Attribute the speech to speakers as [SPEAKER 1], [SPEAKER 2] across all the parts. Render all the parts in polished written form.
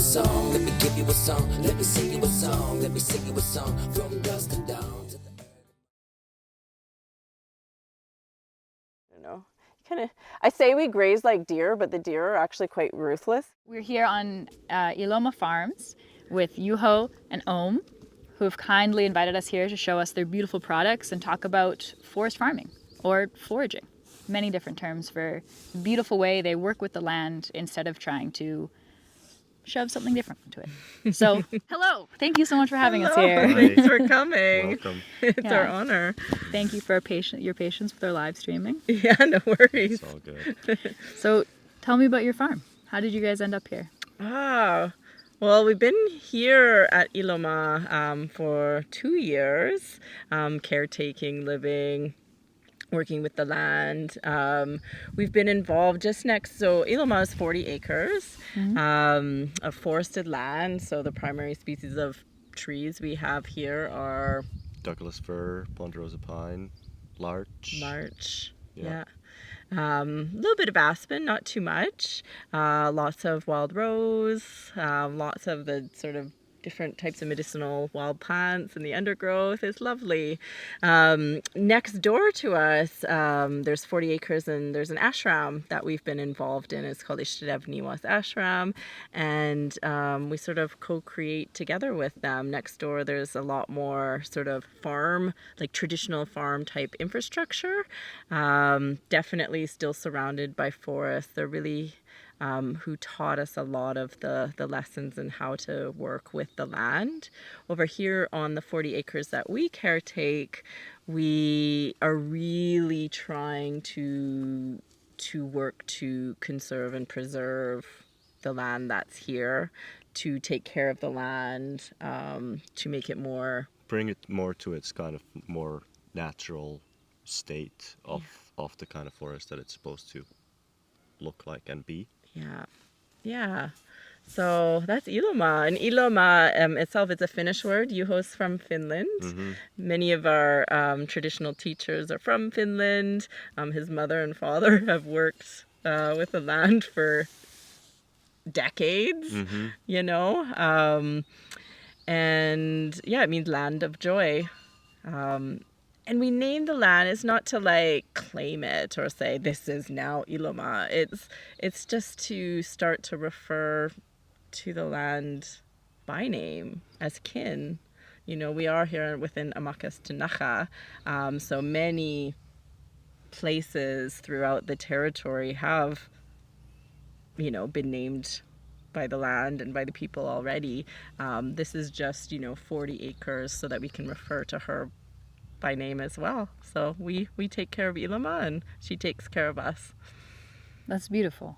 [SPEAKER 1] song, let me give you a song, let me sing you a song, let me sing you a song, from dusk to dawn to the
[SPEAKER 2] I say we graze like deer, but the deer are actually quite ruthless.
[SPEAKER 3] We're here on Ilomaa Farms with Yuho and Om, who have kindly invited us here to show us their beautiful products and talk about forest farming or foraging. Many different terms for the beautiful way they work with the land instead of trying to shove something different into it. So, hello! Thank you so much for having us here.
[SPEAKER 2] Thanks for coming.
[SPEAKER 4] Welcome.
[SPEAKER 2] It's our honor.
[SPEAKER 3] Thank you for your patience with our live streaming.
[SPEAKER 2] Yeah, no worries.
[SPEAKER 4] It's all good.
[SPEAKER 3] So, tell me about your farm. How did you guys end up here?
[SPEAKER 2] Well, we've been here at Ilomaa for 2 years, caretaking, living, working with the land. We've been involved just next, so Ilomaa is 40 acres of forested land. So the primary species of trees we have here are
[SPEAKER 4] Douglas fir, ponderosa pine, larch.
[SPEAKER 2] Yeah. A little bit of aspen, not too much. Lots of wild rose, lots of the sort of different types of medicinal wild plants and the undergrowth is lovely. Next door to us, there's 40 acres and there's an ashram that we've been involved in. It's called Ishtadev Niwas Ashram, and we sort of co-create together with them. Next door, there's a lot more sort of farm, like traditional farm type infrastructure. Definitely still surrounded by forests. They're really who taught us a lot of the lessons in how to work with the land. Over here on the 40 acres that we caretake, we are really trying to work to conserve and preserve the land that's here, to take care of the land, to make it more...
[SPEAKER 4] Bring it more to its kind of more natural state of the kind of forest that it's supposed to look like and be.
[SPEAKER 2] Yeah. So that's Ilomaa. And Ilomaa itself is a Finnish word. Juho's from Finland.
[SPEAKER 4] Mm-hmm.
[SPEAKER 2] Many of our traditional teachers are from Finland. His mother and father have worked with the land for decades, you know. And yeah, it means land of joy. And we name the land, it's not to like claim it or say this is now Ilomaa. It's just to start to refer to the land by name as kin. You know, we are here within Amakas Tunacha, so many places throughout the territory have, you know, been named by the land and by the people already. This is just, 40 acres so that we can refer to her by name as well. So we take care of Ilomaa and she takes care of us.
[SPEAKER 3] That's beautiful.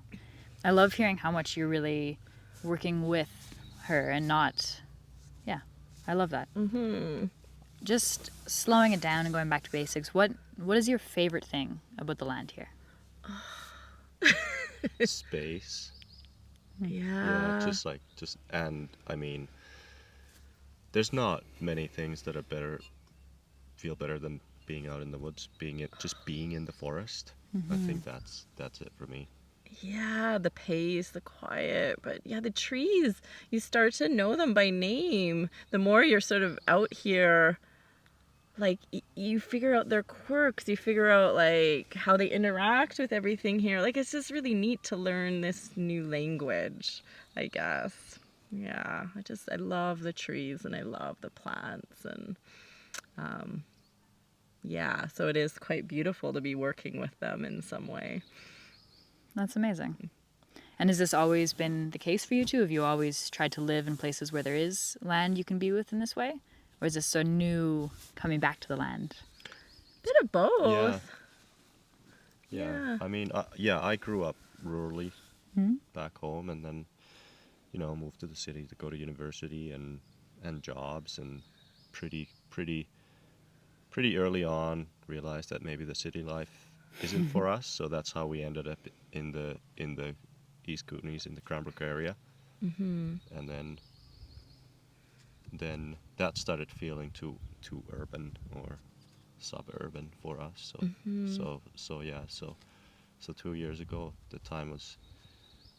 [SPEAKER 3] I love hearing how much you're really working with her and not... Yeah, I love that. Just slowing it down and going back to basics, what is your favorite thing about the land here?
[SPEAKER 4] Space.
[SPEAKER 2] Yeah.
[SPEAKER 4] And I mean, there's not many things that are feel better than being out in the woods, being in the forest. I think that's it for me.
[SPEAKER 2] Yeah, the pace, the quiet, but yeah, the trees, you start to know them by name. The more you're sort of out here, like you figure out their quirks, you figure out like how they interact with everything here. Like it's just really neat to learn this new language, I guess. Yeah, I love the trees and I love the plants and yeah, so it is quite beautiful to be working with them in some way.
[SPEAKER 3] That's amazing. And has this always been the case for you two? Have you always tried to live in places where there is land you can be with in this way? Or is this a new coming back to the land?
[SPEAKER 2] Bit of both.
[SPEAKER 4] Yeah. I mean, I grew up rurally back home and then, moved to the city to go to university and jobs, and pretty early on realized that maybe the city life isn't for us. So that's how we ended up in the East Kootenays, in the Cranbrook area. And then that started feeling too urban or suburban for us. So 2 years ago, the time was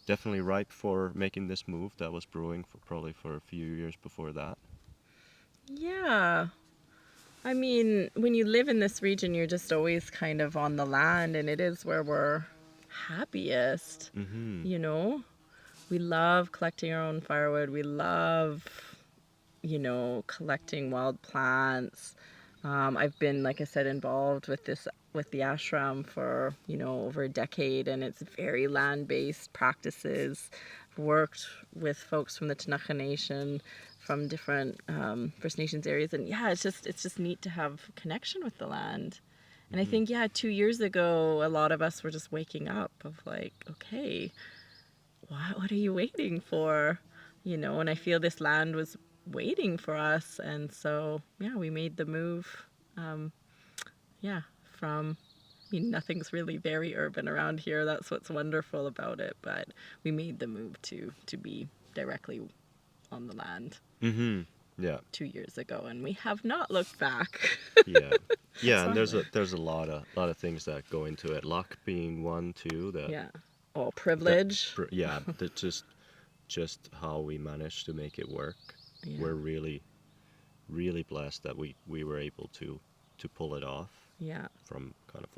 [SPEAKER 4] definitely ripe for making this move. That was brewing probably for a few years before that.
[SPEAKER 2] Yeah. I mean, when you live in this region, you're just always kind of on the land, and it is where we're happiest.
[SPEAKER 4] Mm-hmm.
[SPEAKER 2] You know, we love collecting our own firewood. We love, collecting wild plants. I've been, like I said, involved with the ashram for, over a decade, and it's very land-based practices. I've worked with folks from the Tanaka Nation, from different First Nations areas, and yeah, it's just neat to have connection with the land. And I think, 2 years ago, a lot of us were just waking up of like, okay, what are you waiting for? And I feel this land was waiting for us. And so, we made the move. From, nothing's really very urban around here. That's what's wonderful about it. But we made the move to be directly on the land.
[SPEAKER 4] Mm-hmm. Yeah.
[SPEAKER 2] 2 years ago, and we have not looked back.
[SPEAKER 4] Yeah. Yeah, and there's a lot of things that go into it. Luck being one too.
[SPEAKER 2] Privilege.
[SPEAKER 4] That just how we managed to make it work.
[SPEAKER 2] Yeah.
[SPEAKER 4] We're really, really blessed that we were able to pull it off.
[SPEAKER 2] Yeah.
[SPEAKER 4] From kind of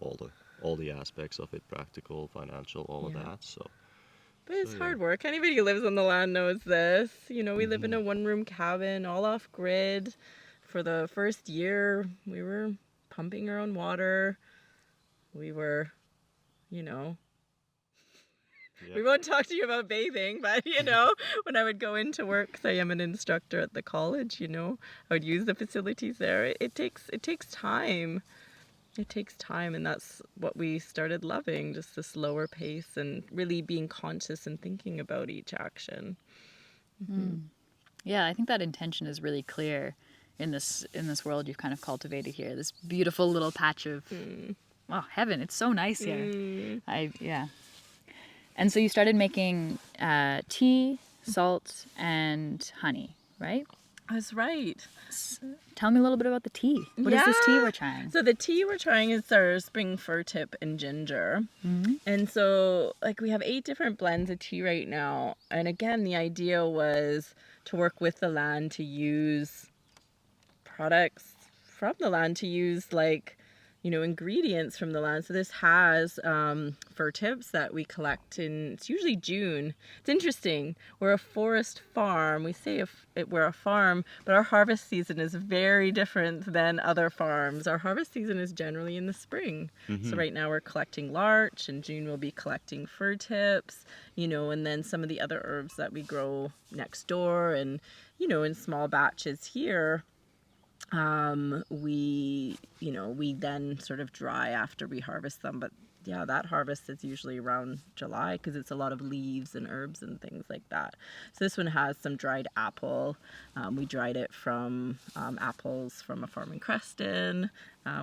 [SPEAKER 4] all the aspects of it, practical, financial, all of that. So.
[SPEAKER 2] But it's hard work. Anybody who lives on the land knows this. We live in a
[SPEAKER 4] Mm-hmm.
[SPEAKER 2] one-room cabin, all off grid. For the first year, we were pumping our own water. We were, we won't talk to you about bathing, but, when I would go into work, 'cause I am an instructor at the college, I would use the facilities there. It takes time. It takes time, and that's what we started loving, just the slower pace and really being conscious and thinking about each action.
[SPEAKER 3] Mm. Yeah, I think that intention is really clear in this world you've kind of cultivated here. This beautiful little patch of heaven. It's so nice here. And so you started making tea, salt, and honey, right?
[SPEAKER 2] That's right.
[SPEAKER 3] Tell me a little bit about the tea. What is this tea we're trying?
[SPEAKER 2] So the tea we're trying is our spring fir tip and ginger. Mm-hmm. And so we have 8 different blends of tea right now. And again, the idea was to work with the land, to use products from the land, to use ingredients from the land. So this has fir tips that we collect it's usually June. It's interesting. We're a forest farm. We say we're a farm, but our harvest season is very different than other farms. Our harvest season is generally in the spring. Mm-hmm. So right now we're collecting larch. In June we'll be collecting fir tips, and then some of the other herbs that we grow next door and, in small batches here. We then sort of dry after we harvest them, but that harvest is usually around July because it's a lot of leaves and herbs and things like that. So this one has some dried apple. We dried it from apples from a farm in Creston,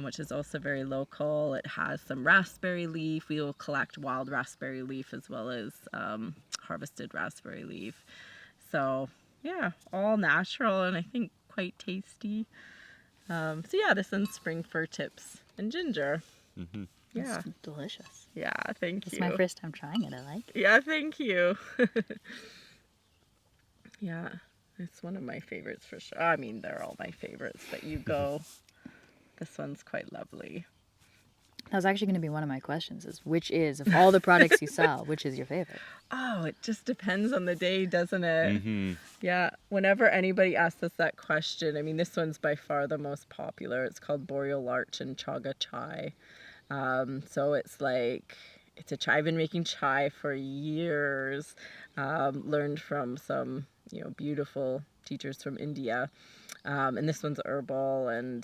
[SPEAKER 2] which is also very local. It has some raspberry leaf. We will collect wild raspberry leaf as well as harvested raspberry leaf. So all natural and I think quite tasty. This one's spring fir tips and ginger.
[SPEAKER 4] Mm-hmm.
[SPEAKER 2] Yeah.
[SPEAKER 3] It's delicious.
[SPEAKER 2] Yeah, thank you.
[SPEAKER 3] It's my first time trying it. I like it.
[SPEAKER 2] Yeah, thank you. Yeah, it's one of my favorites for sure. I mean, they're all my favorites, but this one's quite lovely.
[SPEAKER 3] That was actually going to be one of my questions is of all the products you sell, which is your favorite?
[SPEAKER 2] Oh, it just depends on the day, doesn't it?
[SPEAKER 4] Mm-hmm.
[SPEAKER 2] Yeah, whenever anybody asks us that question, I mean, this one's by far the most popular. It's called Boreal Larch and Chaga Chai. So it's a chai. I've been making chai for years, learned from some, beautiful teachers from India. And this one's herbal and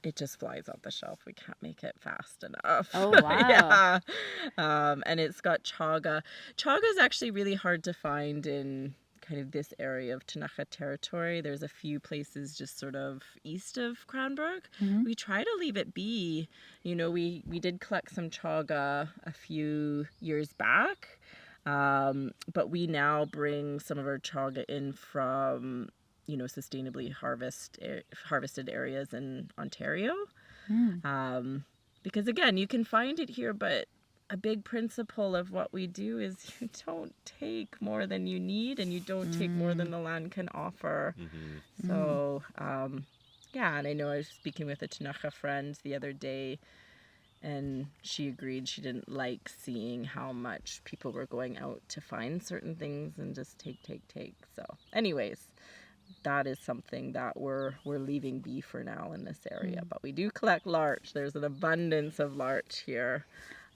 [SPEAKER 2] it just flies off the shelf. We can't make it fast enough.
[SPEAKER 3] Oh, wow.
[SPEAKER 2] Yeah. And it's got chaga. Chaga is actually really hard to find in kind of this area of Tanaka territory. There's a few places just sort of east of Cranbrook. Mm-hmm. We try to leave it be. We did collect some chaga a few years back. But we now bring some of our chaga in from sustainably harvested areas in Ontario. Because again, you can find it here, but a big principle of what we do is you don't take more than you need, and you don't take more than the land can offer. So, yeah, and I know I was speaking with a Chinaka friend the other day, and she agreed she didn't like seeing how much people were going out to find certain things and just take. So anyways, that is something that we're leaving be for now in this area. But we do collect larch. There's an abundance of larch here.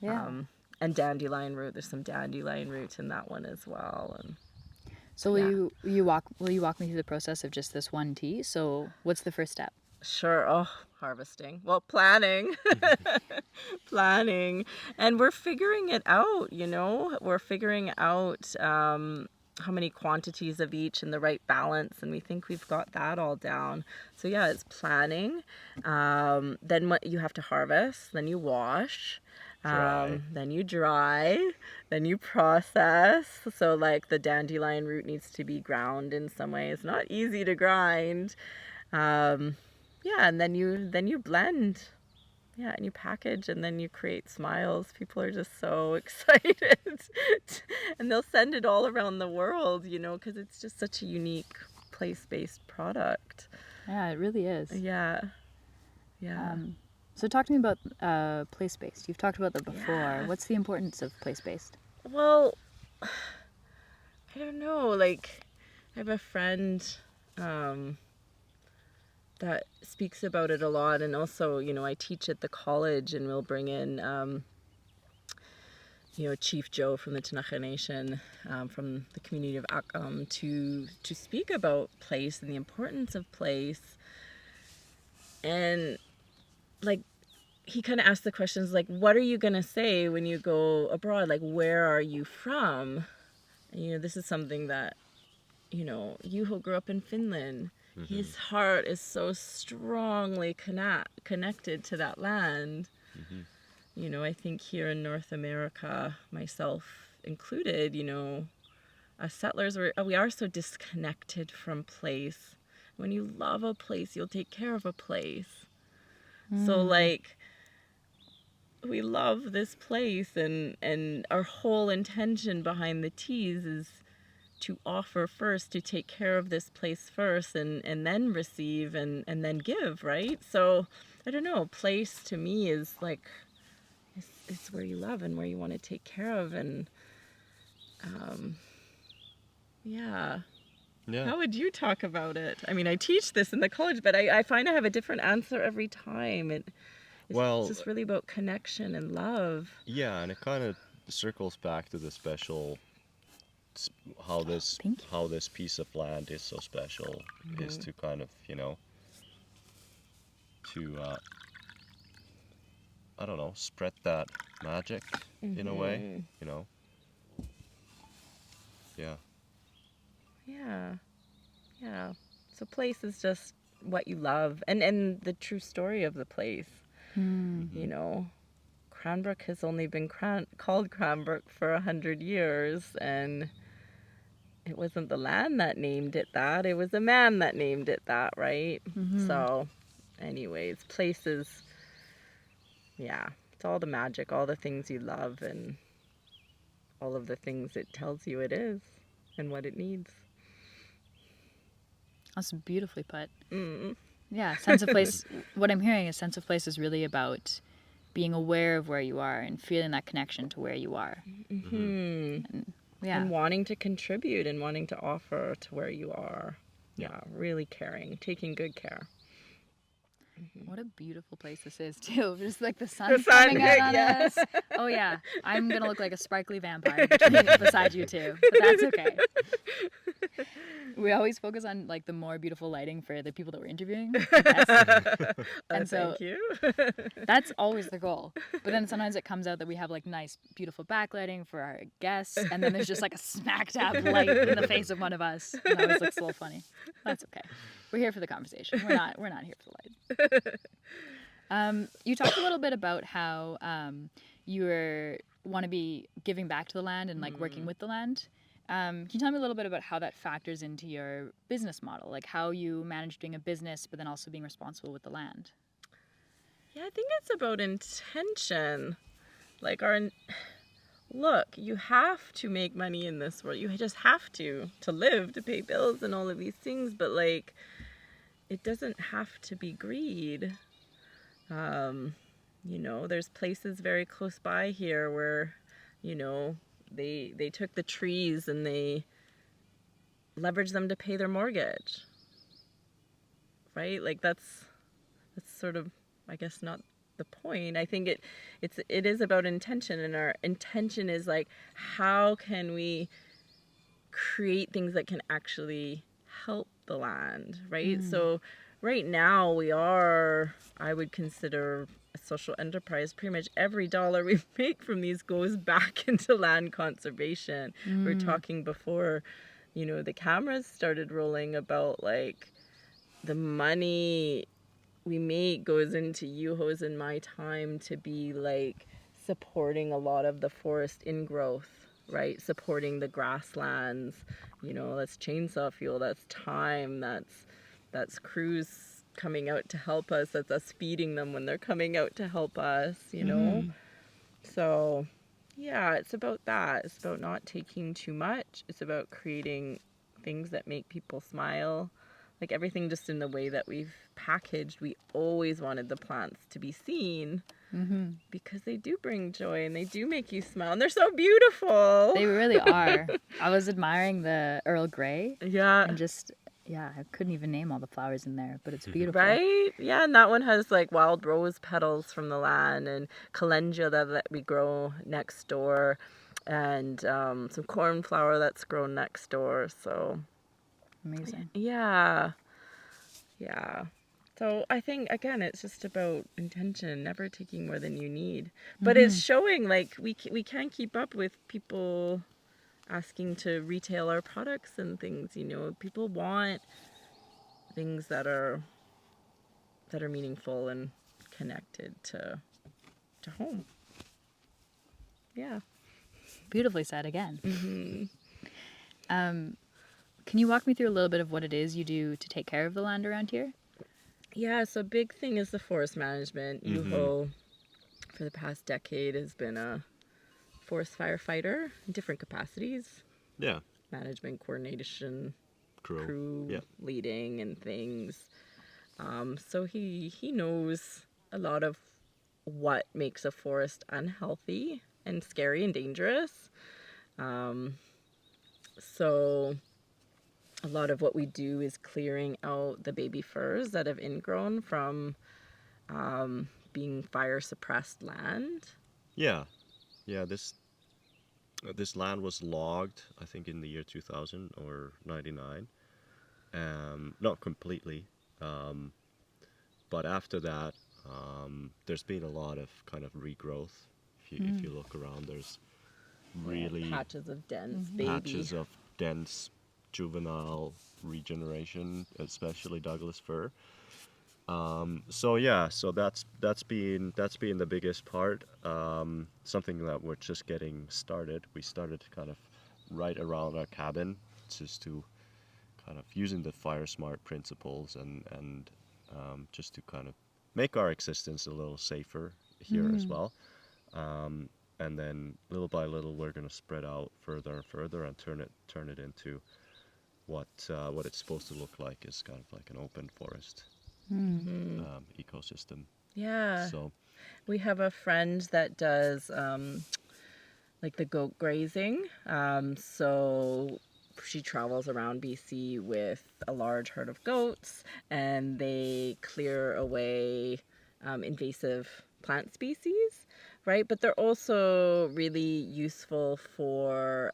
[SPEAKER 3] Yeah.
[SPEAKER 2] And dandelion root. There's some dandelion root in that one as well. And
[SPEAKER 3] So will you walk me through the process of just this one tea? So what's the first step?
[SPEAKER 2] sure. Oh, harvesting. Well, planning. Planning. And we're figuring it out, We're figuring out how many quantities of each and the right balance. And we think we've got that all down. So, yeah, it's planning. Then what you have to harvest. Then you wash. Then you dry. Then you process. So, like, the dandelion root needs to be ground in some way. It's not easy to grind. Yeah, and then you blend. Yeah, and you package, and then you create smiles. People are just so excited. And they'll send it all around the world, because it's just such a unique place-based product.
[SPEAKER 3] Yeah, it really is.
[SPEAKER 2] Yeah.
[SPEAKER 3] So talk to me about place-based. You've talked about that before.
[SPEAKER 2] Yeah.
[SPEAKER 3] What's the importance of place-based?
[SPEAKER 2] Well, I don't know. Like, I have a friend that speaks about it a lot, and also, I teach at the college, and we'll bring in, Chief Joe from the Chinaka Nation, from the community of Akam, to speak about place and the importance of place. And, like, he kind of asked the questions, like, what are you going to say when you go abroad? Like, where are you from? And, this is something that, Juho grew up in Finland. His heart is so strongly connected to that land. I think here in North America, myself included, as settlers, we are so disconnected from place. When you love a place, you'll take care of a place. So, like, we love this place, and our whole intention behind the teas is to offer first, to take care of this place first, and then receive, and then give, right? So, I don't know, place to me is like, it's where you love and where you want to take care of, and yeah. How would you talk about it? I mean, I teach this in the college, but I find I have a different answer every time. It's just really about connection and love.
[SPEAKER 4] Yeah, and it kind of circles back to the special, how this piece of land is so special, is to kind of, to I don't know, spread that magic in a way,
[SPEAKER 2] Yeah. So place is just what you love, and the true story of the place. Cranbrook has only been called Cranbrook for 100 years, and it wasn't the land that named it that, it was a man that named it that, right? So anyways, places, it's all the magic, all the things you love, and all of the things it tells you it is and what it needs.
[SPEAKER 3] That's beautifully put. Yeah, sense of place. What I'm hearing is sense of place is really about being aware of where you are and feeling that connection to where you are. And
[SPEAKER 2] wanting to contribute and wanting to offer to where you are. Yeah, really caring, taking good care.
[SPEAKER 3] What a beautiful place this is, too. Just like the sun coming out on us. Oh, yeah. I'm going to look like a sparkly vampire beside you, too. But that's okay. We always focus on, like, the more beautiful lighting for the people that we're interviewing. And so
[SPEAKER 2] thank you.
[SPEAKER 3] That's always the goal. But then sometimes it comes out that we have, like, nice, beautiful backlighting for our guests. And then there's just, like, a smack dab light in the face of one of us. And that always looks a little funny. That's okay. We're here for the conversation. We're not here for the light. You talked a little bit about how you want to be giving back to the land and like working with the land. Can you tell me a little bit about how that factors into your business model, like how you manage doing a business but then also being responsible with the land?
[SPEAKER 2] Yeah, I think it's about intention. Like look, you have to make money in this world. You just have to live, to pay bills and all of these things. But like, it doesn't have to be greed. You know, there's places very close by here where, you know, they took the trees and they leveraged them to pay their mortgage. Right? Like that's sort of, I guess, not the point. I think it is about intention, and our intention is like, how can we create things that can actually help the land, right? So right now we are, I would consider, a social enterprise. Pretty much every dollar we make from these goes back into land conservation. We were talking before, you know, the cameras started rolling about like the money we make goes into Yuho's and my time to be like supporting a lot of the forest ingrowth, right? Supporting the grasslands, you know, that's chainsaw fuel, that's time, that's crews coming out to help us, that's us feeding them when they're coming out to help us, you know? So yeah, it's about that. It's about not taking too much. It's about creating things that make people smile. Like everything just in the way that we've packaged, we always wanted the plants to be seen because they do bring joy and they do make you smile and they're so beautiful.
[SPEAKER 3] They really are. I was admiring the Earl Grey
[SPEAKER 2] Yeah.
[SPEAKER 3] and just, yeah, I couldn't even name all the flowers in there, but it's beautiful.
[SPEAKER 2] Right? Yeah, and that one has like wild rose petals from the land and calendula that we grow next door and some cornflower that's grown next door. So
[SPEAKER 3] Amazing.
[SPEAKER 2] yeah. So I think, again, it's just about intention, never taking more than you need. But it's showing like we can't keep up with people asking to retail our products and things, you know. People want things that are meaningful and connected to home. Yeah.
[SPEAKER 3] Beautifully said again. Can you walk me through a little bit of what it is you do to take care of the land around here?
[SPEAKER 2] Yeah, so big thing is the forest management. Yuho, for the past decade, has been a forest firefighter in different capacities.
[SPEAKER 4] Yeah.
[SPEAKER 2] Management, coordination,
[SPEAKER 4] Crew. Yeah.
[SPEAKER 2] leading and things. So he knows a lot of what makes a forest unhealthy and scary and dangerous. So a lot of what we do is clearing out the baby firs that have ingrown from being fire suppressed land.
[SPEAKER 4] Yeah. Yeah, this land was logged, I think, in the year 2000 or 99. Not completely. But after that, there's been a lot of kind of regrowth. If you look around, there's really
[SPEAKER 2] Patches of dense baby.
[SPEAKER 4] patches of dense juvenile regeneration, especially Douglas fir. So that's been the biggest part. Something that we're just getting started. We started kind of right around our cabin, just to kind of using the fire smart principles and just to kind of make our existence a little safer here as well. And then little by little, we're going to spread out further and further and turn it into what it's supposed to look like, is kind of like an open forest ecosystem.
[SPEAKER 2] Yeah.
[SPEAKER 4] So
[SPEAKER 2] We have a friend that does like the goat grazing. So she travels around BC with a large herd of goats, and they clear away invasive plant species, right? But they're also really useful for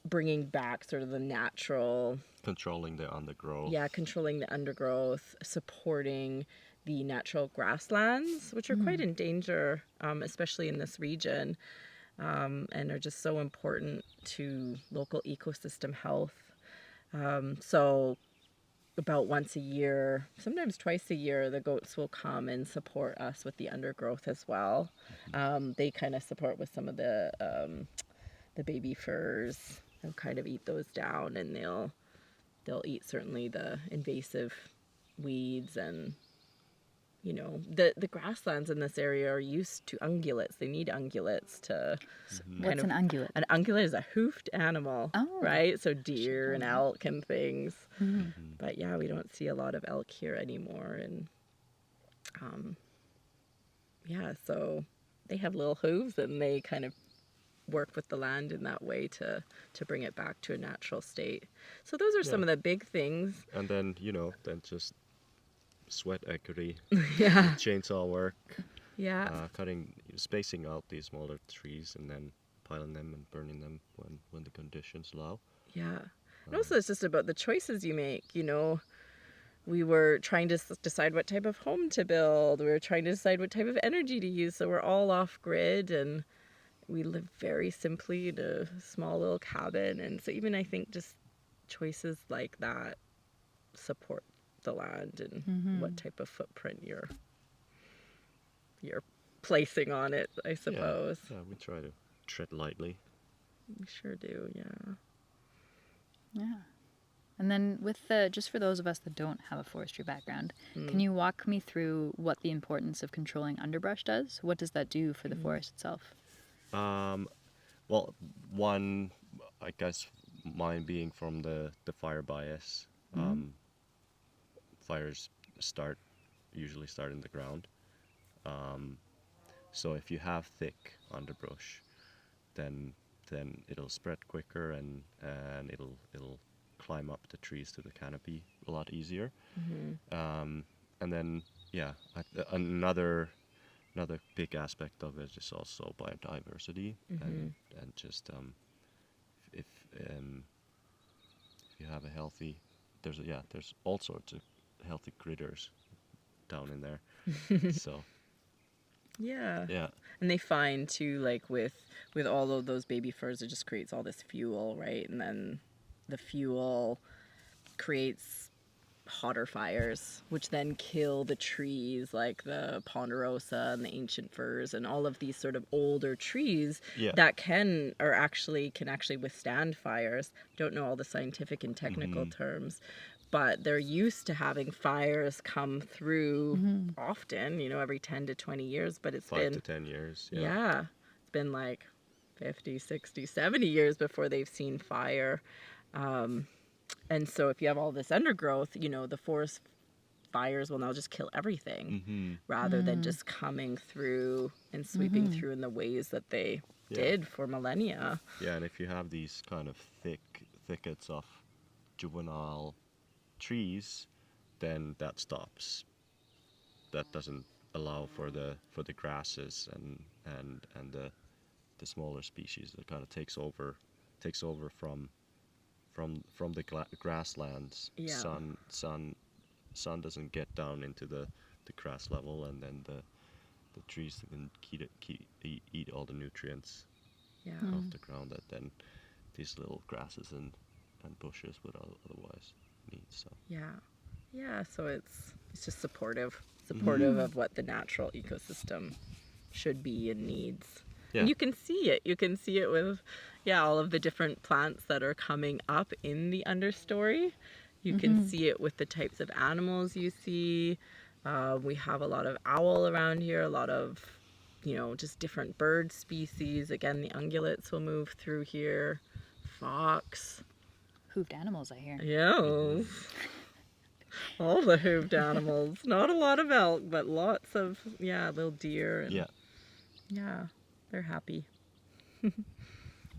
[SPEAKER 2] bringing back sort of the natural,
[SPEAKER 4] controlling the undergrowth.
[SPEAKER 2] yeah, controlling the undergrowth, supporting the natural grasslands, which are quite in danger, especially in this region, and are just so important to local ecosystem health. So about once a year, sometimes twice a year, the goats will come and support us with the undergrowth as well. They kind of support with some of the baby firs and kind of eat those down, and they'll eat certainly the invasive weeds and you know, the grasslands in this area are used to ungulates. They need ungulates to
[SPEAKER 3] What's an ungulate?
[SPEAKER 2] An ungulate is a hoofed animal,
[SPEAKER 3] Oh.
[SPEAKER 2] right? So deer and elk and things.
[SPEAKER 3] Mm-hmm.
[SPEAKER 2] But yeah, we don't see a lot of elk here anymore. And yeah, so they have little hooves and they kind of work with the land in that way to bring it back to a natural state. So those are some of the big things.
[SPEAKER 4] And then, you know, then just sweat equity,
[SPEAKER 2] Yeah.
[SPEAKER 4] chainsaw work,
[SPEAKER 2] Yeah.
[SPEAKER 4] spacing out these smaller trees and then piling them and burning them when the conditions allow.
[SPEAKER 2] Yeah. And also it's just about the choices you make, you know. We were trying to decide what type of home to build. We were trying to decide what type of energy to use. So we're all off grid and we live very simply in a small little cabin. And so even I think just choices like that support the land and what type of footprint you're placing on it, I suppose.
[SPEAKER 4] Yeah, we try to tread lightly.
[SPEAKER 2] We sure do, yeah.
[SPEAKER 3] Yeah. And then just for those of us that don't have a forestry background, can you walk me through what the importance of controlling underbrush does? What does that do for the forest itself?
[SPEAKER 4] Well, one, I guess, mine being from the fire bias. Fires usually start in the ground. So if you have thick underbrush, then it'll spread quicker and it'll climb up the trees to the canopy a lot easier. And then another big aspect of it is also biodiversity and just if you have a healthy, there's all sorts of healthy critters down in there. So
[SPEAKER 2] Yeah.
[SPEAKER 4] yeah.
[SPEAKER 2] And they find too, like with all of those baby firs, it just creates all this fuel, right? And then the fuel creates hotter fires, which then kill the trees like the ponderosa and the ancient firs and all of these sort of older trees that can actually withstand fires. Don't know all the scientific and technical terms, but they're used to having fires come through often, you know, every 10 to 20 years, but it's
[SPEAKER 4] 5 to 10 years.
[SPEAKER 2] Yeah. It's been like 50, 60, 70 years before they've seen fire. And so if you have all this undergrowth, you know, the forest fires will now just kill everything rather than just coming through and sweeping through in the ways that they did for millennia.
[SPEAKER 4] Yeah, and if you have these kind of thickets of juvenile trees, then that stops. That doesn't allow for the grasses and the smaller species. That kind of takes over from the grasslands.
[SPEAKER 2] Yeah.
[SPEAKER 4] Sun doesn't get down into the grass level, and then the trees can eat all the nutrients off the ground that then these little grasses and bushes would otherwise need. So
[SPEAKER 2] So it's just supportive of what the natural ecosystem should be and needs.
[SPEAKER 4] yeah.
[SPEAKER 2] And you can see it with all of the different plants that are coming up in the understory. You can see it with the types of animals you see. We have a lot of owl around here, a lot of, you know, just different bird species. Again, the ungulates will move through here. Fox.
[SPEAKER 3] Hoofed animals, I hear.
[SPEAKER 2] Yes. All the hoofed animals. Not a lot of elk, but lots of, little deer. And, yeah, they're happy.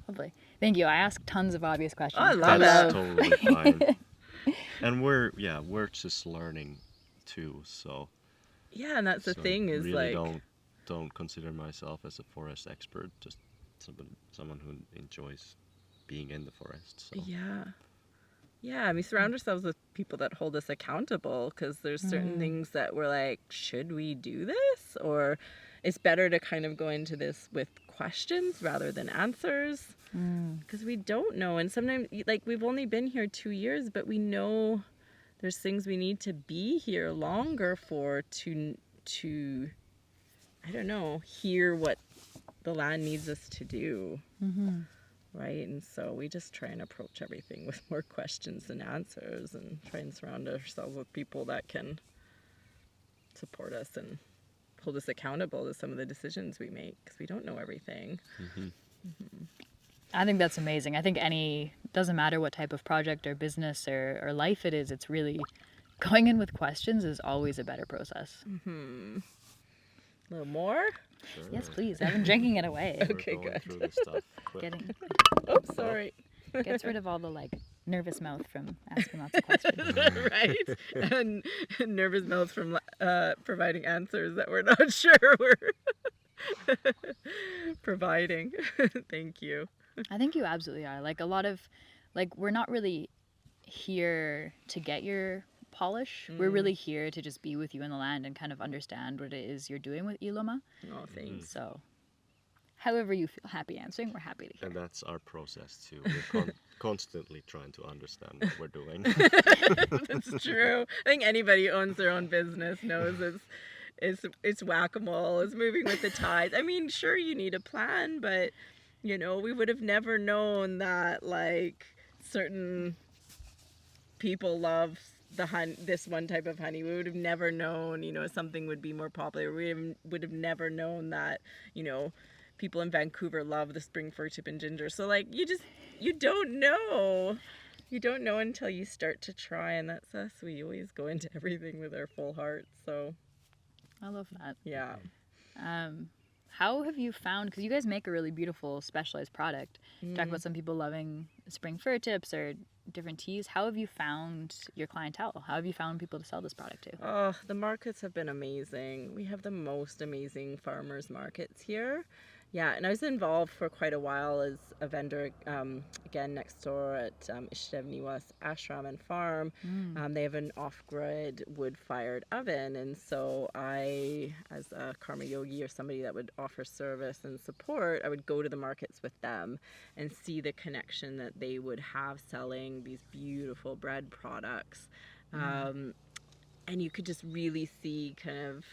[SPEAKER 3] Lovely. Thank you. I asked tons of obvious questions.
[SPEAKER 2] I love
[SPEAKER 4] That's
[SPEAKER 2] it.
[SPEAKER 4] totally fine. And we're just learning too. So
[SPEAKER 2] Yeah, and that's the thing is
[SPEAKER 4] really
[SPEAKER 2] like
[SPEAKER 4] don't consider myself as a forest expert. Just someone who enjoys being in the forest. So.
[SPEAKER 2] Yeah, and we surround ourselves with people that hold us accountable because there's certain things that we're like, should we do this? Or it's better to kind of go into this with questions rather than answers because we don't know. And sometimes, like, we've only been here 2 years, but we know there's things we need to be here longer for to I don't know, hear what the land needs us to do. Right? And so we just try and approach everything with more questions than answers and try and surround ourselves with people that can support us and hold us accountable to some of the decisions we make, because we don't know everything.
[SPEAKER 3] I think that's amazing. I think doesn't matter what type of project or business or life it is, it's really going in with questions is always a better process.
[SPEAKER 2] A little more?
[SPEAKER 4] Sure.
[SPEAKER 3] Yes, please. I've been drinking it away.
[SPEAKER 4] We're
[SPEAKER 2] Okay,
[SPEAKER 4] going
[SPEAKER 2] good.
[SPEAKER 4] through this stuff quick.
[SPEAKER 2] Oops, sorry.
[SPEAKER 3] Gets rid of all the like nervous mouth from asking lots of questions.
[SPEAKER 2] Right? And nervous mouths from providing answers that we're not sure we're providing. Thank you.
[SPEAKER 3] I think you absolutely are. Like a lot of, like we're not really here to get your polish. We're really here to just be with you in the land and kind of understand what it is you're doing with Ilomaa.
[SPEAKER 2] Oh, thanks.
[SPEAKER 3] So, however you feel happy answering, we're happy to hear.
[SPEAKER 4] And that's our process too. We're constantly trying to understand what we're doing.
[SPEAKER 2] That's true. I think anybody who owns their own business knows it's whack-a-mole, it's moving with the tides. I mean, sure, you need a plan, but you know, we would have never known that like certain people love this one type of honey. We would have never known, you know, something would be more popular. We would have never known that, you know, people in Vancouver love the spring fir tip and ginger. So like you don't know. You don't know until you start to try, and that's us. We always go into everything with our full heart. So
[SPEAKER 3] I love that.
[SPEAKER 2] yeah.
[SPEAKER 3] How have you found, because you guys make a really beautiful specialized product, talk about some people loving spring fir tips or different teas. How have you found your clientele? How have you found people to sell this product to?
[SPEAKER 2] Oh, the markets have been amazing. We have the most amazing farmers markets here. Yeah, and I was involved for quite a while as a vendor, again, next door at Ishtevniwas Ashram and Farm. They have an off-grid wood-fired oven, and so I, as a karma yogi or somebody that would offer service and support, I would go to the markets with them and see the connection that they would have selling these beautiful bread products. And you could just really see kind of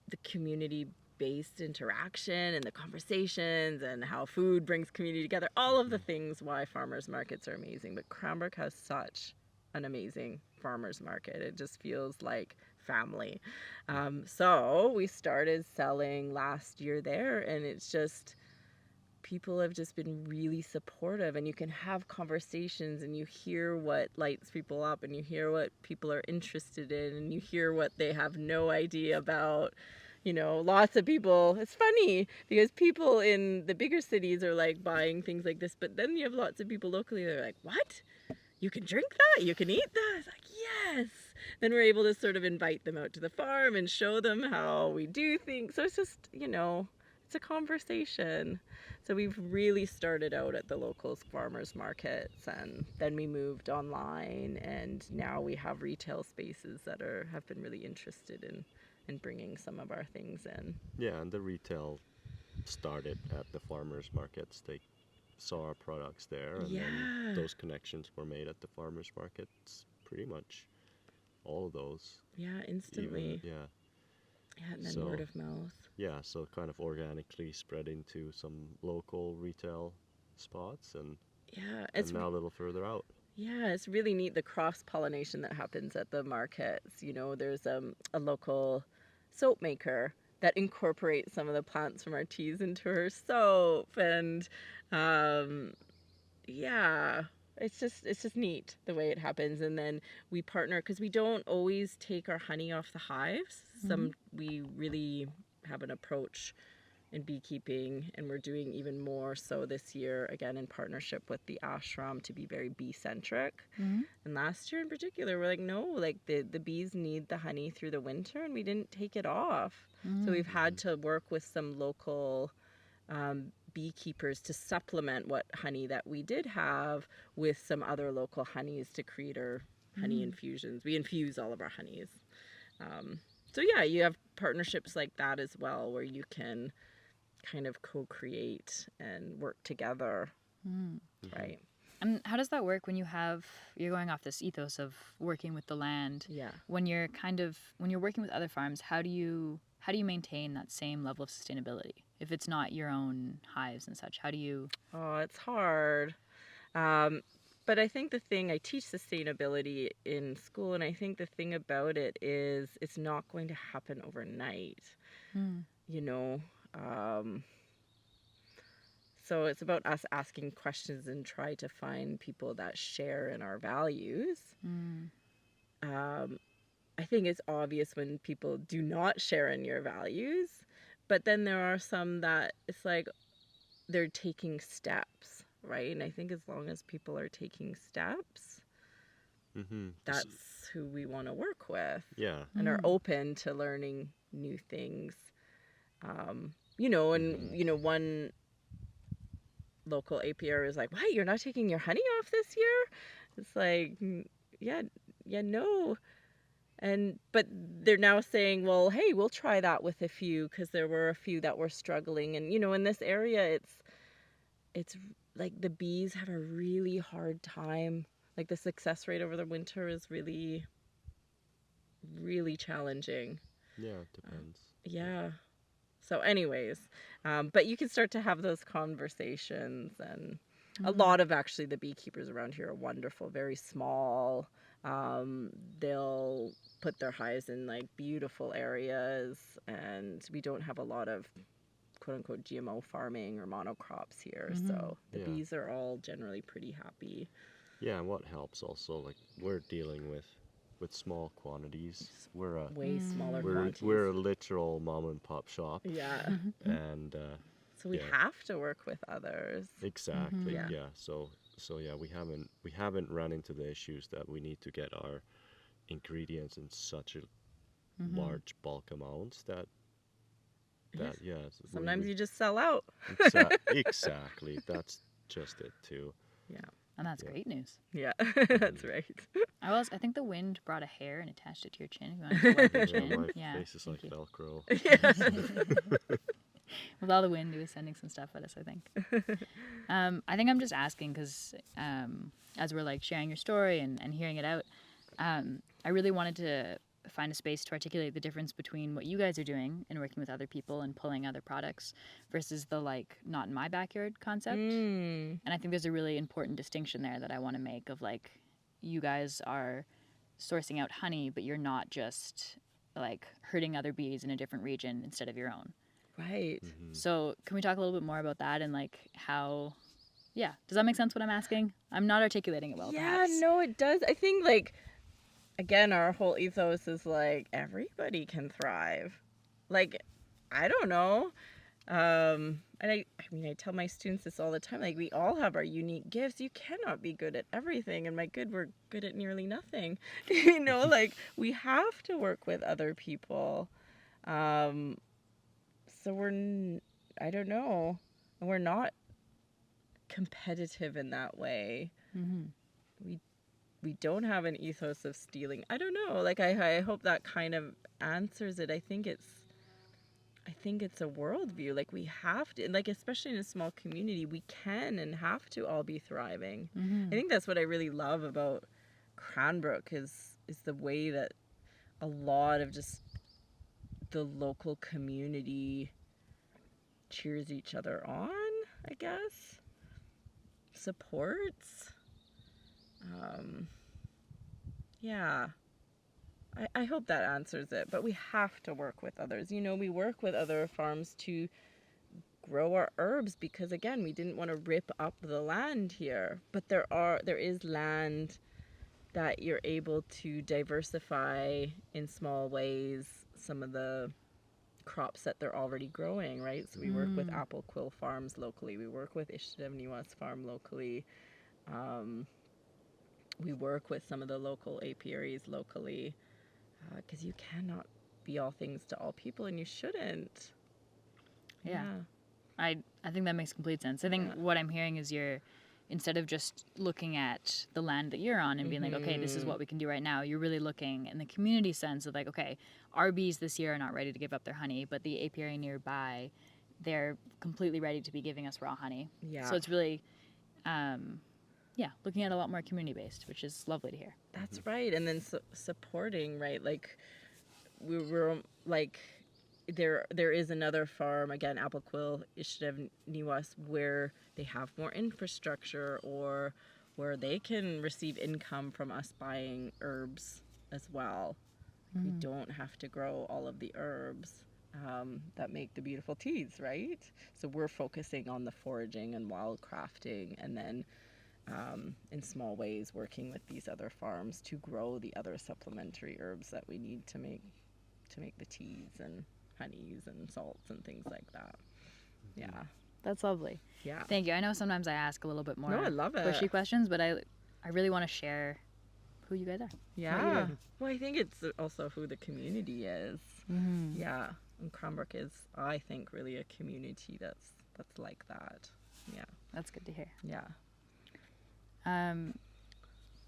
[SPEAKER 2] the community-based interaction and the conversations and how food brings community together, all of the things why farmers markets are amazing. But Cranbrook has such an amazing farmers market. It just feels like family. So we started selling last year there, and it's just, people have just been really supportive, and you can have conversations and you hear what lights people up and you hear what people are interested in and you hear what they have no idea about. You know, lots of people, it's funny because people in the bigger cities are like buying things like this, but then you have lots of people locally that are like, what? You can drink that? You can eat that? It's like, yes. Then we're able to sort of invite them out to the farm and show them how we do things. So it's just, you know, it's a conversation. So we've really started out at the local farmers markets, and then we moved online, and now we have retail spaces that have been really interested in bringing some of our things in.
[SPEAKER 4] Yeah, and the retail started at the farmers markets. They saw our products there, and then those connections were made at the farmers markets. Pretty much all of those.
[SPEAKER 2] Yeah, instantly.
[SPEAKER 4] Yeah,
[SPEAKER 2] and then
[SPEAKER 4] So-
[SPEAKER 2] word of mouth.
[SPEAKER 4] yeah. So kind of organically spread into some local retail spots, and
[SPEAKER 2] Yeah,
[SPEAKER 4] now a little further out.
[SPEAKER 2] Yeah, it's really neat, the cross-pollination that happens at the markets. You know, there's a local soap maker that incorporates some of the plants from our teas into her soap, and yeah, it's just neat the way it happens. And then we partner, because we don't always take our honey off the hives. We really have an approach in beekeeping, and we're doing even more so this year, again in partnership with the ashram, to be very bee centric. And last year in particular, we're like, no, like the bees need the honey through the winter, and we didn't take it off. So we've had to work with some local beekeepers to supplement what honey that we did have with some other local honeys to create our honey infusions. We infuse all of our honeys. So yeah, you have partnerships like that as well, where you can kind of co-create and work together, right?
[SPEAKER 3] And how does that work when you're going off this ethos of working with the land?
[SPEAKER 2] Yeah.
[SPEAKER 3] When you're working with other farms, how do you maintain that same level of sustainability if it's not your own hives and such? How do you?
[SPEAKER 2] Oh, it's hard. But I think the thing, I teach sustainability in school, and I think the thing about it is it's not going to happen overnight, you know. So it's about us asking questions and try to find people that share in our values. I think it's obvious when people do not share in your values, but then there are some that it's like they're taking steps, right? And I think as long as people are taking steps, that's who we want to work with.
[SPEAKER 4] Yeah.
[SPEAKER 2] And are open to learning new things. You know, and, you know, one local apiary is like, what, you're not taking your honey off this year? It's like, yeah, no. But they're now saying, well, hey, we'll try that with a few, because there were a few that were struggling. And, you know, in this area, it's like the bees have a really hard time. Like the success rate over the winter is really, really challenging.
[SPEAKER 4] Yeah, it depends.
[SPEAKER 2] Yeah. So anyways, but you can start to have those conversations, and a lot of actually the beekeepers around here are wonderful, very small. They'll put their hives in like beautiful areas, and we don't have a lot of quote unquote GMO farming or monocrops here. So the bees are all generally pretty happy.
[SPEAKER 4] Yeah, and what helps also, like we're dealing with small quantities. We're a
[SPEAKER 2] Way smaller quantities.
[SPEAKER 4] we're a literal mom and pop shop.
[SPEAKER 2] Yeah.
[SPEAKER 4] And
[SPEAKER 2] So we have to work with others.
[SPEAKER 4] exactly.
[SPEAKER 2] Yeah.
[SPEAKER 4] Yeah. So yeah, we haven't run into the issues that we need to get our ingredients in such a large bulk amounts that yeah.
[SPEAKER 2] Sometimes you just sell out.
[SPEAKER 4] Exactly. That's just it too.
[SPEAKER 2] Yeah.
[SPEAKER 3] And that's great news.
[SPEAKER 2] Yeah, that's right.
[SPEAKER 3] I think the wind brought a hair and attached it to your chin. If you want to wipe your chin.
[SPEAKER 4] My face is like
[SPEAKER 3] thank you.
[SPEAKER 4] Velcro.
[SPEAKER 3] With all the wind, it was sending some stuff at us, I think. I think I'm just asking because as we're like sharing your story and hearing it out, I really wanted to find a space to articulate the difference between what you guys are doing and working with other people and pulling other products versus the like not in my backyard concept. And I think there's a really important distinction there that I want to make of like you guys are sourcing out honey, but you're not just like hurting other bees in a different region instead of your own.
[SPEAKER 2] Right.
[SPEAKER 3] So can we talk a little bit more about that and like how, yeah, does that make sense what I'm asking? I'm not articulating it well,
[SPEAKER 2] Yeah,
[SPEAKER 3] perhaps.
[SPEAKER 2] no, it does. I think like, again, our whole ethos is like everybody can thrive. Like, I don't know. And I mean, I tell my students this all the time. Like, we all have our unique gifts. You cannot be good at everything. And we're good at nearly nothing. You know, like we have to work with other people. So I don't know. We're not competitive in that way. We don't have an ethos of stealing. I don't know. Like I hope that kind of answers it. I think it's a worldview. Like we have to, like especially in a small community, we can and have to all be thriving. I think that's what I really love about Cranbrook is the way that a lot of just the local community cheers each other on, I guess. Supports. Yeah. I hope that answers it, but we have to work with others. You know, we work with other farms to grow our herbs because, again, we didn't want to rip up the land here. But there is land that you're able to diversify in small ways some of the crops that they're already growing, right? So we work with apple quill farms locally. We work with Ilomaa Farm locally. We work with some of the local apiaries locally because you cannot be all things to all people, and you shouldn't.
[SPEAKER 3] Yeah. I think that makes complete sense. I think what I'm hearing is instead of just looking at the land that you're on and being like, okay, this is what we can do right now, you're really looking in the community sense of like, okay, our bees this year are not ready to give up their honey, but the apiary nearby, they're completely ready to be giving us raw honey.
[SPEAKER 2] Yeah.
[SPEAKER 3] So it's really, looking at a lot more community-based, which is lovely to hear.
[SPEAKER 2] That's right. And then supporting, right? Like, we were like, there is another farm, again, Apple Quill, Ilomaa, where they have more infrastructure or where they can receive income from us buying herbs as well. We don't have to grow all of the herbs that make the beautiful teas, right? So we're focusing on the foraging and wildcrafting, and then in small ways working with these other farms to grow the other supplementary herbs that we need to make the teas and honeys and salts and things like that. Yeah.
[SPEAKER 3] That's lovely.
[SPEAKER 2] Yeah.
[SPEAKER 3] Thank you. I know sometimes I ask a little bit more
[SPEAKER 2] No, I love it.
[SPEAKER 3] pushy questions, but I really want to share who you guys are.
[SPEAKER 2] Yeah. Well, I think it's also who the community is. Yeah. And Cranbrook is, I think, really a community that's like that. Yeah.
[SPEAKER 3] That's good to hear.
[SPEAKER 2] Yeah.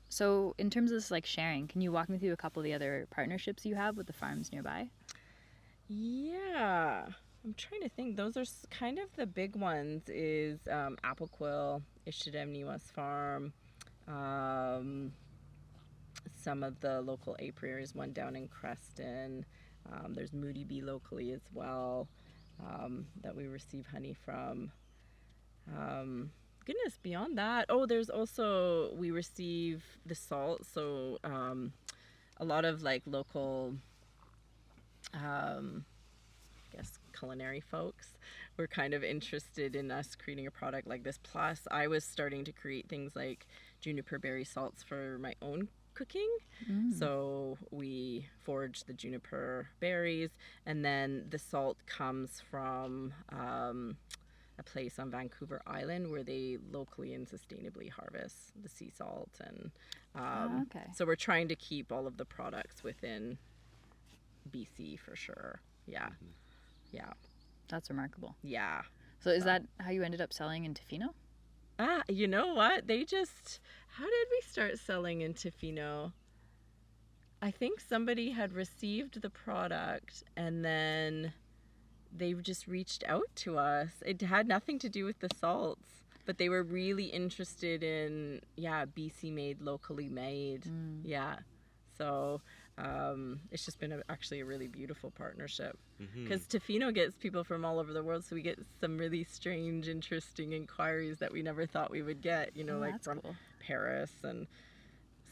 [SPEAKER 3] So in terms of this like sharing, can you walk me through a couple of the other partnerships you have with the farms nearby?
[SPEAKER 2] Yeah. I'm trying to think. Those are kind of the big ones is Applequill, Ilomaa Farm, some of the local apiaries, one down in Creston. There's Moody Bee locally as well that we receive honey from. Goodness, beyond that, there's also, we receive the salt, so a lot of like local culinary folks were kind of interested in us creating a product like this. Plus I was starting to create things like juniper berry salts for my own cooking. So we forage the juniper berries, and then the salt comes from a place on Vancouver Island where they locally and sustainably harvest the sea salt, and so we're trying to keep all of the products within BC for sure. Yeah. Yeah.
[SPEAKER 3] That's remarkable.
[SPEAKER 2] Yeah.
[SPEAKER 3] So is that how you ended up selling in Tofino?
[SPEAKER 2] You know what? How did we start selling in Tofino? I think somebody had received the product and then they just reached out to us. It had nothing to do with the salts, but they were really interested in, BC made, locally made. Yeah. So it's just been actually a really beautiful partnership, because Tofino gets people from all over the world, so we get some really strange, interesting inquiries that we never thought we would get, like from Paris and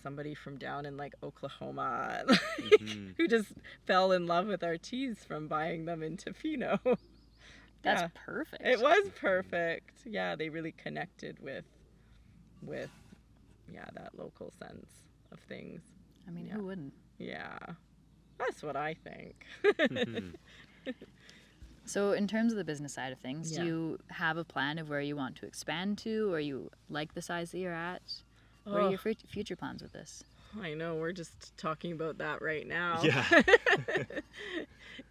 [SPEAKER 2] somebody from down in like Oklahoma who just fell in love with our teas from buying them in Tofino.
[SPEAKER 3] That's perfect.
[SPEAKER 2] It was perfect. Yeah, they really connected with that local sense of things.
[SPEAKER 3] I mean, who wouldn't?
[SPEAKER 2] Yeah, that's what I think.
[SPEAKER 3] So in terms of the business side of things, do you have a plan of where you want to expand to, or you like the size that you're at? What are your future plans with this?
[SPEAKER 2] I know, we're just talking about that right now.
[SPEAKER 4] Yeah.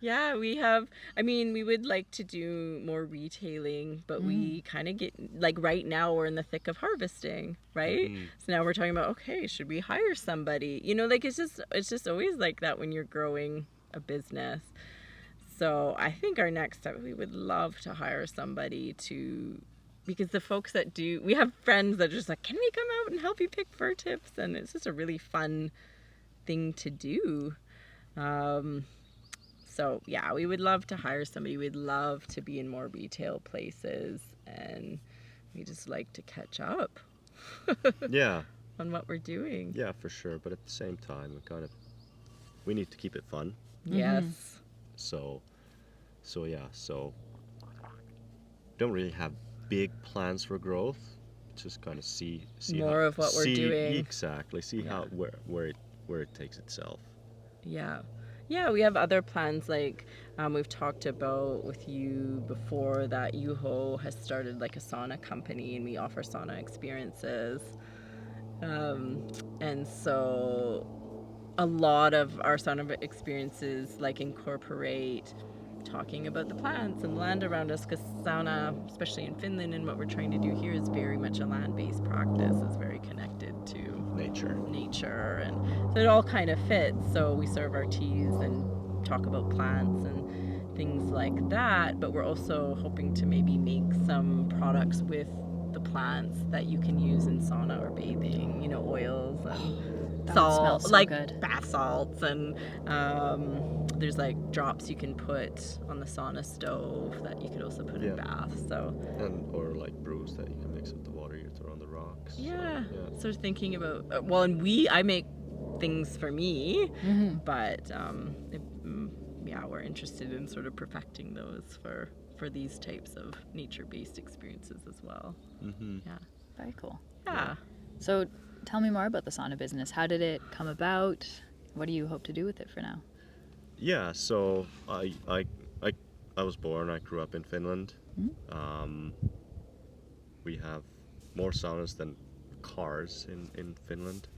[SPEAKER 2] Yeah, we would like to do more retailing, but we kind of get, like right now we're in the thick of harvesting, right? So now we're talking about, okay, should we hire somebody? Like it's just always like that when you're growing a business. So I think our next step, we would love to hire somebody because the folks that we have friends that are just like, can we come out and help you pick fir tips? And it's just a really fun thing to do. So yeah, we would love to hire somebody. We'd love to be in more retail places, and we just like to catch up on what we're doing.
[SPEAKER 4] Yeah, for sure. But at the same time, we need to keep it fun.
[SPEAKER 2] Yes.
[SPEAKER 4] So don't really have big plans for growth. Just kind of see
[SPEAKER 2] more of what we're doing.
[SPEAKER 4] Exactly. See how where it takes itself.
[SPEAKER 2] Yeah. Yeah, we have other plans, like we've talked about with you before that Yuho has started like a sauna company, and we offer sauna experiences. And so a lot of our sauna experiences like incorporate talking about the plants and the land around us, because sauna, especially in Finland and what we're trying to do here, is very much a land-based practice. It's very connected to nature, and so it all kind of fits. So we serve our teas and talk about plants and things like that, but we're also hoping to maybe make some products with the plants that you can use in sauna or bathing, oils and salt,
[SPEAKER 3] so
[SPEAKER 2] like
[SPEAKER 3] good.
[SPEAKER 2] bath salts, and there's like drops you can put on the sauna stove that you could also put in baths. So
[SPEAKER 4] or like brews that you can mix except the water you throw on the rocks.
[SPEAKER 2] Yeah.
[SPEAKER 4] So, yeah.
[SPEAKER 2] Sort of thinking about I make things for me, but yeah, we're interested in sort of perfecting those for these types of nature-based experiences as well.
[SPEAKER 4] Mm-hmm.
[SPEAKER 2] Yeah.
[SPEAKER 3] Very cool.
[SPEAKER 2] Yeah.
[SPEAKER 3] So tell me more about the sauna business. How did it come about? What do you hope to do with it for now?
[SPEAKER 4] Yeah, so I was born, I grew up in Finland. We have more saunas than cars in Finland.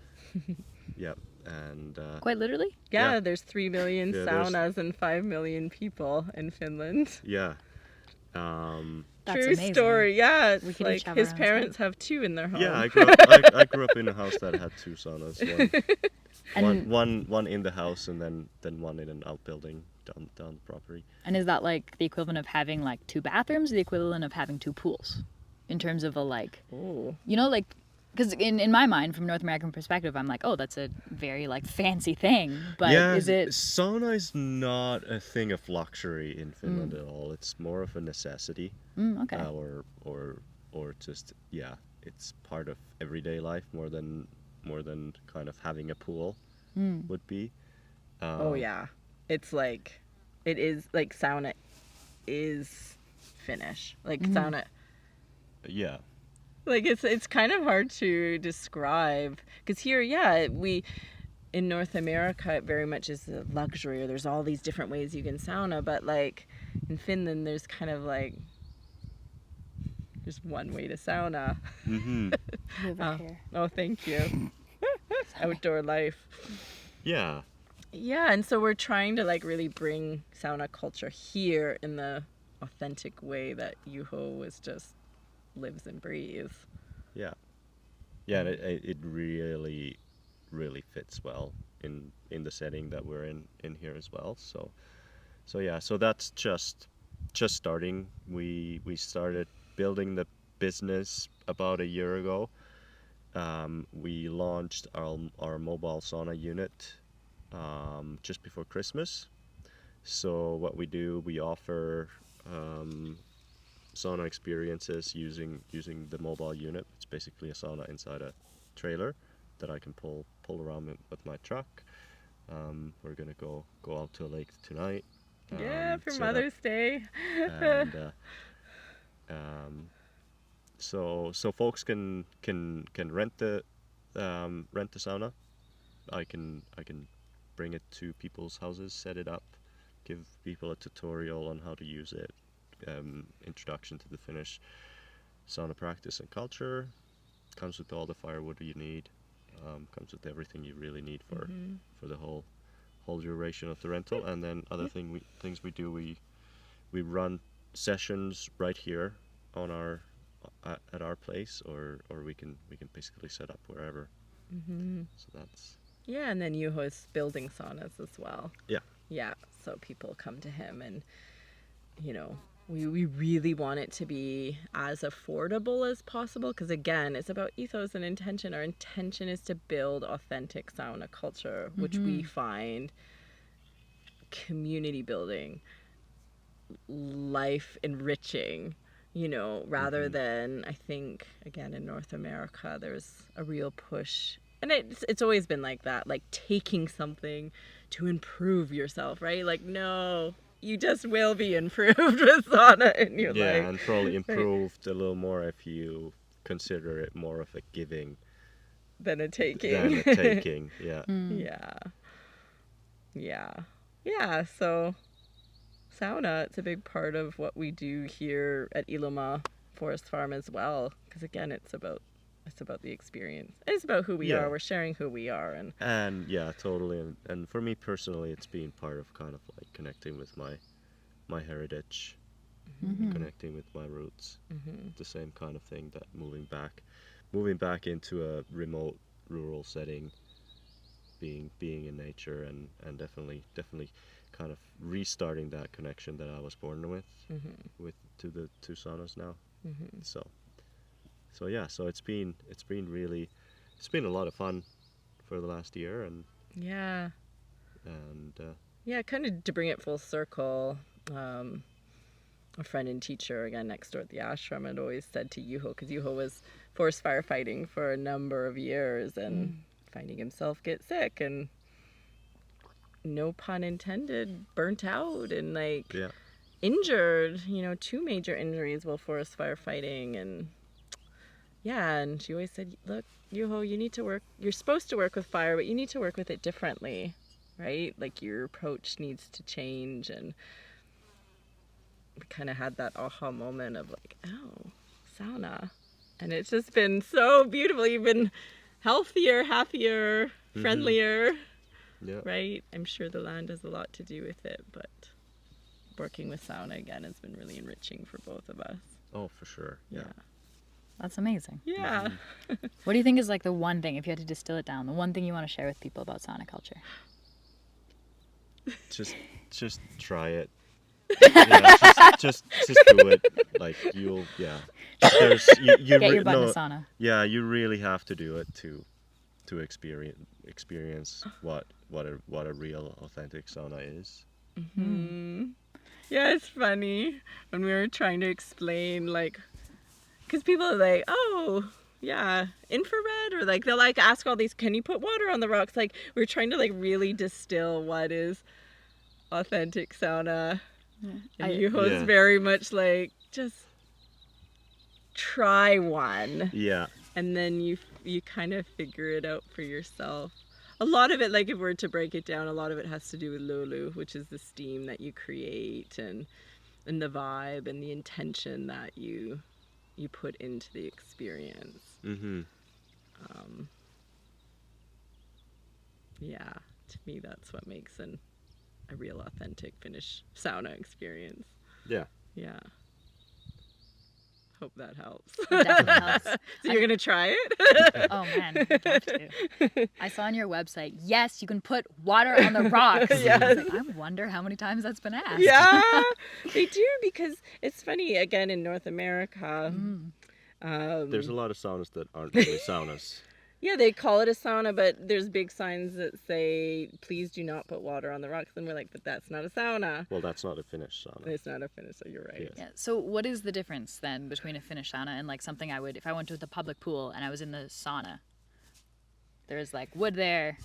[SPEAKER 4] Yeah, and
[SPEAKER 3] Quite literally?
[SPEAKER 2] Yeah,
[SPEAKER 4] Yeah.
[SPEAKER 2] there's 3 million
[SPEAKER 4] Yeah, there's-
[SPEAKER 2] saunas and 5 million people in Finland.
[SPEAKER 4] yeah,
[SPEAKER 3] That's
[SPEAKER 2] True
[SPEAKER 3] amazing.
[SPEAKER 2] story. Yeah, it's
[SPEAKER 3] We could
[SPEAKER 2] like
[SPEAKER 3] each have
[SPEAKER 2] his
[SPEAKER 3] our own
[SPEAKER 2] parents have 2 in their home.
[SPEAKER 4] yeah. I grew up in a house that had 2 saunas.
[SPEAKER 3] And-
[SPEAKER 4] One in the house, and then one in an outbuilding down the property.
[SPEAKER 3] And is that like the equivalent of having like 2 bathrooms, or the equivalent of having 2 pools? In terms of a like,
[SPEAKER 2] Ooh.
[SPEAKER 3] you know, like, because in my mind, from North American perspective, I'm like, oh, that's a very like fancy thing. But
[SPEAKER 4] Yeah,
[SPEAKER 3] is it?
[SPEAKER 4] sauna is not a thing of luxury in Finland at all. It's more of a necessity,
[SPEAKER 3] Okay.
[SPEAKER 4] or just it's part of everyday life more than kind of having a pool would be.
[SPEAKER 2] Oh yeah. It's like it is like sauna is Finnish. Like sauna
[SPEAKER 4] Yeah,
[SPEAKER 2] like it's kind of hard to describe because here we in North America it very much is a luxury, or there's all these different ways you can sauna, but like in Finland there's kind of like there's one way to sauna.
[SPEAKER 4] mm-hmm.
[SPEAKER 3] Over here.
[SPEAKER 2] Oh, thank you. Outdoor life.
[SPEAKER 4] Yeah,
[SPEAKER 2] Yeah, and so we're trying to like really bring sauna culture here in the authentic way that Juho was just lives and breathes.
[SPEAKER 4] yeah. And it really fits well in the setting that we're in here as well. So that's just starting. We started building the business about a year ago. We launched our mobile sauna unit just before Christmas. So what we do, we offer sauna experiences using the mobile unit. It's basically a sauna inside a trailer that I can pull around with my truck. We're gonna go out to a lake tonight.
[SPEAKER 2] Yeah, for
[SPEAKER 4] set up-
[SPEAKER 2] Mother's Day.
[SPEAKER 4] and so folks can rent the sauna. I can bring it to people's houses, set it up, give people a tutorial on how to use it, introduction to the Finnish sauna practice and culture. Comes with all the firewood you need. Comes with everything you really need for the whole duration of the rental. And then other things we do, we run sessions right here on at our place, or we can basically set up wherever. So that's
[SPEAKER 2] Yeah, and then Juho is building saunas as well.
[SPEAKER 4] yeah.
[SPEAKER 2] Yeah, so people come to him and, you know, we really want it to be as affordable as possible because, again, it's about ethos and intention. Our intention is to build authentic sauna culture, which we find community building, life enriching, you know, rather than, I think, again, in North America, there's a real push. And it's always been like that, like taking something to improve yourself, right? Like, no, you just will be improved with sauna in your life.
[SPEAKER 4] And probably improved a little more if you consider it more of a giving
[SPEAKER 2] Than a taking.
[SPEAKER 4] than a taking. Yeah.
[SPEAKER 2] Yeah, so sauna, it's a big part of what we do here at Ilomaa Forest Farm as well. Because again, it's about the experience. It's about who we are. We're sharing who we are.
[SPEAKER 4] And yeah, totally. And for me personally, it's been part of kind of like connecting with my heritage, connecting with my roots. The same kind of thing that moving back into a remote rural setting, being in nature, and definitely kind of restarting that connection that I was born with to the two saunas now. So yeah, so it's been a lot of fun for the last year, and
[SPEAKER 2] yeah, kind of to bring it full circle. a friend and teacher again next door at the ashram had always said to Yuho, because Yuho was forest firefighting for a number of years and finding himself get sick and, no pun intended, burnt out and like injured, 2 major injuries while forest firefighting. And and she always said, look, Yuho, you need to work, you're supposed to work with fire, but you need to work with it differently, right? Like your approach needs to change. And we kind of had that aha moment of like, oh, sauna. And it's just been so beautiful. You've been healthier, happier, friendlier, right? I'm sure the land has a lot to do with it, but working with sauna again has been really enriching for both of us.
[SPEAKER 4] Oh, for sure. Yeah.
[SPEAKER 3] That's amazing.
[SPEAKER 2] Yeah.
[SPEAKER 3] What do you think is like the one thing, if you had to distill it down, the one thing you want to share with people about sauna culture?
[SPEAKER 4] Just try it. Just do it. Like you'll there's you
[SPEAKER 3] Get your butt in a sauna.
[SPEAKER 4] Yeah, you really have to do it to experience what a real authentic sauna is.
[SPEAKER 2] Yeah, it's funny when we were trying to explain, like, because people are like, oh yeah, infrared, or like they'll like ask all these, can you put water on the rocks? Like we're trying to like really distill what is authentic sauna. And Yuho's very much like, just try one.
[SPEAKER 4] Yeah.
[SPEAKER 2] And then you kind of figure it out for yourself. A lot of it, like if we're to break it down, a lot of it has to do with lulu, which is the steam that you create and the vibe and the intention that you put into the experience. Yeah, to me that's what makes a real authentic Finnish sauna experience.
[SPEAKER 4] Yeah.
[SPEAKER 2] Hope that helps.
[SPEAKER 3] It definitely helps.
[SPEAKER 2] So you're going to try it?
[SPEAKER 3] Oh man, I'd love to. I saw on your website, yes, you can put water on the rocks.
[SPEAKER 2] Yes.
[SPEAKER 3] I was like, I wonder how many times that's been asked.
[SPEAKER 2] Yeah, they do, because it's funny, again, in North America.
[SPEAKER 4] There's a lot of saunas that aren't really saunas.
[SPEAKER 2] Yeah, they call it a sauna, but there's big signs that say, please do not put water on the rocks. And we're like, but that's not a sauna.
[SPEAKER 4] Well, that's not a Finnish sauna.
[SPEAKER 2] It's not a Finnish, so you're right.
[SPEAKER 4] Yes.
[SPEAKER 3] Yeah. So what is the difference then between a Finnish sauna and like something I would, if I went to the public pool and I was in the sauna, there's like wood there,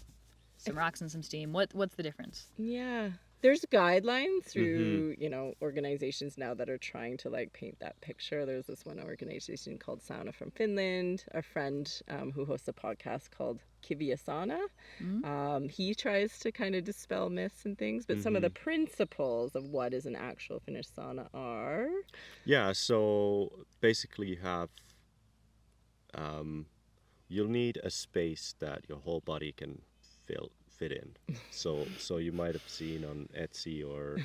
[SPEAKER 3] some rocks and some steam. What's the difference?
[SPEAKER 2] Yeah. There's guidelines through, organizations now that are trying to like paint that picture. There's this one organization called Sauna from Finland, a friend who hosts a podcast called Kivia Sauna. He tries to kind of dispel myths and things, but some of the principles of what is an actual Finnish sauna are.
[SPEAKER 4] Yeah, so basically you have, you'll need a space that your whole body can fit in. So you might have seen on Etsy or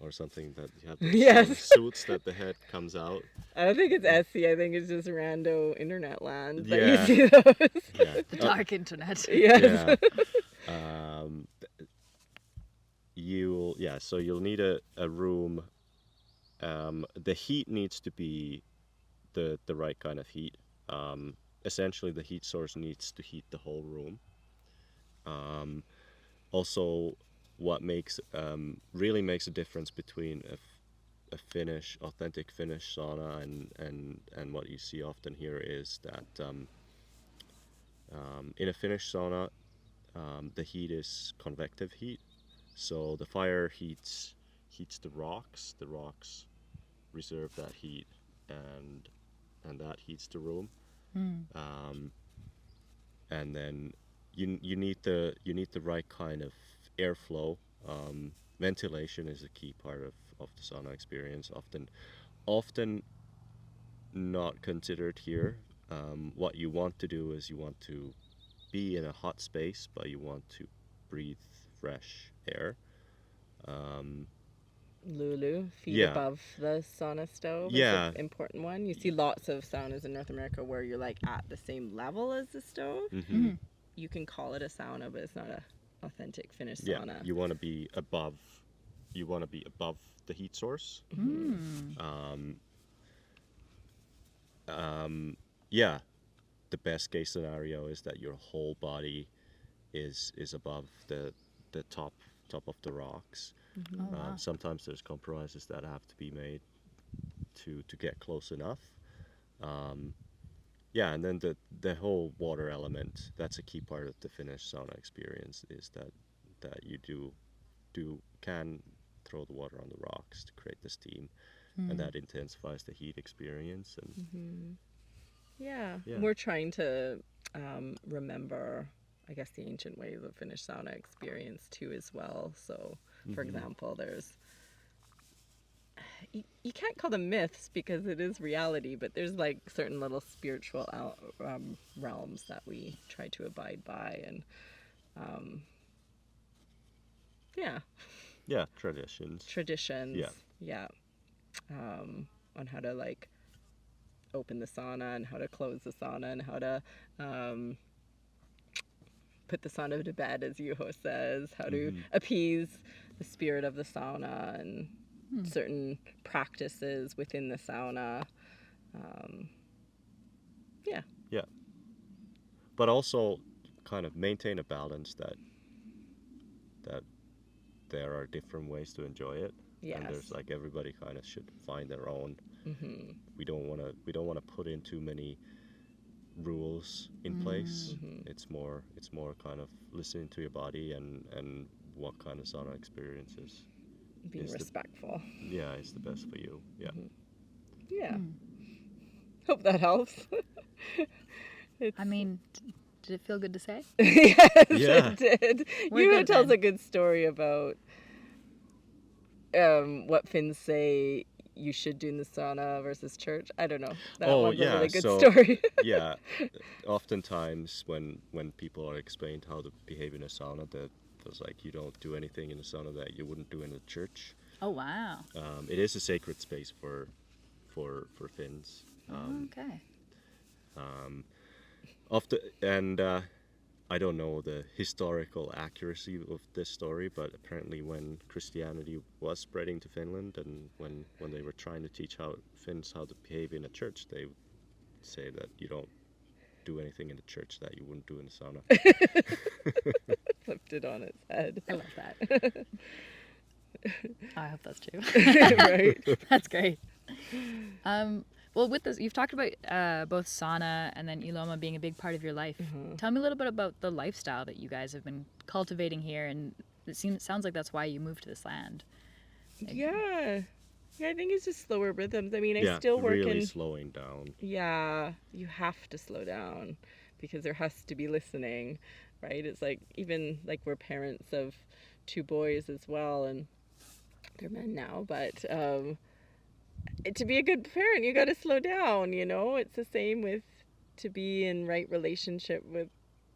[SPEAKER 4] something that you have those suits that the head comes out.
[SPEAKER 2] I don't think it's Etsy. I think it's just rando internet land that
[SPEAKER 4] Yeah.
[SPEAKER 2] you see those.
[SPEAKER 4] Yeah.
[SPEAKER 3] The dark internet.
[SPEAKER 2] Yes.
[SPEAKER 4] Yeah. So you'll need a room. The heat needs to be the right kind of heat. Essentially, the heat source needs to heat the whole room. Also, what really makes a difference between a authentic Finnish sauna and what you see often here is that in a Finnish sauna, the heat is convective heat. So the fire heats the rocks. The rocks reserve that heat, and that heats the room. And then you need the right kind of airflow. Ventilation is a key part of the sauna experience. Often not considered here. What you want to do is you want to be in a hot space, but you want to breathe fresh air.
[SPEAKER 2] Lulu, feet above the sauna stove is an important one. You see lots of saunas in North America where you're like at the same level as the stove. You can call it a sauna, but it's not a authentic Finnish sauna.
[SPEAKER 4] Yeah, you want to be above the heat source. Yeah, the best case scenario is that your whole body is above the top of the rocks. Sometimes there's compromises that have to be made to get close enough. Yeah, and then the whole water element, that's a key part of the Finnish sauna experience, is that you can throw the water on the rocks to create the steam, and that intensifies the heat experience. And
[SPEAKER 2] Yeah.
[SPEAKER 4] Yeah.
[SPEAKER 2] We're trying to remember, I guess, the ancient ways of Finnish sauna experience too as well. So, for example, there's you can't call them myths because it is reality, but there's like certain little spiritual realms that we try to abide by, and
[SPEAKER 4] yeah, traditions.
[SPEAKER 2] traditions.
[SPEAKER 4] Yeah.
[SPEAKER 2] Yeah. On how to like open the sauna and how to close the sauna and how to put the sauna to bed, as Yuho says, how to appease the spirit of the sauna and certain practices within the sauna. Yeah.
[SPEAKER 4] Yeah. But also kind of maintain a balance that there are different ways to enjoy it.
[SPEAKER 2] Yes.
[SPEAKER 4] And there's like everybody kind of should find their own. We don't want to put in too many rules in place. It's more kind of listening to your body and what kind of sauna experiences
[SPEAKER 2] Being
[SPEAKER 4] is
[SPEAKER 2] respectful.
[SPEAKER 4] is the best for you. Yeah.
[SPEAKER 2] Yeah. Hope that helps.
[SPEAKER 3] I mean, did it feel good to say?
[SPEAKER 2] Yes,
[SPEAKER 4] Yeah.
[SPEAKER 2] it did.
[SPEAKER 3] We're
[SPEAKER 2] Yuho
[SPEAKER 3] good
[SPEAKER 2] tells
[SPEAKER 3] then.
[SPEAKER 2] a good story about what Finns say you should do in the sauna versus church. I don't know. That
[SPEAKER 4] Oh,
[SPEAKER 2] one's a
[SPEAKER 4] yeah,
[SPEAKER 2] really good
[SPEAKER 4] so-
[SPEAKER 2] story.
[SPEAKER 4] Yeah. Oftentimes when people are explained how to behave in a sauna, that there's like you don't do anything in the sauna that you wouldn't do in a church.
[SPEAKER 3] Oh, wow.
[SPEAKER 4] It is a sacred space for Finns.
[SPEAKER 3] Okay.
[SPEAKER 4] I don't know the historical accuracy of this story, but apparently when Christianity was spreading to Finland and when they were trying to teach Finns how to behave in a church, they would say that you don't do anything in the church that you wouldn't do in the sauna.
[SPEAKER 2] Flipped it on its head.
[SPEAKER 3] I love that. I hope that's true.
[SPEAKER 2] Right?
[SPEAKER 3] That's great. Well, with this, you've talked about both sauna and then Ilomaa being a big part of your life. Tell me a little bit about the lifestyle that you guys have been cultivating here, and sounds like that's why you moved to this land.
[SPEAKER 2] Yeah. Yeah, I think it's just slower rhythms. I mean, I
[SPEAKER 4] Yeah,
[SPEAKER 2] still work
[SPEAKER 4] really
[SPEAKER 2] in...
[SPEAKER 4] slowing down.
[SPEAKER 2] Yeah, you have to slow down because there has to be listening, right? It's like, even like we're parents of 2 boys as well, and they're men now, but to be a good parent, you got to slow down, you know? It's the same with to be in right relationship with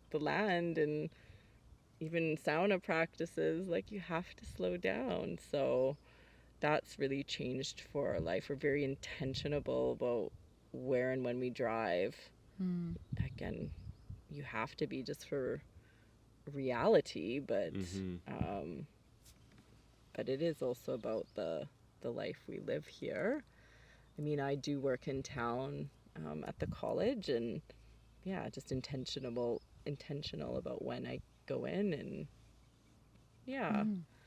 [SPEAKER 2] the land and even sauna practices, like you have to slow down. So that's really changed for our life. We're very intentional about where and when we drive. Again, you have to be just for reality, but it is also about the life we live here. I mean, I do work in town at the college, and yeah, just intentional about when I go in, and yeah.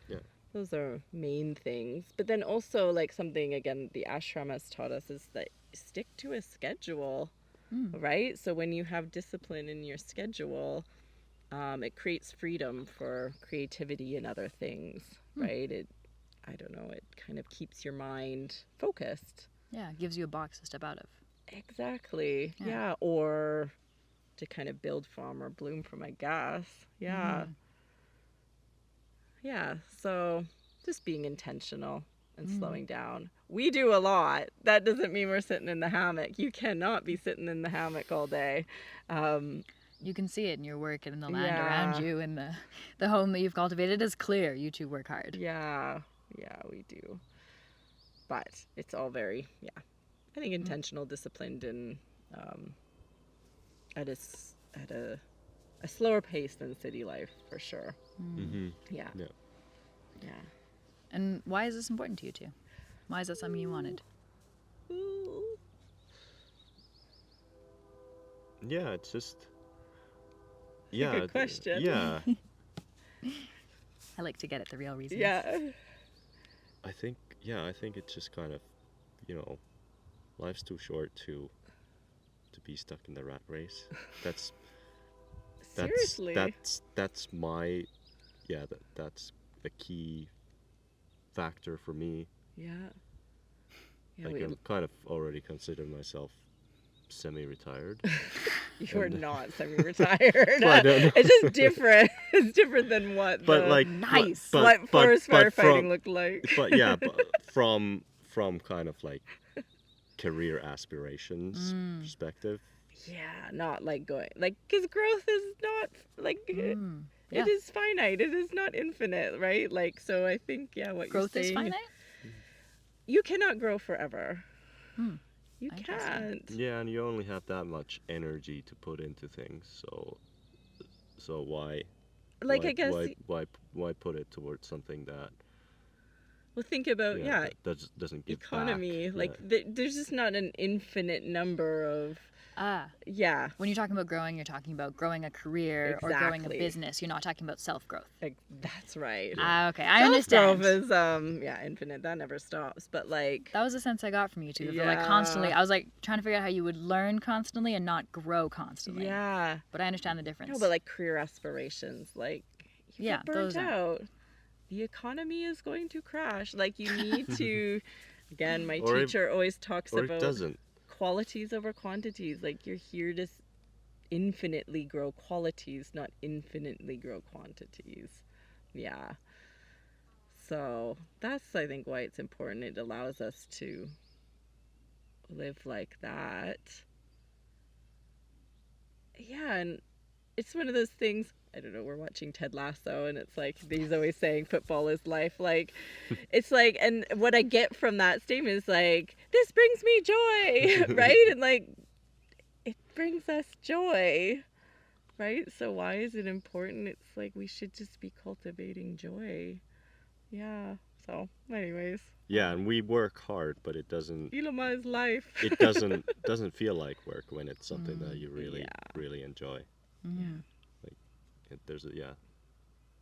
[SPEAKER 4] Yeah.
[SPEAKER 2] Those are main things. But then also, like, something, again, the ashram has taught us is that stick to a schedule, right? So when you have discipline in your schedule, it creates freedom for creativity and other things, right? I don't know, it kind of keeps your mind focused.
[SPEAKER 3] Yeah, it gives you a box to step out of.
[SPEAKER 2] Exactly.
[SPEAKER 3] Yeah.
[SPEAKER 2] Yeah. Or to kind of build from or bloom from, I guess. Yeah. Yeah. So just being intentional and slowing down. We do a lot. That doesn't mean we're sitting in the hammock. You cannot be sitting in the hammock all day.
[SPEAKER 3] You can see it in your work and in the land
[SPEAKER 2] Yeah.
[SPEAKER 3] around you, and the home that you've cultivated is clear. You two work hard.
[SPEAKER 2] Yeah. Yeah, we do. But it's all very, I think intentional, disciplined, and at a slower pace than city life, for sure. Yeah.
[SPEAKER 4] Yeah.
[SPEAKER 2] Yeah.
[SPEAKER 3] And why is this important to you two? Why is that something you wanted?
[SPEAKER 2] Ooh.
[SPEAKER 4] Yeah, it's just.
[SPEAKER 2] a
[SPEAKER 4] Yeah.
[SPEAKER 2] good question.
[SPEAKER 4] Yeah.
[SPEAKER 3] I like to get at the real reasons.
[SPEAKER 2] Yeah.
[SPEAKER 4] I think it's just kind of, life's too short to be stuck in the rat race. That's
[SPEAKER 2] Seriously.
[SPEAKER 4] that's my that's a key factor for me.
[SPEAKER 2] Yeah. Yeah,
[SPEAKER 4] Like I'm kind of already consider myself semi-retired.
[SPEAKER 2] you're not semi-retired.
[SPEAKER 4] Well, I don't know.
[SPEAKER 2] It's just different. It's different than what
[SPEAKER 4] But
[SPEAKER 2] the,
[SPEAKER 4] like
[SPEAKER 3] Nice.
[SPEAKER 2] what forest firefighting
[SPEAKER 4] from,
[SPEAKER 2] looked like.
[SPEAKER 4] but yeah, but from kind of like career aspirations perspective.
[SPEAKER 2] Yeah, not like going like because growth is not like
[SPEAKER 3] Yeah.
[SPEAKER 2] it is finite. It is not infinite, right? Like so, I think what
[SPEAKER 3] Growth
[SPEAKER 2] you're
[SPEAKER 3] is
[SPEAKER 2] saying.
[SPEAKER 3] finite?
[SPEAKER 2] You cannot grow forever. You
[SPEAKER 3] Interesting.
[SPEAKER 2] can't.
[SPEAKER 4] Yeah, and you only have that much energy to put into things. So why
[SPEAKER 2] Like I guess.
[SPEAKER 4] why put it towards something that
[SPEAKER 2] Well, think about
[SPEAKER 4] that doesn't give
[SPEAKER 2] economy.
[SPEAKER 4] back.
[SPEAKER 2] Like there's just not an infinite number of. Yeah.
[SPEAKER 3] When you're talking about growing, you're talking about growing a career or growing a
[SPEAKER 2] Exactly.
[SPEAKER 3] business. You're not talking about self-growth.
[SPEAKER 2] Like that's right.
[SPEAKER 3] Okay, I understand.
[SPEAKER 2] Self-growth is infinite. That never stops. But like
[SPEAKER 3] That was the sense I got from you two.
[SPEAKER 2] Yeah.
[SPEAKER 3] Like constantly, I was like trying to figure out how you would learn constantly and not grow constantly.
[SPEAKER 2] yeah.
[SPEAKER 3] But I understand the difference.
[SPEAKER 2] No, but like career aspirations, like you
[SPEAKER 3] Yeah,
[SPEAKER 2] get burnt
[SPEAKER 3] those aren't.
[SPEAKER 2] out. The economy is going to crash. Like you need to. Again, my
[SPEAKER 4] Or it-
[SPEAKER 2] teacher always talks
[SPEAKER 4] or
[SPEAKER 2] about
[SPEAKER 4] it doesn't.
[SPEAKER 2] qualities over quantities. Like you're here to infinitely grow qualities, not infinitely grow quantities. Yeah. So that's, I think, why it's important. It allows us to live like that. Yeah, and it's one of those things. I don't know, we're watching Ted Lasso and it's like he's always saying football is life. Like it's like, and what I get from that statement is like, this brings me joy, right? And like it brings us joy, right? So why is it important? It's like we should just be cultivating joy. Yeah. So anyways,
[SPEAKER 4] Yeah, and we work hard, but it doesn't
[SPEAKER 2] Ilomaa is life.
[SPEAKER 4] it doesn't feel like work when it's something that you really
[SPEAKER 2] Yeah.
[SPEAKER 4] really enjoy.
[SPEAKER 3] Mm.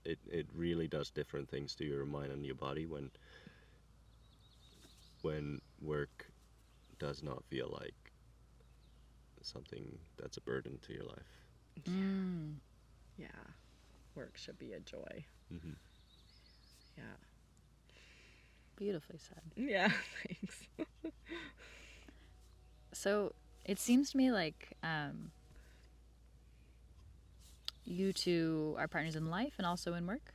[SPEAKER 4] It really does different things to your mind and your body when work does not feel like something that's a burden to your life.
[SPEAKER 3] Mm.
[SPEAKER 2] Yeah. Work should be a joy.
[SPEAKER 4] Mm-hmm.
[SPEAKER 2] Yeah.
[SPEAKER 3] Beautifully said.
[SPEAKER 2] Yeah, thanks.
[SPEAKER 3] So it seems to me like you two are partners in life and also in work.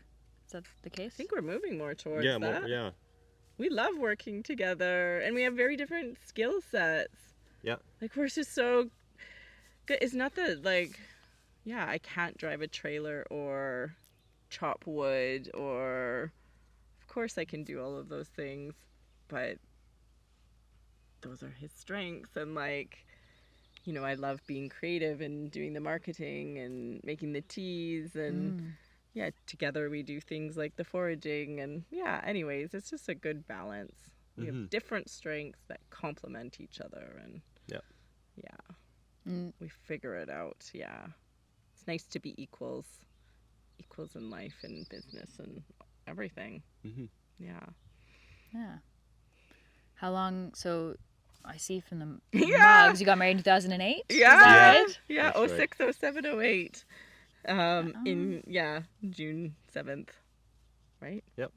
[SPEAKER 3] Is that the case?
[SPEAKER 2] I think we're moving more towards
[SPEAKER 4] Yeah,
[SPEAKER 2] that.
[SPEAKER 4] yeah.
[SPEAKER 2] We love working together and we have very different skill sets.
[SPEAKER 4] Yeah.
[SPEAKER 2] Like we're just so good. It's not that like, yeah, I can't drive a trailer or chop wood or of course I can do all of those things, but those are his strengths and like, you know, I love being creative and doing the marketing and making the teas and yeah, together we do things like the foraging and yeah, anyways, it's just a good balance. We have different strengths that complement each other and we figure it out. Yeah. It's nice to be equals in life and business and everything.
[SPEAKER 4] Mm-hmm.
[SPEAKER 2] Yeah.
[SPEAKER 3] Yeah. How long? So I see from the
[SPEAKER 2] Yeah.
[SPEAKER 3] mugs you got married in 2008.
[SPEAKER 2] Yeah.
[SPEAKER 3] Is that right?
[SPEAKER 2] Yeah.
[SPEAKER 4] That's
[SPEAKER 2] 06, 07, 08. In June 7th. Right?
[SPEAKER 4] Yep.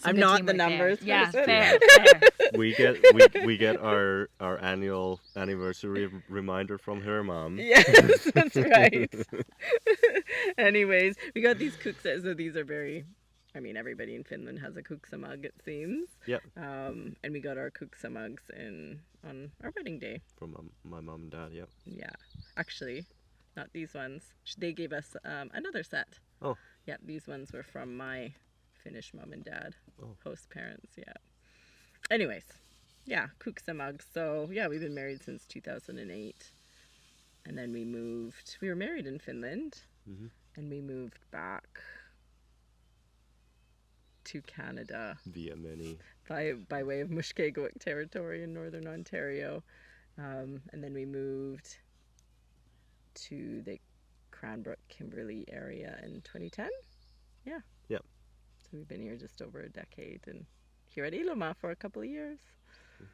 [SPEAKER 2] I'm
[SPEAKER 3] good
[SPEAKER 2] not the
[SPEAKER 3] teamwork there.
[SPEAKER 2] numbers
[SPEAKER 3] Yeah,
[SPEAKER 2] person.
[SPEAKER 3] fair.
[SPEAKER 4] We get our annual anniversary reminder from her mom.
[SPEAKER 2] Yes, that's right. Anyways, we got these kuksa. So these are very, I mean, everybody in Finland has a kuksa mug, it seems.
[SPEAKER 4] Yep.
[SPEAKER 2] And we got our kuksa mugs on our wedding day.
[SPEAKER 4] From my mom and dad. Yep.
[SPEAKER 2] Yeah, actually, not these ones. They gave us another set.
[SPEAKER 4] Oh.
[SPEAKER 2] Yeah, these ones were from my Finnish mom and dad, host parents. Yeah. Anyways, yeah, kuksa mugs. So yeah, we've been married since 2008, and then we moved. We were married in Finland, and we moved back to Canada
[SPEAKER 4] Via many.
[SPEAKER 2] by way of Mushkegowuk territory in northern Ontario, and then we moved to the Cranbrook Kimberley area in 2010. Yeah.
[SPEAKER 4] Yep.
[SPEAKER 2] So we've been here just over a decade and here at Ilomaa for a couple of years.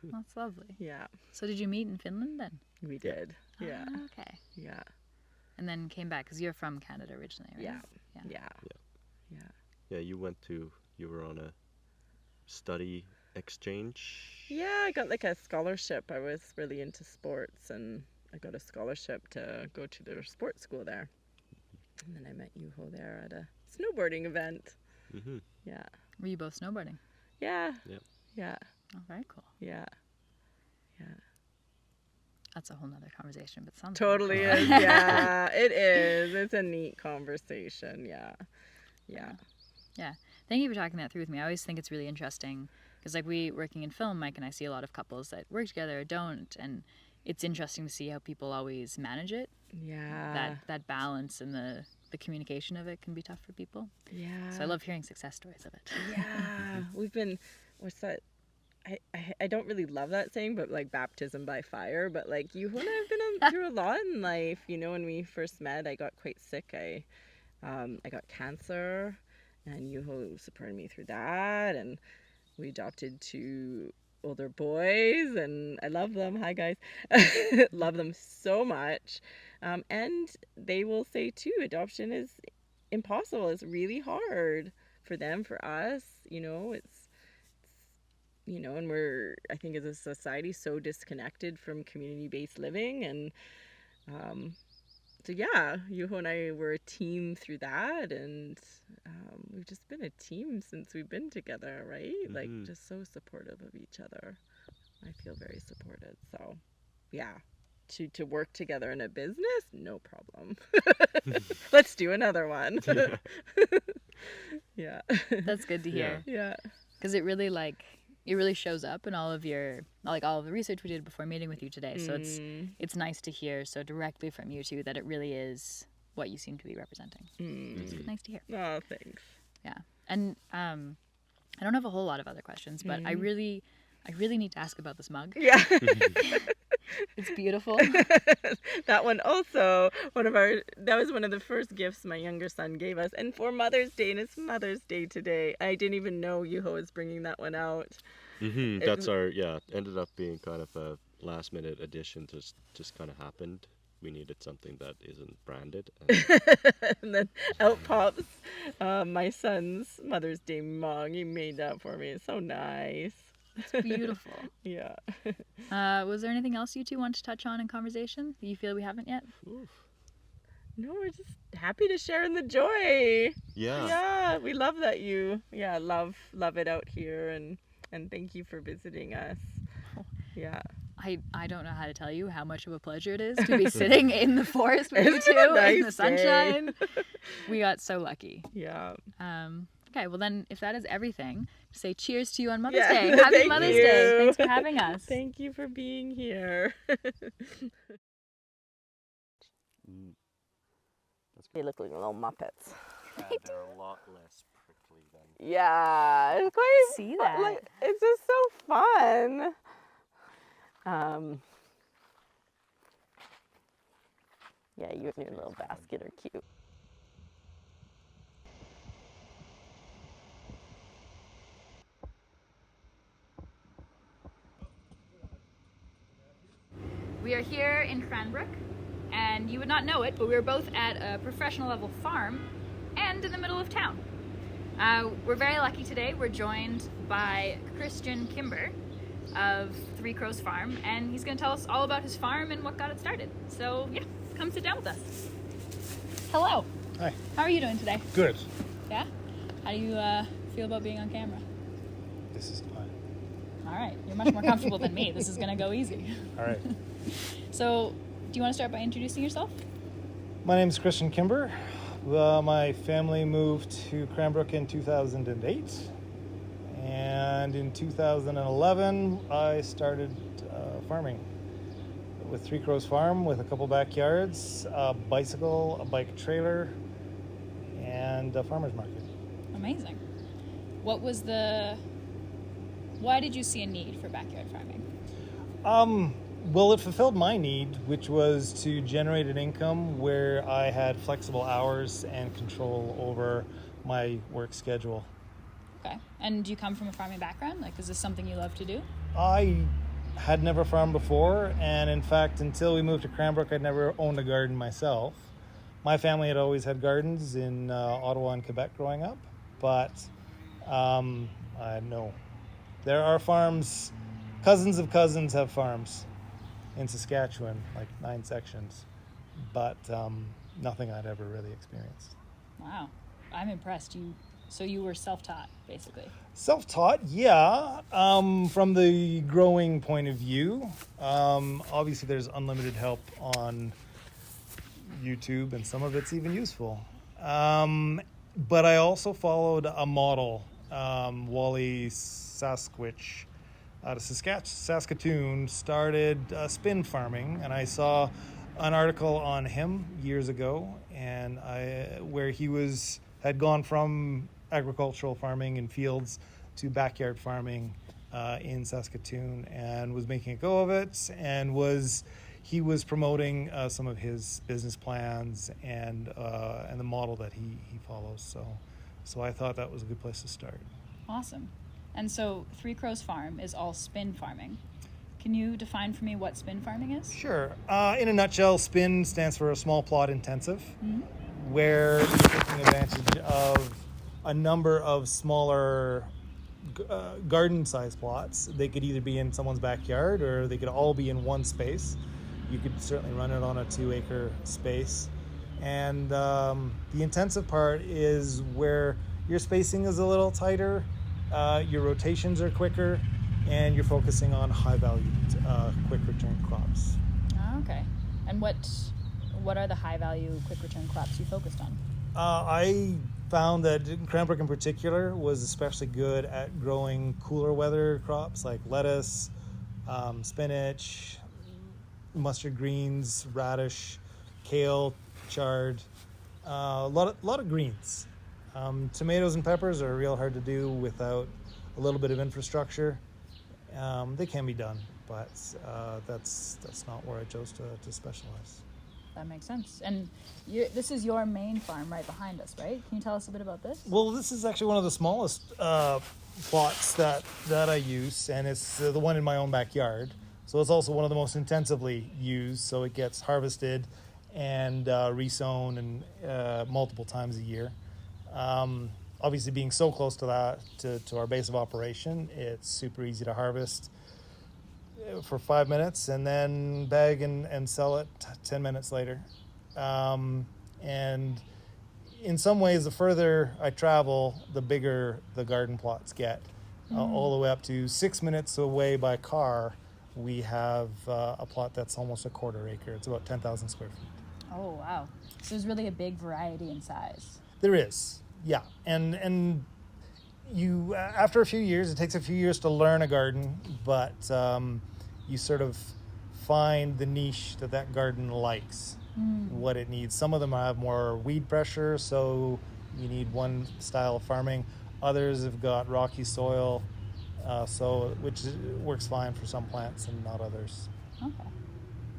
[SPEAKER 3] That's lovely.
[SPEAKER 2] Yeah,
[SPEAKER 3] So did you meet in Finland then?
[SPEAKER 2] we did. Yeah,
[SPEAKER 3] Ah, okay.
[SPEAKER 2] yeah,
[SPEAKER 3] And then came back because you're from Canada originally, right?
[SPEAKER 2] yeah, yeah, yeah.
[SPEAKER 4] Yeah, you were on a study exchange.
[SPEAKER 2] Yeah, I got like a scholarship. I was really into sports, and I got a scholarship to go to their sports school there. And then I met Juho there at a snowboarding event.
[SPEAKER 4] Mm-hmm.
[SPEAKER 2] Yeah,
[SPEAKER 3] Were you both snowboarding?
[SPEAKER 2] yeah,
[SPEAKER 4] Yeah.
[SPEAKER 2] yeah,
[SPEAKER 3] Oh, very cool.
[SPEAKER 2] yeah, yeah.
[SPEAKER 3] That's a whole nother conversation, but sounds
[SPEAKER 2] Totally is. Yeah, it is. It's a neat conversation. Yeah, yeah.
[SPEAKER 3] Yeah. Thank you for talking that through with me. I always think it's really interesting because, like, we working in film, Mike and I see a lot of couples that work together or don't, and it's interesting to see how people always manage it.
[SPEAKER 2] Yeah.
[SPEAKER 3] That balance and the communication of it can be tough for people.
[SPEAKER 2] Yeah.
[SPEAKER 3] So I love hearing success stories of it.
[SPEAKER 2] Yeah. We've been, what's that? I don't really love that saying, but like baptism by fire. But like you and I have been through a lot in life. You know, when we first met, I got quite sick. I got cancer, and Juho supported me through that. And we adopted 2 older boys, and I love them. Hi guys, love them so much. And they will say too, adoption is impossible. It's really hard for them, for us. You know, it's you know, and we're, I think as a society, so disconnected from community-based living. And so yeah, Juho and I were a team through that, and we've just been a team since we've been together, right? Like just so supportive of each other. I feel very supported. So yeah, to work together in a business, no problem. Let's do another one. Yeah.
[SPEAKER 3] That's good to hear.
[SPEAKER 2] Yeah.
[SPEAKER 3] Because it really shows up in all of the research we did before meeting with you today. So it's nice to hear so directly from you too that it really is what you seem to be representing. It's nice to hear.
[SPEAKER 2] Oh, thanks.
[SPEAKER 3] Yeah. And I don't have a whole lot of other questions, but I really need to ask about this mug.
[SPEAKER 2] Yeah.
[SPEAKER 3] It's beautiful.
[SPEAKER 2] That one also, that was one of the first gifts my younger son gave us. And for Mother's Day, and it's Mother's Day today. I didn't even know Juho was bringing that one out.
[SPEAKER 4] Mm-hmm. That's ended up being kind of a last minute addition, just kind of happened. We needed something that isn't branded.
[SPEAKER 2] And then out pops my son's Mother's Day mug. He made that for me. It's so nice.
[SPEAKER 3] It's beautiful.
[SPEAKER 2] Yeah.
[SPEAKER 3] Was there anything else you two want to touch on in conversation that you feel we haven't yet?
[SPEAKER 4] Oof.
[SPEAKER 2] No, we're just happy to share in the joy.
[SPEAKER 4] Yeah.
[SPEAKER 2] Yeah, we love that you love it out here, and thank you for visiting us. Yeah.
[SPEAKER 3] I don't know how to tell you how much of a pleasure it is to be sitting in the forest with you
[SPEAKER 2] It's been a
[SPEAKER 3] two
[SPEAKER 2] nice
[SPEAKER 3] in the sunshine.
[SPEAKER 2] day.
[SPEAKER 3] We got so lucky.
[SPEAKER 2] Yeah.
[SPEAKER 3] Okay, well then, if that is everything, say cheers to you on Mother's
[SPEAKER 2] Yeah,
[SPEAKER 3] Day. Happy
[SPEAKER 2] thank
[SPEAKER 3] Mother's
[SPEAKER 2] you.
[SPEAKER 3] Day. Thanks for having us.
[SPEAKER 2] Thank you for being here. They look like little Muppets.
[SPEAKER 4] They're a lot less prickly than.
[SPEAKER 2] Yeah, it's quite
[SPEAKER 3] See
[SPEAKER 2] fun.
[SPEAKER 3] that?
[SPEAKER 2] Like, it's just so fun. Yeah, you and your little basket are cute.
[SPEAKER 3] We are here in Cranbrook, and you would not know it, but we are both at a professional level farm and in the middle of town. We're very lucky today. We're joined by Christian Kimber of Three Crows Farm, and he's going to tell us all about his farm and what got it started. So yeah, come sit down with us. Hello.
[SPEAKER 5] Hi.
[SPEAKER 3] How are you doing today?
[SPEAKER 5] Good.
[SPEAKER 3] Yeah? How do you feel about being on camera?
[SPEAKER 5] This is fine.
[SPEAKER 3] All right, you're much more comfortable than me. This is going to go easy.
[SPEAKER 5] All right.
[SPEAKER 3] So, do you want to start by introducing yourself?
[SPEAKER 5] My name is Christian Kimber. My family moved to Cranbrook in 2008. And in 2011, I started farming with Three Crows Farm with a couple backyards, a bicycle, a bike trailer, and a farmer's market.
[SPEAKER 3] Amazing. Why did you see a need for backyard farming?
[SPEAKER 5] Well, it fulfilled my need, which was to generate an income where I had flexible hours and control over my work schedule.
[SPEAKER 3] Okay. And do you come from a farming background? Like, is this something you love to do?
[SPEAKER 5] I had never farmed before, and in fact, until we moved to Cranbrook, I'd never owned a garden myself. My family had always had gardens in Ottawa and Quebec growing up, but no. There are farms, cousins of cousins have farms in Saskatchewan, like 9 sections, but nothing I'd ever really experienced.
[SPEAKER 3] Wow, I'm impressed. So you were self-taught, basically.
[SPEAKER 5] Self-taught, yeah. From the growing point of view, obviously there's unlimited help on YouTube, and some of it's even useful. But I also followed a model, Wally Sasquatch, out of Saskatoon, started spin farming, and I saw an article on him years ago, and where he had gone from agricultural farming in fields to backyard farming in Saskatoon, and was making a go of it, and he was promoting some of his business plans and the model that he follows. So I thought that was a good place to start.
[SPEAKER 3] Awesome. And so Three Crows Farm is all spin farming. Can you define for me what spin farming is?
[SPEAKER 5] Sure. In a nutshell, SPIN stands for a small plot intensive, where you're taking advantage of a number of smaller garden-sized plots. They could either be in someone's backyard, or they could all be in one space. You could certainly run it on a 2-acre space. And the intensive part is where your spacing is a little tighter, your rotations are quicker, and you're focusing on high-value, quick return crops.
[SPEAKER 3] Oh, okay. And what are the high-value, quick return crops you focused on?
[SPEAKER 5] I found that Cranbrook in particular was especially good at growing cooler weather crops like lettuce, spinach, mustard greens, radish, kale, chard, a lot of greens. Tomatoes and peppers are real hard to do without a little bit of infrastructure. They can be done, but that's not where I chose to specialize.
[SPEAKER 3] That makes sense. And this is your main farm right behind us, right? Can you tell us a bit about this?
[SPEAKER 5] Well, this is actually one of the smallest plots that I use, and it's the one in my own backyard. So it's also one of the most intensively used, so it gets harvested and resown and multiple times a year. Obviously, being so close to that, to our base of operation, it's super easy to harvest for 5 minutes and then bag and sell it 10 minutes later. And in some ways, the further I travel, the bigger the garden plots get. All the way up to 6 minutes away by car, we have a plot that's almost a quarter acre. It's about 10,000 square feet.
[SPEAKER 3] Oh, wow. So there's really a big variety in size.
[SPEAKER 5] There is, yeah. And you, after a few years, it takes a few years to learn a garden, but you sort of find the niche that garden likes, what it needs. Some of them have more weed pressure, so you need one style of farming. Others have got rocky soil, which works fine for some plants and not others.
[SPEAKER 3] Okay.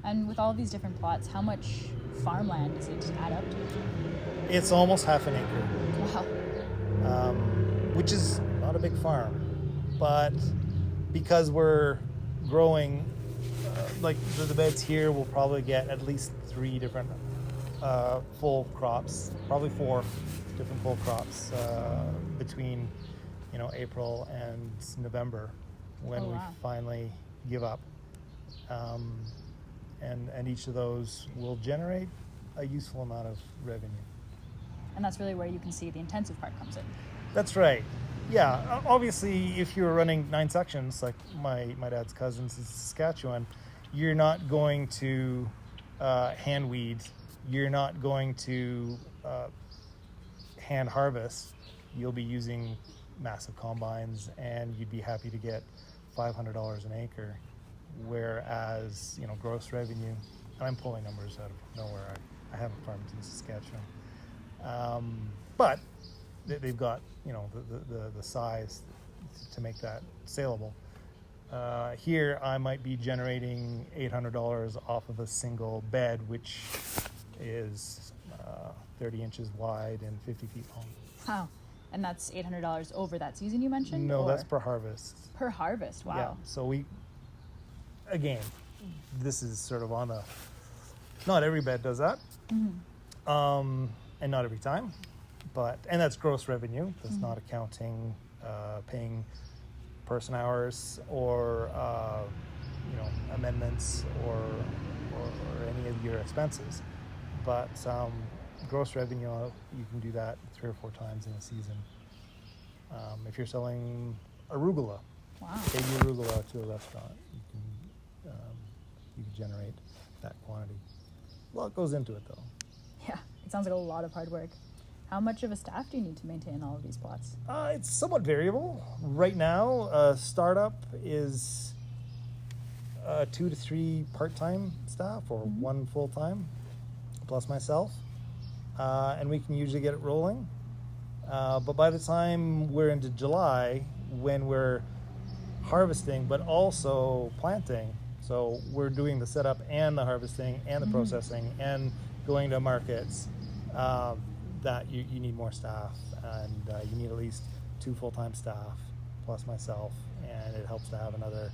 [SPEAKER 3] And with all these different plots, how much farmland does it add up to?
[SPEAKER 5] It's almost half an acre.
[SPEAKER 3] Wow.
[SPEAKER 5] Which is not a big farm, but because we're growing, like the beds here will probably get at least 3 different full crops, probably 4 different full crops between April and November, when we finally give up, and each of those will generate a useful amount of revenue.
[SPEAKER 3] And that's really where you can see the intensive part comes in.
[SPEAKER 5] That's right. Yeah, obviously, if you're running 9 sections like my dad's cousins in Saskatchewan, you're not going to hand weed. You're not going to hand harvest. You'll be using massive combines, and you'd be happy to get $500 an acre. Whereas, gross revenue, and I'm pulling numbers out of nowhere. I haven't farmed in Saskatchewan, but they've got the size to make that saleable. Here I might be generating $800 off of a single bed, which is 30 inches wide and 50 feet long.
[SPEAKER 3] Wow. And that's $800 over that season you mentioned?
[SPEAKER 5] No,
[SPEAKER 3] or
[SPEAKER 5] that's per harvest.
[SPEAKER 3] per harvest. Wow.
[SPEAKER 5] Yeah. So again, this is sort of on a, not every bed does that. And not every time, and that's gross revenue. That's not accounting, paying person hours or, amendments or any of your expenses. But gross revenue, you can do that 3 or 4 times in a season. If you're selling arugula,
[SPEAKER 3] Wow.
[SPEAKER 5] baby arugula to a restaurant, you can generate that quantity. A lot goes into it, though.
[SPEAKER 3] Yeah. It sounds like a lot of hard work. How much of a staff do you need to maintain all of these plots?
[SPEAKER 5] It's somewhat variable. Right now, startup is 2 to 3 part-time staff or 1 full-time, plus myself. And we can usually get it rolling. But by the time we're into July, when we're harvesting, but also planting, so we're doing the setup and the harvesting and the processing and going to markets, that you need more staff, and you need at least 2 full-time staff plus myself, and it helps to have another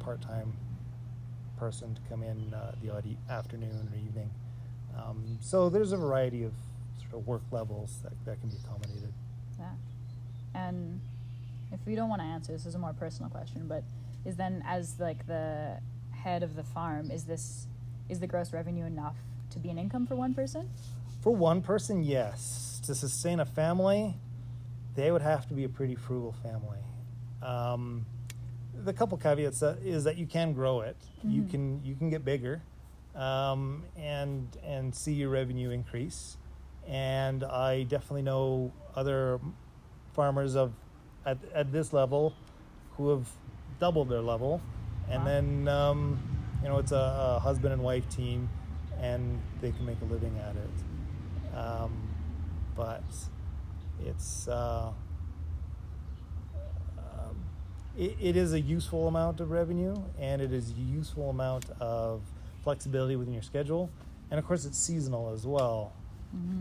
[SPEAKER 5] part-time person to come in the odd afternoon or evening. So there's a variety of sort of work levels that can be accommodated.
[SPEAKER 3] Yeah. And if you don't want to answer, this is a more personal question, but is then, as like the head of the farm, is the gross revenue enough to be an income for one person?
[SPEAKER 5] For one person, yes. To sustain a family, they would have to be a pretty frugal family. The couple caveats is that you can grow it. You can get bigger, and see your revenue increase. And I definitely know other farmers at this level who have doubled their level, and then it's a husband and wife team, and they can make a living at it. But it's it is a useful amount of revenue, and it is a useful amount of flexibility within your schedule, and of course it's seasonal as well.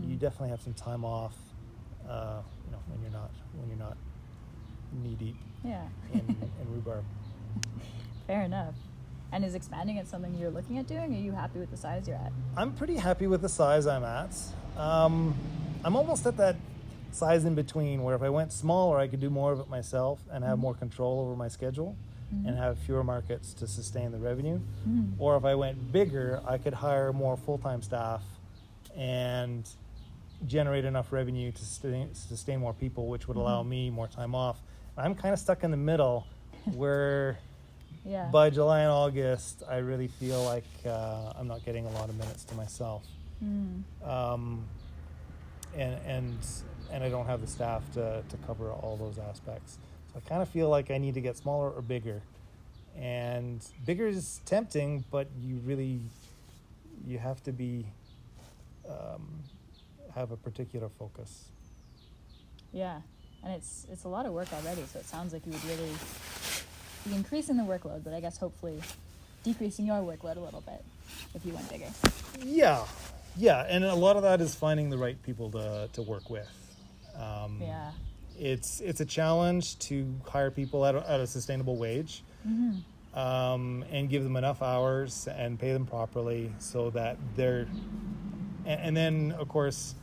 [SPEAKER 5] You definitely have some time off, when you're not knee deep in rhubarb.
[SPEAKER 3] Fair enough. And is expanding it something you're looking at doing? Are you happy with the size you're at?
[SPEAKER 5] I'm pretty happy with the size I'm at. I'm almost at that size in between where if I went smaller, I could do more of it myself and have more control over my schedule and have fewer markets to sustain the revenue. Or if I went bigger, I could hire more full-time staff and generate enough revenue to sustain more people, which would allow me more time off. I'm kind of stuck in the middle where by July and August, I really feel like I'm not getting a lot of minutes to myself. And I don't have the staff to cover all those aspects. So I kind of feel like I need to get smaller or bigger. And bigger is tempting, but you have to be have a particular focus.
[SPEAKER 3] Yeah, and it's a lot of work already, so it sounds like you would really be increasing the workload, but I guess hopefully decreasing your workload a little bit if you went bigger.
[SPEAKER 5] Yeah, and a lot of that is finding the right people to work with. It's a challenge to hire people at a sustainable wage, and give them enough hours and pay them properly so that they're. And then, of course,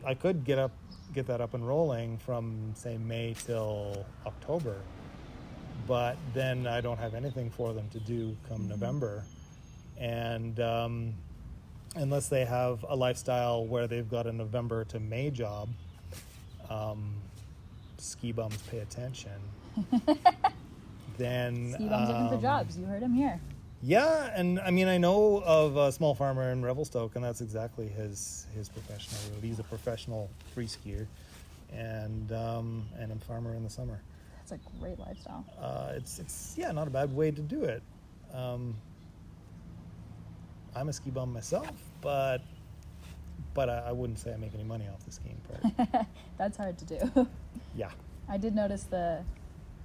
[SPEAKER 5] I could get that up and rolling from say May till October, but then I don't have anything for them to do come November, and unless they have a lifestyle where they've got a November to May job. Ski bums pay attention. Then
[SPEAKER 3] Ski bums looking for jobs. You heard him here.
[SPEAKER 5] Yeah, and I mean I know of a small farmer in Revelstoke, and that's exactly his professional route. He's a professional free skier, and a farmer in the summer.
[SPEAKER 3] That's a great lifestyle.
[SPEAKER 5] It's not a bad way to do it. I'm a ski bum myself, but I wouldn't say I make any money off the skiing part.
[SPEAKER 3] That's hard to do.
[SPEAKER 5] Yeah.
[SPEAKER 3] I did notice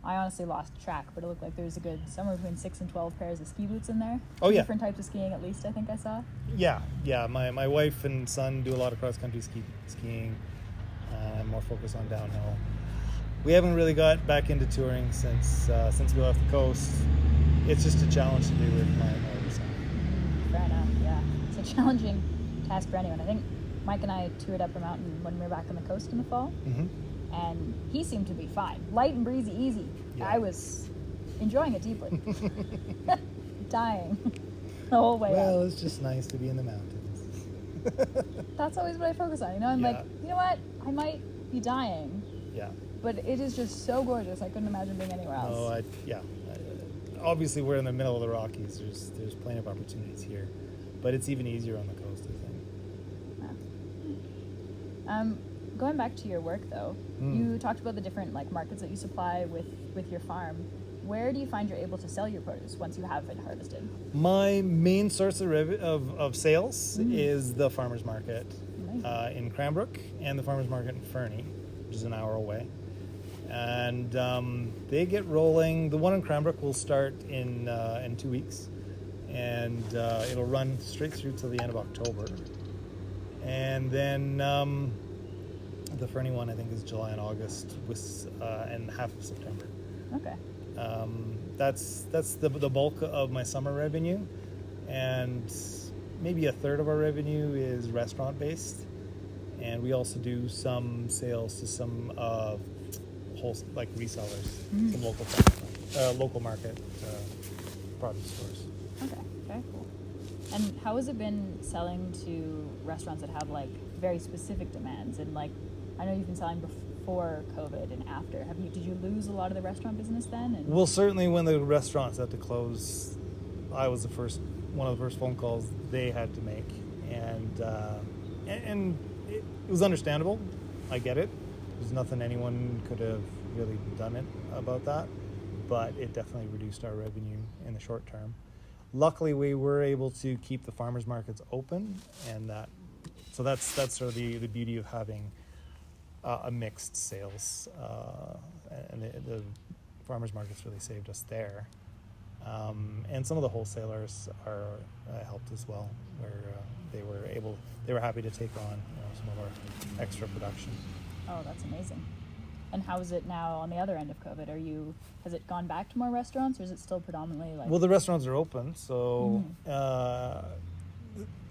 [SPEAKER 3] I honestly lost track, but it looked like there was a good somewhere between 6 and 12 pairs of ski boots in there.
[SPEAKER 5] Oh, yeah.
[SPEAKER 3] Different types of skiing, at least, I think I saw.
[SPEAKER 5] Yeah. My wife and son do a lot of cross-country skiing. I'm more focused on downhill. We haven't really got back into touring since we left the coast. It's just a challenge to do with my older son.
[SPEAKER 3] Fair enough, yeah. It's a challenging task for anyone. I think Mike and I toured up a mountain when we were back on the coast in the fall, and he seemed to be fine. Light and breezy, easy.
[SPEAKER 5] Yeah.
[SPEAKER 3] I was enjoying it deeply. Dying the whole way
[SPEAKER 5] Well,
[SPEAKER 3] up.
[SPEAKER 5] it's just nice to be in the mountains.
[SPEAKER 3] That's always what I focus on. You know, I'm
[SPEAKER 5] Yeah.
[SPEAKER 3] like, you know what? I might be dying,
[SPEAKER 5] Yeah.
[SPEAKER 3] but it is just so gorgeous. I couldn't imagine being anywhere else.
[SPEAKER 5] Oh, obviously, we're in the middle of the Rockies. There's plenty of opportunities here, but it's even easier on the coast, I think.
[SPEAKER 3] Going back to your work, though, you talked about the different markets that you supply with your farm. Where do you find you're able to sell your produce once you have it harvested?
[SPEAKER 5] My main source of sales is the farmers market in Cranbrook and the farmers market in Fernie, which is an hour away. And they get rolling. The one in Cranbrook will start in 2 weeks, and it'll run straight through till the end of October. And then the Fernie one, I think, is July and August, and half of September.
[SPEAKER 3] Okay.
[SPEAKER 5] That's the bulk of my summer revenue, and maybe a third of our revenue is restaurant based, and we also do some sales to some resellers, some local market produce stores.
[SPEAKER 3] Okay, very cool. And how has it been selling to restaurants that have very specific demands? And I know you've been selling before COVID and after. Did you lose a lot of the restaurant business then? And
[SPEAKER 5] Well, certainly when the restaurants had to close, I was one of the first phone calls they had to make, and it was understandable. I get it. There's nothing anyone could have really done about that, but it definitely reduced our revenue in the short term. Luckily, we were able to keep the farmers markets open, and that's sort of the beauty of having a mixed sales, and the farmers markets really saved us there. And some of the wholesalers are helped as well, where they were happy to take on some of our extra production.
[SPEAKER 3] Oh, that's amazing. And how is it now on the other end of COVID? Has it gone back to more restaurants, or is it still predominantly
[SPEAKER 5] Well, the restaurants are open, so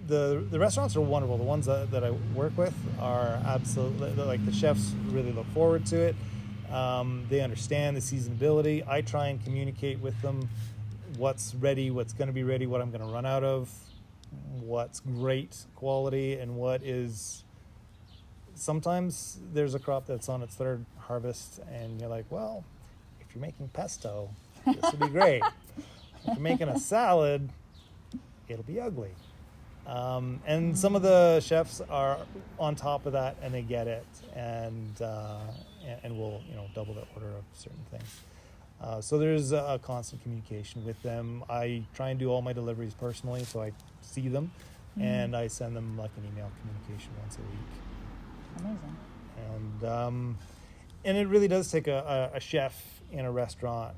[SPEAKER 5] the restaurants are wonderful. The ones that I work with are absolutely, the chefs really look forward to it. They understand the seasonability. I try and communicate with them what's ready, what's going to be ready, what I'm going to run out of, what's great quality, and what is... Sometimes there's a crop that's on its third harvest, and you're like, well, if you're making pesto, this would be great. If you're making a salad, it'll be ugly. And some of the chefs are on top of that, and they get it, and will double the order of certain things. So there's a constant communication with them. I try and do all my deliveries personally, so I see them, and I send them an email communication once a week.
[SPEAKER 3] Amazing.
[SPEAKER 5] And it really does take a chef in a restaurant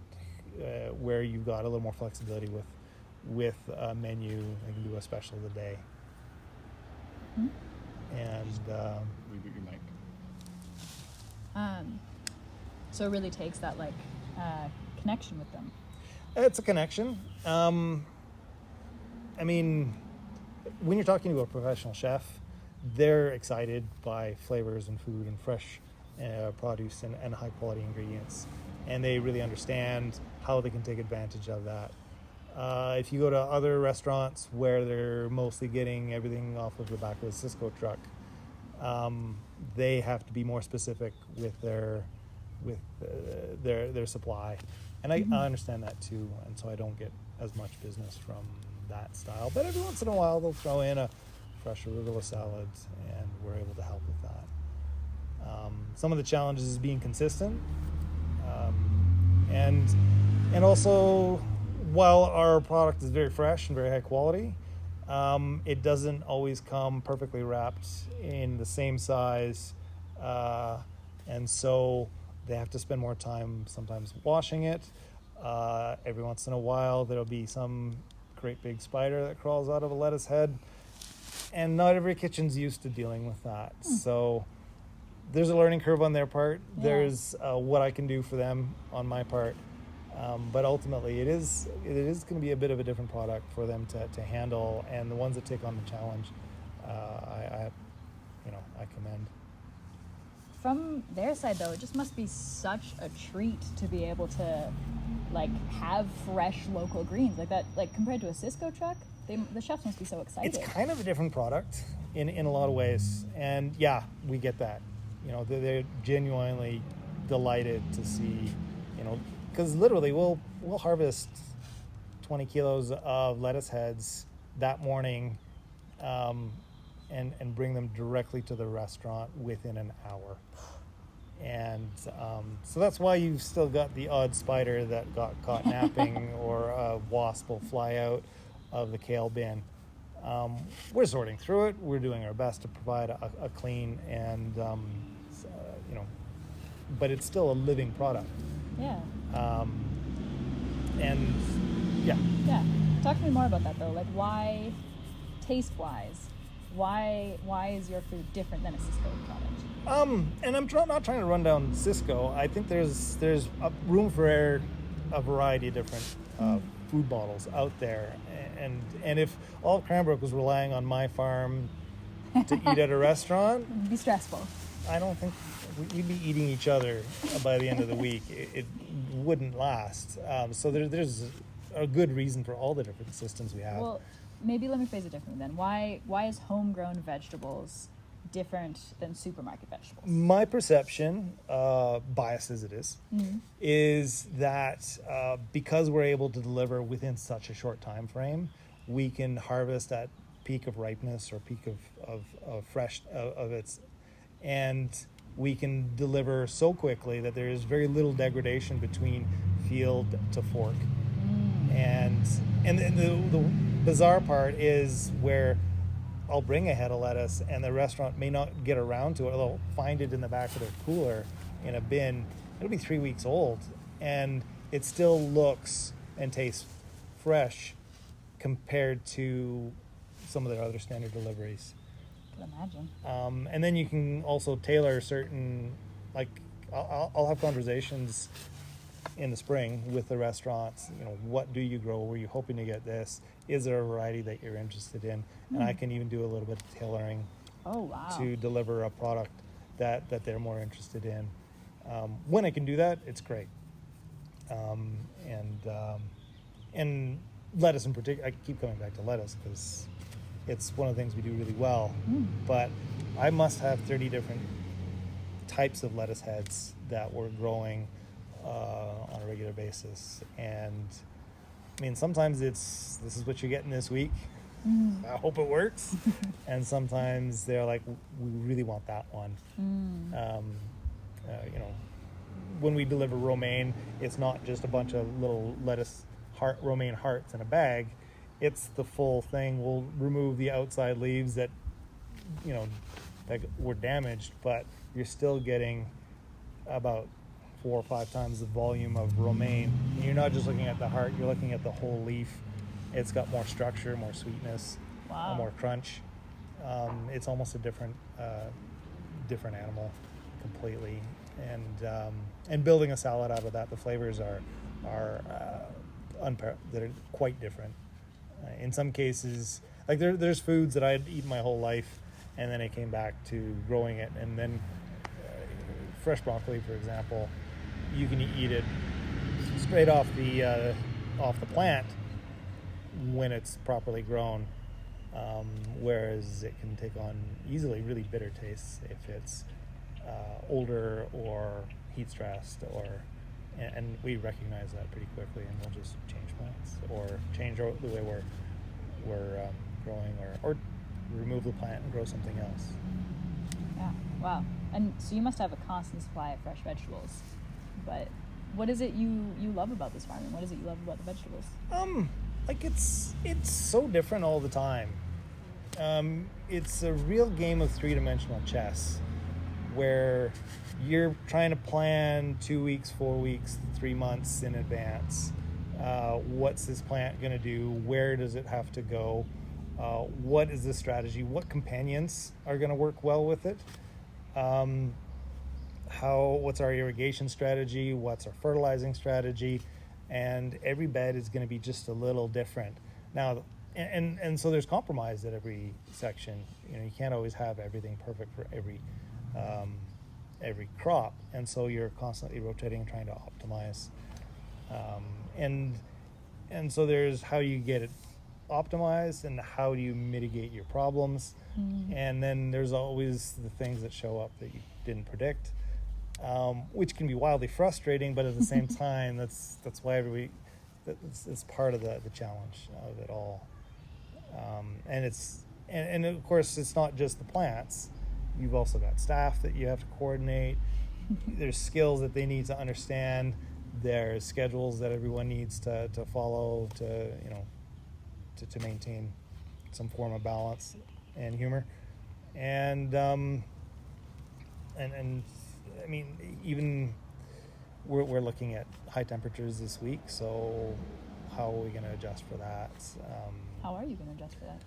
[SPEAKER 5] where you've got a little more flexibility with a menu. They can do a special of the day. And
[SPEAKER 6] reboot your mic.
[SPEAKER 3] So it really takes that connection with them.
[SPEAKER 5] it's a connection. When you're talking to a professional chef, they're excited by flavors and food and fresh produce and high quality ingredients, and they really understand how they can take advantage of that. If you go to other restaurants where they're mostly getting everything off of the back of a Cisco truck, they have to be more specific with their supply, and I understand that too, and so I don't get as much business from that style. But every once in a while, they'll throw in a fresh arugula salad, and we're able to help with that. Some of the challenges is being consistent, and also, while our product is very fresh and very high quality, it doesn't always come perfectly wrapped in the same size, and so they have to spend more time sometimes washing it. Every once in a while, there'll be some great big spider that crawls out of a lettuce head, and not every kitchen's used to dealing with that. So there's a learning curve on their part.
[SPEAKER 3] Yeah.
[SPEAKER 5] There's what I can do for them on my part. But ultimately, it is going to be a bit of a different product for them to handle, and the ones that take on the challenge, I commend.
[SPEAKER 3] From their side, though, it just must be such a treat to be able to, like, have fresh local greens like that. Like, compared to a Cisco truck, the chefs must be so excited.
[SPEAKER 5] It's kind of a different product in a lot of ways, and yeah, we get that. They're genuinely delighted to see, because literally we'll harvest 20 kilos of lettuce heads that morning, and bring them directly to the restaurant within an hour. And so that's why you've still got the odd spider that got caught napping or a wasp will fly out of the kale bin. We're sorting through it. We're doing our best to provide a clean and, but it's still a living product.
[SPEAKER 3] Yeah.
[SPEAKER 5] And yeah.
[SPEAKER 3] Yeah. Talk to me more about that, though. Like, why, taste-wise, why is your food different than a Cisco product?
[SPEAKER 5] And I'm not trying to run down Cisco. I think there's a room for a variety of different food models out there. And if all of Cranbrook was relying on my farm to eat at a restaurant,
[SPEAKER 3] It'd be stressful.
[SPEAKER 5] I don't think we'd be eating each other by the end of the week. It wouldn't last. So there's a good reason for all the different systems we have.
[SPEAKER 3] Well, maybe let me phrase it differently then. Why is homegrown vegetables different than supermarket vegetables?
[SPEAKER 5] My perception, biased as it is that because we're able to deliver within such a short time frame, we can harvest at peak of ripeness or peak of fresh of its, and we can deliver so quickly that there is very little degradation between field to fork. And the bizarre part is where I'll bring a head of lettuce and the restaurant may not get around to it. They'll find it in the back of their cooler in a bin. It'll be 3 weeks old and it still looks and tastes fresh compared to some of their other standard deliveries.
[SPEAKER 3] I can imagine.
[SPEAKER 5] And then you can also tailor certain, like I'll have conversations in the spring with the restaurants. What do you grow? Were you hoping to get this? Is there a variety that you're interested in? And I can even do a little bit of tailoring to deliver a product that they're more interested in. When I can do that, it's great. And lettuce in particular, I keep coming back to lettuce because it's one of the things we do really well. But I must have 30 different types of lettuce heads that we're growing on a regular basis. And I mean, sometimes this is what you're getting this week. I hope it works. And sometimes they're like, we really want that one. When we deliver romaine, it's not just a bunch of little romaine hearts in a bag. It's the full thing. We'll remove the outside leaves that were damaged, but you're still getting about 4 or 5 times the volume of romaine. And you're not just looking at the heart, you're looking at the whole leaf. It's got more structure, more sweetness, more crunch. It's almost a different animal completely. And building a salad out of that, the flavors are they're quite different. In some cases, like there's foods that I'd eaten my whole life, and then I came back to growing it. And then fresh broccoli, for example, you can eat it straight off the plant when it's properly grown, whereas it can take on easily really bitter tastes if it's older or heat stressed, and we recognize that pretty quickly, and we'll just change plants or change the way we're growing, or remove the plant and grow something else.
[SPEAKER 3] Yeah, wow. And so you must have a constant supply of fresh vegetables. But what is it you love about this farming? What is it you love about the vegetables?
[SPEAKER 5] Like it's so different all the time. It's a real game of 3-dimensional chess where you're trying to plan 2 weeks, 4 weeks, 3 months in advance. What's this plant going to do? Where does it have to go? What is the strategy? What companions are going to work well with it? what's our irrigation strategy, what's our fertilizing strategy, and every bed is going to be just a little different. Now, and so there's compromise at every section. You can't always have everything perfect for every crop, and so you're constantly rotating and trying to optimize. And so there's how you get it optimized and how do you mitigate your problems. And then there's always the things that show up that you didn't predict, which can be wildly frustrating, but at the same time, that's why it's part of the challenge of it all. And of course, it's not just the plants. You've also got staff that you have to coordinate. There's skills that they need to understand. There's schedules that everyone needs to follow to maintain some form of balance and humor. And I mean, even we're looking at high temperatures this week, so how are we going to adjust for that?
[SPEAKER 3] How are you going to adjust for that?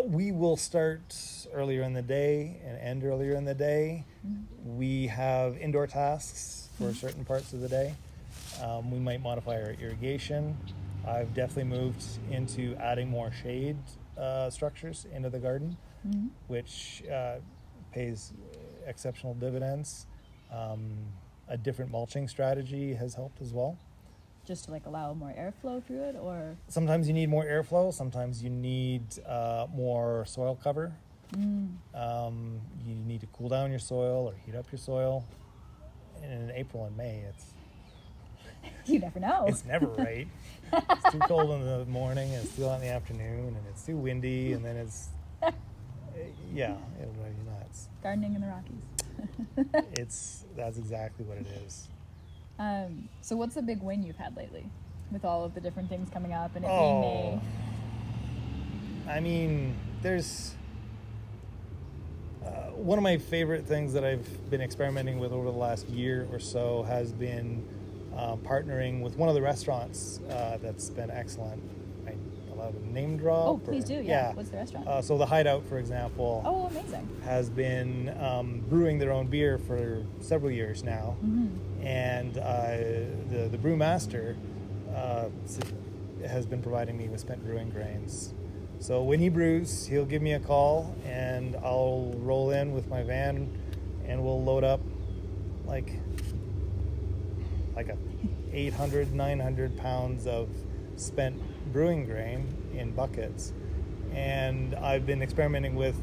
[SPEAKER 5] We will start earlier in the day and end earlier in the day. We have indoor tasks for certain parts of the day. We might modify our irrigation. I've definitely moved into adding more shade structures into the garden, which pays exceptional dividends. A different mulching strategy has helped as well.
[SPEAKER 3] Just to allow more airflow through it, or?
[SPEAKER 5] Sometimes you need more airflow. Sometimes you need more soil cover. You need to cool down your soil or heat up your soil. And in April and May,
[SPEAKER 3] You never know.
[SPEAKER 5] it's never right. It's too cold in the morning, and it's too hot in the afternoon, and it's too windy, and then it's it'll drive you nuts.
[SPEAKER 3] Gardening in the Rockies.
[SPEAKER 5] That's exactly what it is.
[SPEAKER 3] So what's the big win you've had lately with all of the different things coming up and it being May?
[SPEAKER 5] I mean, there's one of my favorite things that I've been experimenting with over the last year or so has been partnering with one of the restaurants that's been excellent. I allowed a name drop?
[SPEAKER 3] Oh, please do. Yeah. What's the restaurant?
[SPEAKER 5] So the Hideout, for example,
[SPEAKER 3] Oh, amazing.
[SPEAKER 5] has been brewing their own beer for several years now. And the brewmaster has been providing me with spent brewing grains. So when he brews, he'll give me a call, and I'll roll in with my van, and we'll load up like a 800, 900 pounds of spent brewing grain in buckets. And I've been experimenting with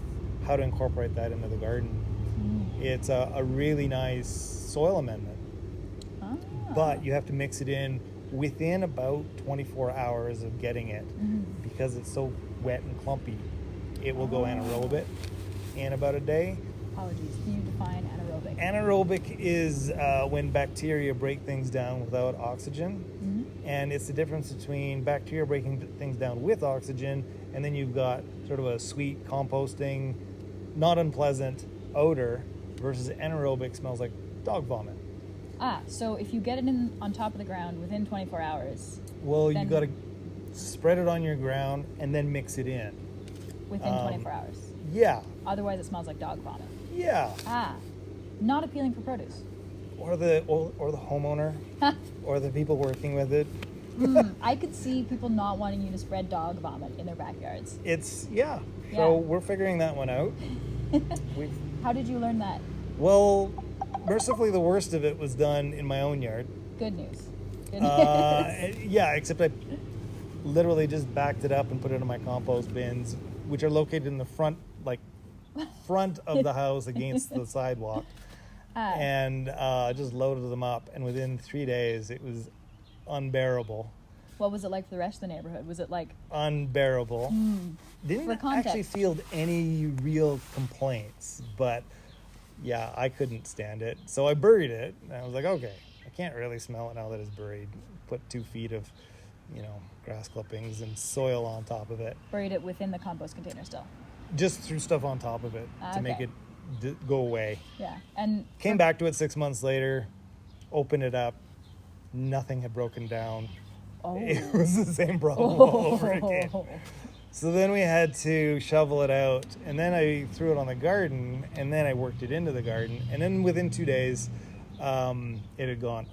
[SPEAKER 5] how to incorporate that into the garden. It's a really nice soil amendment. But you have to mix it in within about 24 hours of getting it, because it's so wet and clumpy. It will go anaerobic in about a day.
[SPEAKER 3] Apologies. Can you define anaerobic?
[SPEAKER 5] Anaerobic is when bacteria break things down without oxygen. And it's the difference between bacteria breaking things down with oxygen, and then you've got sort of a sweet composting, not unpleasant odor, versus anaerobic smells like dog vomit.
[SPEAKER 3] So if you get it in on top of the ground within 24 hours...
[SPEAKER 5] Well, you got to spread it on your ground and then mix it in.
[SPEAKER 3] Within 24 hours?
[SPEAKER 5] Yeah.
[SPEAKER 3] Otherwise it smells like dog vomit.
[SPEAKER 5] Yeah.
[SPEAKER 3] Not appealing for produce.
[SPEAKER 5] Or the homeowner, or the people working with it.
[SPEAKER 3] I could see people not wanting you to spread dog vomit in their backyards.
[SPEAKER 5] So we're figuring that one out.
[SPEAKER 3] How did you learn that?
[SPEAKER 5] Well, mercifully, the worst of it was done in my own yard.
[SPEAKER 3] Good news.
[SPEAKER 5] Except I literally just backed it up and put it in my compost bins, which are located in the front of the house against the sidewalk. And just loaded them up, and within 3 days, it was unbearable.
[SPEAKER 3] What was it like for the rest of the neighborhood? Was it
[SPEAKER 5] unbearable? Didn't actually field any real complaints, but yeah, I couldn't stand it. So I buried it, and I was like, okay, I can't really smell it now that it's buried. Put 2 feet of, grass clippings and soil on top of it.
[SPEAKER 3] Buried it within the compost container still?
[SPEAKER 5] Just threw stuff on top of it to make it go away.
[SPEAKER 3] Yeah, and
[SPEAKER 5] came back to it 6 months later, opened it up, nothing had broken down. It was the same problem all over again. So then we had to shovel it out, and then I threw it on the garden, and then I worked it into the garden, and then within 2 days, it had gone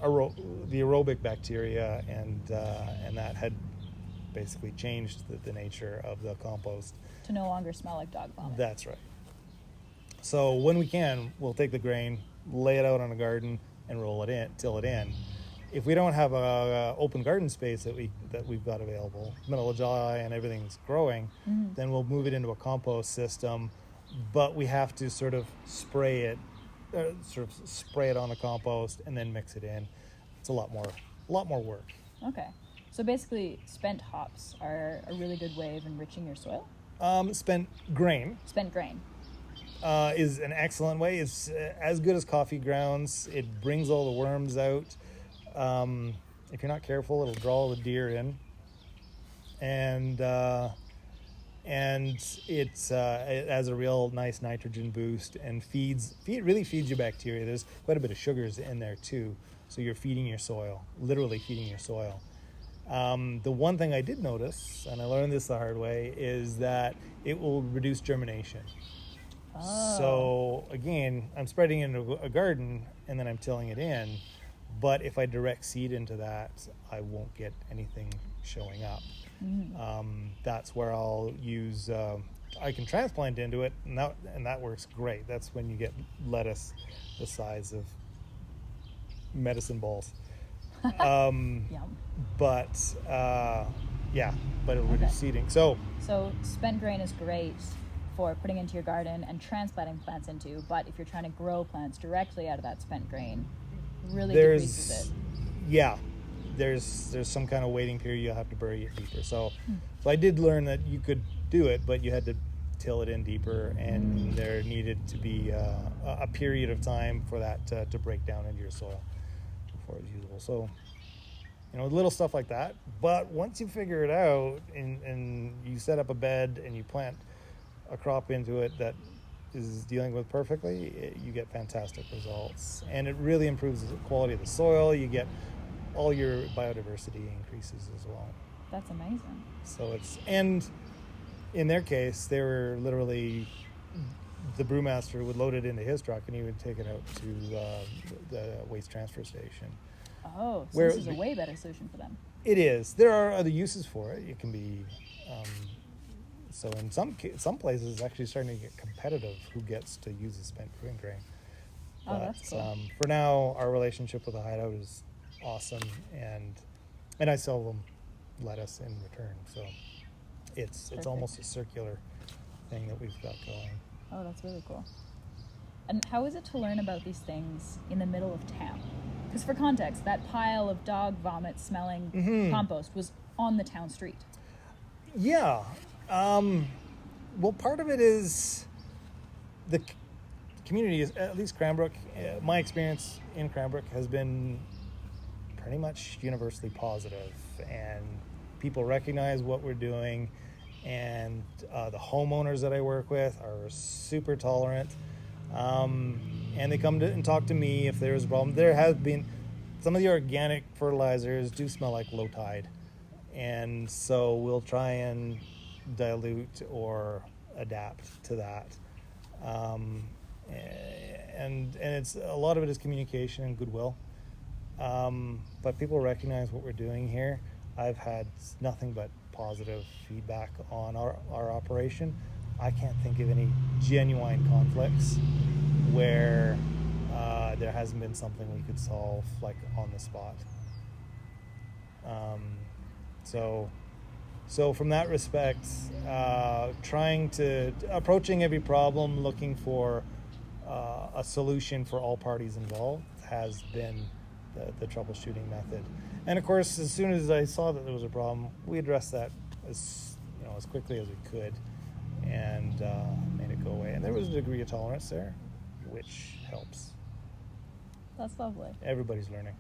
[SPEAKER 5] the aerobic bacteria, and that had basically changed the nature of the compost.
[SPEAKER 3] To no longer smell like dog vomit.
[SPEAKER 5] That's right. So when we can, we'll take the grain, lay it out on a garden, and roll it in, till it in. If we don't have a open garden space that we've got available, middle of July and everything's growing, then we'll move it into a compost system. But we have to sort of spray it on the compost and then mix it in. It's a lot more work.
[SPEAKER 3] Okay. So basically, spent hops are a really good way of enriching your soil?
[SPEAKER 5] Spent grain.
[SPEAKER 3] Spent grain.
[SPEAKER 5] Is an excellent way. It's as good as coffee grounds. It brings all the worms out. If you're not careful, it'll draw the deer in, and it has a real nice nitrogen boost and really feeds your bacteria. There's quite a bit of sugars in there too, so you're feeding your soil, literally feeding your soil. The one thing I did notice, and I learned this the hard way, is that it will reduce germination.
[SPEAKER 3] Oh.
[SPEAKER 5] So again, I'm spreading it into a garden and then I'm tilling it in. But if I direct seed into that, I won't get anything showing up. That's where I'll use. I can transplant into it, and that works great. That's when you get lettuce the size of medicine balls.
[SPEAKER 3] Yum.
[SPEAKER 5] But it'll reduce seeding. So
[SPEAKER 3] spent grain is great for putting into your garden and transplanting plants into, but if you're trying to grow plants directly out of that spent grain, really decreases it.
[SPEAKER 5] Yeah, there's some kind of waiting period. You'll have to bury it deeper. So I did learn that you could do it, but you had to till it in deeper, and there needed to be a period of time for that to break down into your soil before it's usable. So, little stuff like that. But once you figure it out and you set up a bed and you plant a crop into it that is dealing with perfectly, you get fantastic results, and it really improves the quality of the soil. You get all your biodiversity increases as well.
[SPEAKER 3] That's amazing.
[SPEAKER 5] So and in their case, they were literally, the brewmaster would load it into his truck and he would take it out to the waste transfer station.
[SPEAKER 3] Oh, so this is a way better solution for them.
[SPEAKER 5] It is. There are other uses for it. It can be. So in some places, it's actually starting to get competitive who gets to use the spent grain.
[SPEAKER 3] Oh, that's cool.
[SPEAKER 5] For now, our relationship with the hideout is awesome, and I sell them lettuce in return. So it's almost a circular thing that we've got going.
[SPEAKER 3] Oh, that's really cool. And how is it to learn about these things in the middle of town? Because for context, that pile of dog vomit smelling compost was on the town street.
[SPEAKER 5] Yeah. Well, part of it is the community, is at least Cranbrook. My experience in Cranbrook has been pretty much universally positive, and people recognize what we're doing, and the homeowners that I work with are super tolerant, and they come and talk to me if there's a problem. There has been some of the organic fertilizers do smell like low tide, and so we'll try and dilute or adapt to that, and it's a lot of it is communication and goodwill, but people recognize what we're doing here. I've had nothing but positive feedback on our operation. I can't think of any genuine conflicts where there hasn't been something we could solve like on the spot. So from that respect, approaching every problem, looking for a solution for all parties involved has been the troubleshooting method. And of course, as soon as I saw that there was a problem, we addressed that as quickly as we could, and made it go away. And there was a degree of tolerance there, which helps.
[SPEAKER 3] That's lovely.
[SPEAKER 5] Everybody's learning.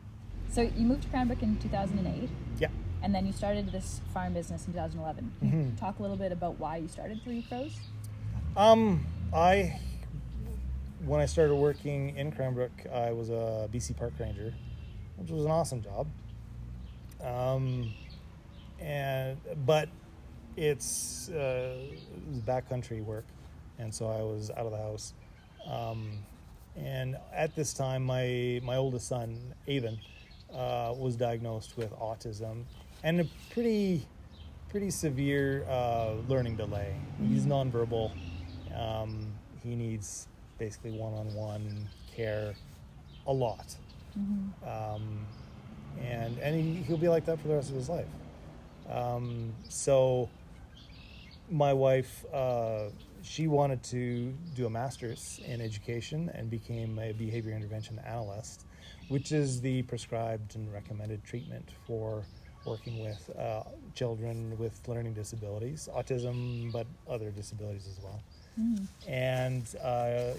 [SPEAKER 3] So you moved to Cranbrook in 2008.
[SPEAKER 5] Yeah.
[SPEAKER 3] And then you started this farm business in 2011. Can you talk a little bit about why you started Three Crows?
[SPEAKER 5] When I started working in Cranbrook, I was a BC park ranger, which was an awesome job. But it's backcountry work, and so I was out of the house. And at this time, my oldest son, Avon, was diagnosed with autism and a pretty severe learning delay. He's nonverbal. He needs basically one-on-one care a lot. And he'll be like that for the rest of his life. So my wife, she wanted to do a master's in education and became a behavior intervention analyst, which is the prescribed and recommended treatment for working with children with learning disabilities, autism, but other disabilities as well. And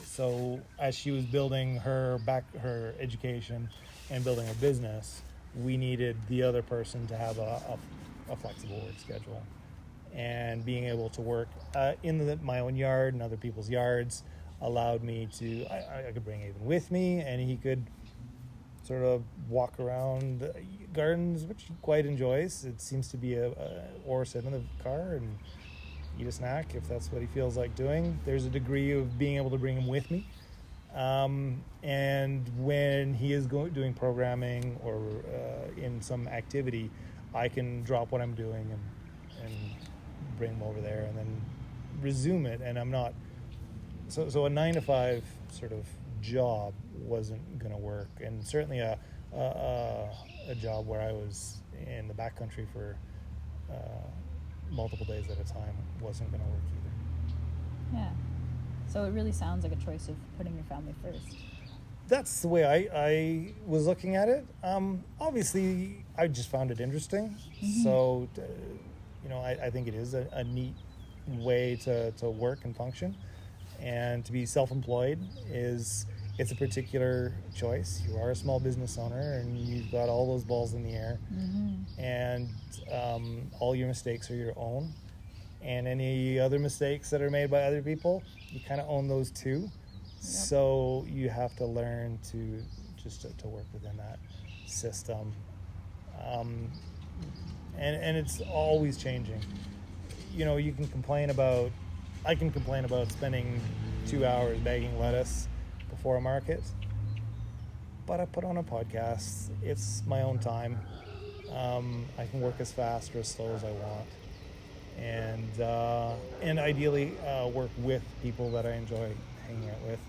[SPEAKER 5] so as she was building her education and building her business, we needed the other person to have a flexible work schedule. And being able to work in my own yard and other people's yards allowed me to, I could bring Avon with me, and he could sort of walk around gardens, which he quite enjoys. It seems to be or sit in the car and eat a snack if that's what he feels like doing. There's a degree of being able to bring him with me. And when he is doing programming or in some activity, I can drop what I'm doing and bring him over there and then resume it. And I'm not, so a 9-to-5 sort of job wasn't going to work. And certainly a job where I was in the backcountry for multiple days at a time wasn't going to work either.
[SPEAKER 3] Yeah. So it really sounds like a choice of putting your family first.
[SPEAKER 5] That's the way I was looking at it. Obviously, I just found it interesting. So, I think it is a neat way to work and function. And to be self-employed it's a particular choice. You are a small business owner and you've got all those balls in the air. And all your mistakes are your own. And any other mistakes that are made by other people, you kind of own those too. So you have to learn to work within that system. And it's always changing. You can complain about, I can complain about spending 2 hours bagging lettuce before a market, but I put on a podcast. It's my own time. I can work as fast or as slow as I want. And ideally work with people that I enjoy hanging out with.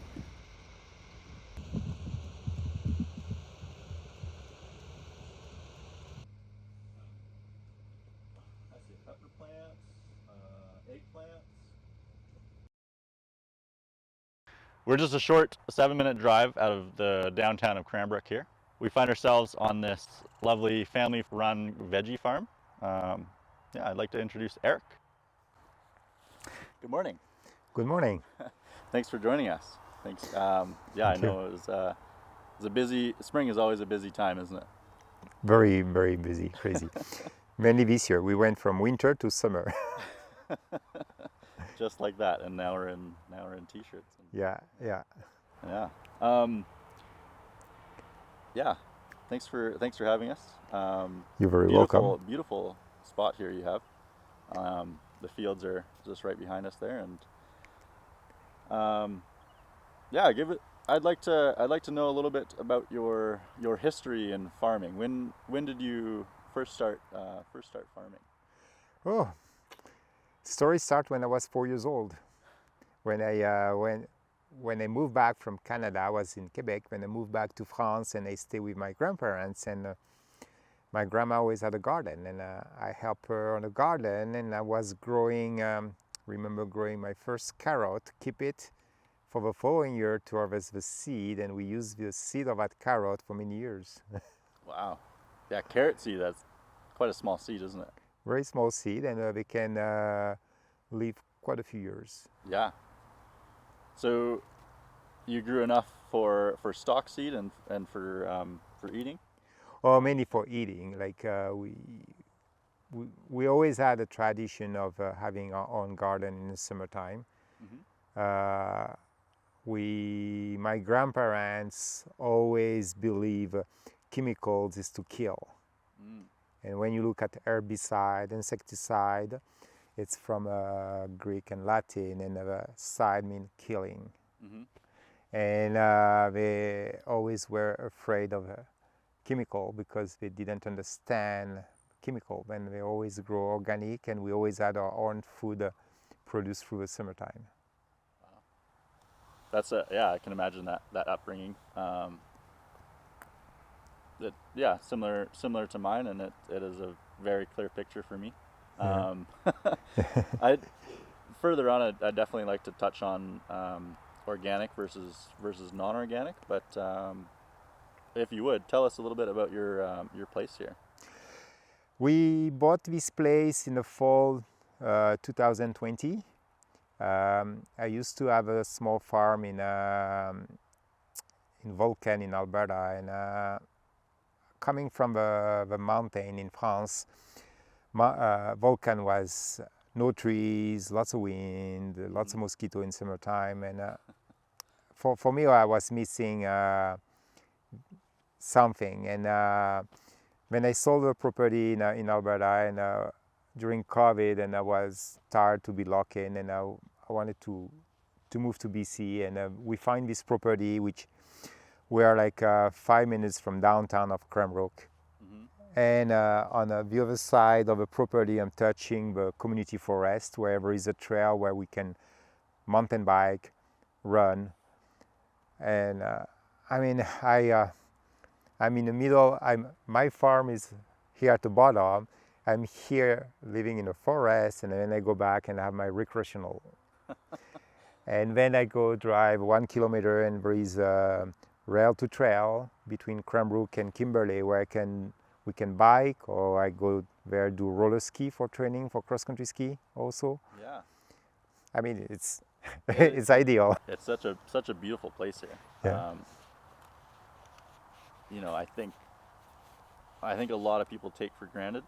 [SPEAKER 6] I see pepper plants, eggplants. We're just a short 7-minute drive out of the downtown of Cranbrook here. We find ourselves on this lovely family-run veggie farm. I'd like to introduce Eric. Good morning.
[SPEAKER 7] Good morning.
[SPEAKER 6] Thanks for joining us. Thanks. I know it was a busy, spring is always a busy time, isn't it?
[SPEAKER 7] Very, very busy, crazy. Mainly this year. We went from winter to summer.
[SPEAKER 6] Just like that, and now we're in t-shirts.
[SPEAKER 7] Yeah.
[SPEAKER 6] Thanks for having us.
[SPEAKER 7] You're very welcome.
[SPEAKER 6] Beautiful spot here you have. The fields are just right behind us there, and I'd like to know a little bit about your history in farming. When did you first start farming?
[SPEAKER 7] Oh, story started when I was 4 years old. When I moved back from Canada, I was in Quebec. When I moved back to France, and I stayed with my grandparents, and my grandma always had a garden, and I helped her on the garden, and I was growing. Remember growing my first carrot, keep it for the following year to harvest the seed, and we used the seed of that carrot for many years.
[SPEAKER 6] Wow, yeah, carrot seed. That's quite a small seed, isn't it?
[SPEAKER 7] Very small seed, and they can live quite a few years.
[SPEAKER 6] Yeah. So you grew enough for stock seed and for eating?
[SPEAKER 7] Or mainly for eating. Like we always had a tradition of having our own garden in the summertime. My grandparents always believe chemicals is to kill. And when you look at herbicide, insecticide, It's from Greek and Latin, and the side means killing. And they always were afraid of chemical because they didn't understand chemical. And they always grow organic, and we always had our own food produced through the summertime.
[SPEAKER 6] That's yeah, I can imagine that upbringing. Similar to mine, and it is a very clear picture for me. I further on, I'd definitely like to touch on organic versus non-organic, but if you would tell us a little bit about your place here.
[SPEAKER 7] We bought this place in the fall 2020. I used to have a small farm in Vulcan in Alberta, and coming from the mountain in France, Vulcan was no trees, lots of wind, lots of mosquito in summertime, and for me I was missing something. And when I sold the property in Alberta, and during COVID, and I was tired to be locked in, and I wanted to move to BC, and we find this property which we are like 5 minutes from downtown of Cranbrook. And on the other side of the property, I'm touching the community forest, where there is a trail where we can mountain bike, run. And I mean, I'm in the middle. My farm is here at the bottom. I'm here living in a forest, and then I go back and have my recreational. And then I go drive 1 kilometer, and there is a rail to trail between Cranbrook and Kimberley, where we can bike, or I go there do roller ski for training for cross country ski also.
[SPEAKER 6] Yeah.
[SPEAKER 7] I mean, it's it's ideal.
[SPEAKER 6] It's such a beautiful place here.
[SPEAKER 7] Yeah.
[SPEAKER 6] You know, I think a lot of people take for granted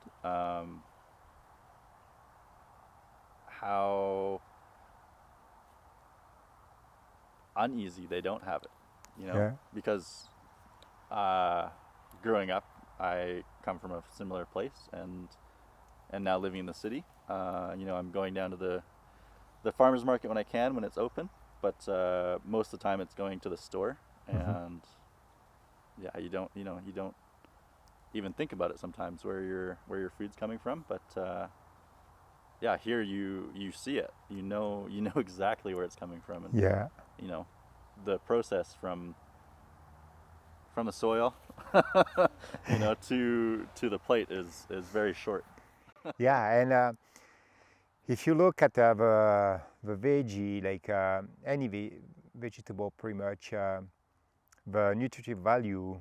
[SPEAKER 6] how uneasy they don't have it, you know.
[SPEAKER 7] Yeah.
[SPEAKER 6] Because growing up, I come from a similar place, and now living in the city, you know, I'm going down to the farmers market when I can, when it's open, but most of the time it's going to the store. And yeah, you don't even think about it sometimes where your food's coming from, but yeah, here you see it, you know exactly where it's coming from, and
[SPEAKER 7] Yeah.
[SPEAKER 6] you know, the process from the soil you know, to the plate is very short.
[SPEAKER 7] Yeah, and if you look at the veggie, like any vegetable, pretty much the nutritive value,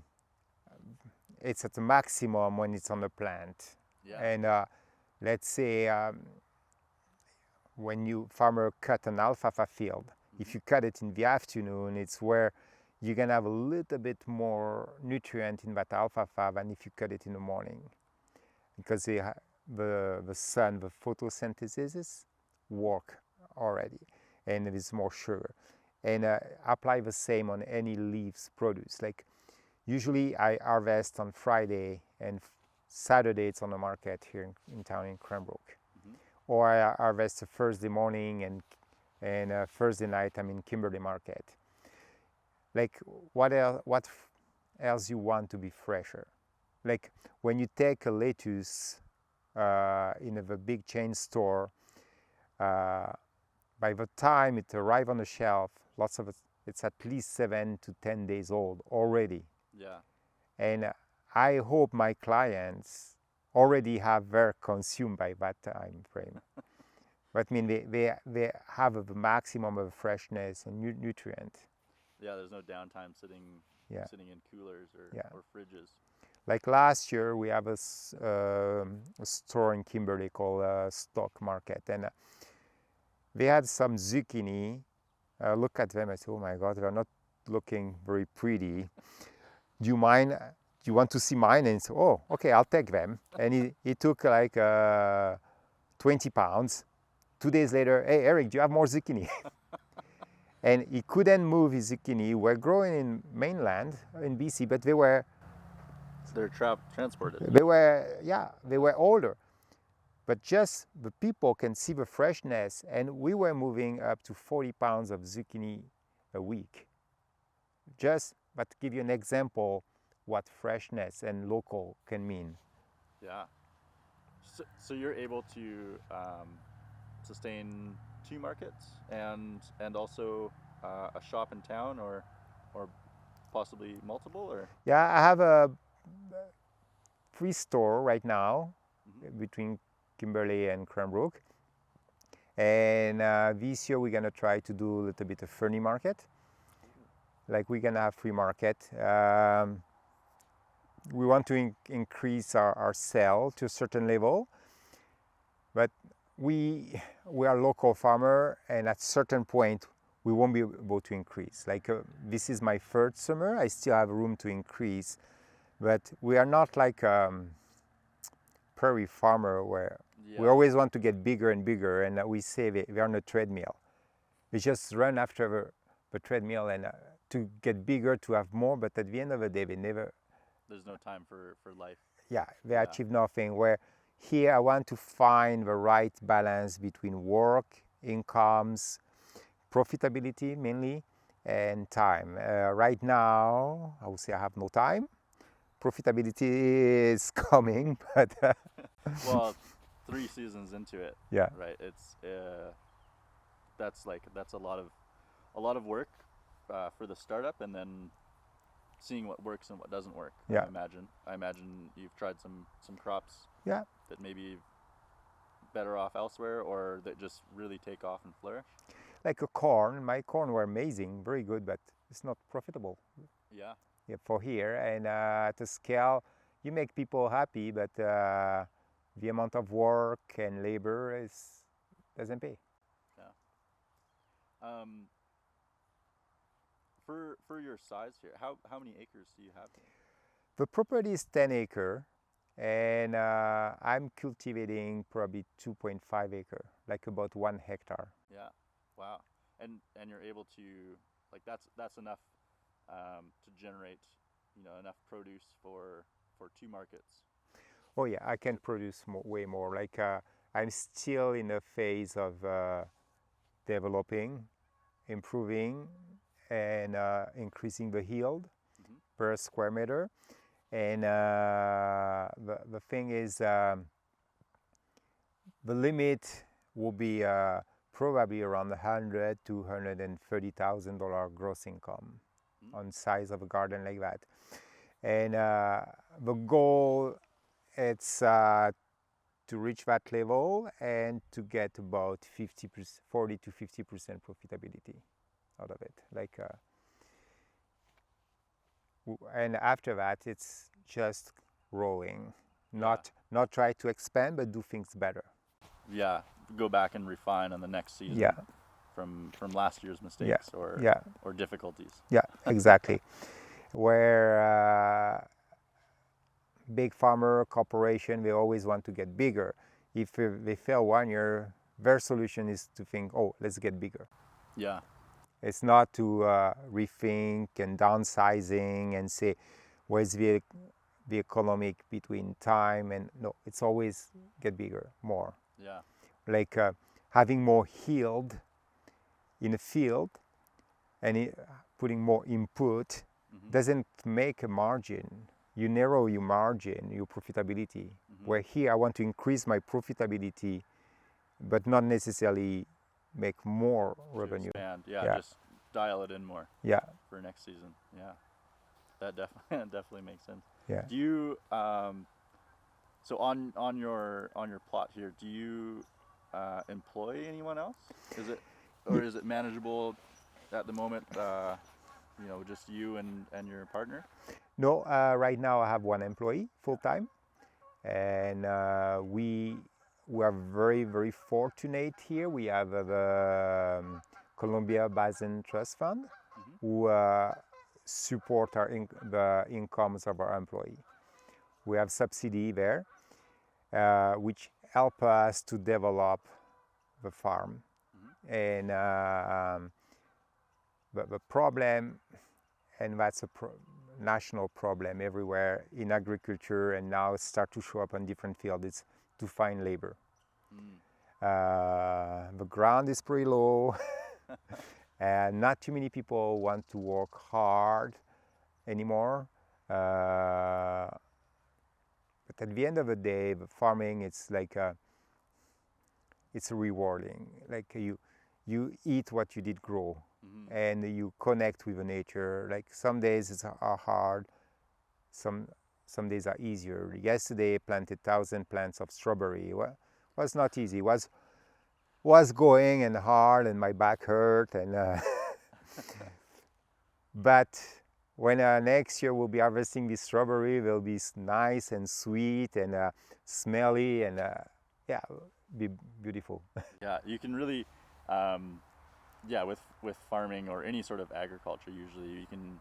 [SPEAKER 7] it's at the maximum when it's on the plant.
[SPEAKER 6] Yeah.
[SPEAKER 7] And let's say when you farmer cut an alfalfa field, if you cut it in the afternoon, it's where you're gonna have a little bit more nutrient in that alfalfa than if you cut it in the morning, because the sun, the photosynthesis work already, and there is more sugar. And apply the same on any leaves produce. Like usually I harvest on Friday, and Saturday it's on the market here in town in Cranbrook. Or I harvest Thursday morning, and Thursday night I'm in Kimberley market. Like what else you want to be fresher? Like when you take a lettuce in a big chain store, by the time it arrives on the shelf, lots of it's at least 7 to 10 days old already.
[SPEAKER 6] Yeah.
[SPEAKER 7] And I hope my clients already have their consumed by that time frame. But I mean, they have the maximum of freshness and nutrient.
[SPEAKER 6] Yeah, there's no downtime sitting in coolers or fridges.
[SPEAKER 7] Like last year, we have a store in Kimberley called Stock Market, and they had some zucchini. Look at them, I said, oh my God, they're not looking very pretty. Do you mind? Do you want to see mine? And he said, oh, okay, I'll take them. And he took like 20 pounds. 2 days later, hey, Eric, do you have more zucchini? And he couldn't move his zucchini. We're growing in mainland, in BC, but they're
[SPEAKER 6] Transported.
[SPEAKER 7] They were older. but just the people can see the freshness, and we were moving up to 40 pounds of zucchini a week. Just, but to give you an example, what freshness and local can mean.
[SPEAKER 6] Yeah. So you're able to sustain 2 markets and also a shop in town, or possibly multiple, or?
[SPEAKER 7] Yeah, I have a free store right now between Kimberley and Cranbrook, and this year we're gonna try to do a little bit of Fernie market. Like we're gonna have free market. We want to increase our sale to a certain level, but we are local farmer, and at certain point we won't be able to increase. Like this is my third summer, I still have room to increase, but we are not like prairie farmer where we always want to get bigger and bigger, and we say we're on a treadmill. We just run after the treadmill and to get bigger, to have more, but at the end of the day
[SPEAKER 6] There's no time for life.
[SPEAKER 7] Yeah, they achieve nothing. Where here I want to find the right balance between work, incomes, profitability mainly, and time. Right now, I would say I have no time. Profitability is coming, but
[SPEAKER 6] Well, 3 seasons into it.
[SPEAKER 7] Yeah.
[SPEAKER 6] Right. It's that's a lot of work for the startup, and then seeing what works and what doesn't work.
[SPEAKER 7] Yeah.
[SPEAKER 6] I imagine you've tried some crops.
[SPEAKER 7] Yeah.
[SPEAKER 6] That may be better off elsewhere, or that just really take off and flourish.
[SPEAKER 7] Like a corn, my corn were amazing, very good, but it's not profitable.
[SPEAKER 6] Yeah.
[SPEAKER 7] Yeah, for here, and at a scale, you make people happy, but the amount of work and labor doesn't pay.
[SPEAKER 6] Yeah. For your size here, how many acres do you have?
[SPEAKER 7] The property is 10 acre, and I'm cultivating probably 2.5 acre, like about 1 hectare.
[SPEAKER 6] Yeah. Wow. And you're able to, like, that's enough to generate, enough produce for 2 markets.
[SPEAKER 7] Oh yeah, I can produce way more. Like I'm still in a phase of developing, improving, and increasing the yield per square meter. And the thing is, the limit will be probably around $100,000 to $130,000 gross income on size of a garden like that. And the goal it's to reach that level and to get about 40 to 50% profitability out of it. Like, and after that, it's just growing, not try to expand, but do things better.
[SPEAKER 6] Yeah, go back and refine on the next season.
[SPEAKER 7] Yeah.
[SPEAKER 6] From last year's mistakes or difficulties.
[SPEAKER 7] Yeah, exactly. Where big farmer corporation, they always want to get bigger. If they fail 1 year, their solution is to think, oh, let's get bigger.
[SPEAKER 6] Yeah.
[SPEAKER 7] It's not to rethink and downsizing and say, where's the economic between time and no, it's always get bigger, more.
[SPEAKER 6] Yeah.
[SPEAKER 7] Like having more yield in a field and putting more input doesn't make a margin. You narrow your margin, your profitability. Where here I want to increase my profitability, but not necessarily make more revenue.
[SPEAKER 6] Expand. Yeah, just dial it in more.
[SPEAKER 7] Yeah.
[SPEAKER 6] For next season. Yeah. That definitely makes sense.
[SPEAKER 7] Yeah.
[SPEAKER 6] Do you so on your plot here, do you employ anyone else? Is it manageable at the moment? Just you and your partner?
[SPEAKER 7] No, right now I have 1 employee full time, and we are very, very fortunate here. We have the Columbia Basin Trust Fund who support the incomes of our employee. We have subsidy there, which help us to develop the farm. And the problem, and that's a national problem everywhere in agriculture, and now start to show up on different fields, is to find labor. The ground is pretty low, and not too many people want to work hard anymore. But at the end of the day, the farming, it's like it's rewarding. Like you eat what you did grow, and you connect with the nature. Like some days are hard, some days are easier. Yesterday, I planted 1,000 plants of strawberry. Well, was not easy. Was going and hard, and my back hurt. And but when next year we'll be harvesting this strawberry, they'll be nice and sweet and smelly, and yeah, be beautiful.
[SPEAKER 6] Yeah, you can really, yeah, with farming or any sort of agriculture, usually you can.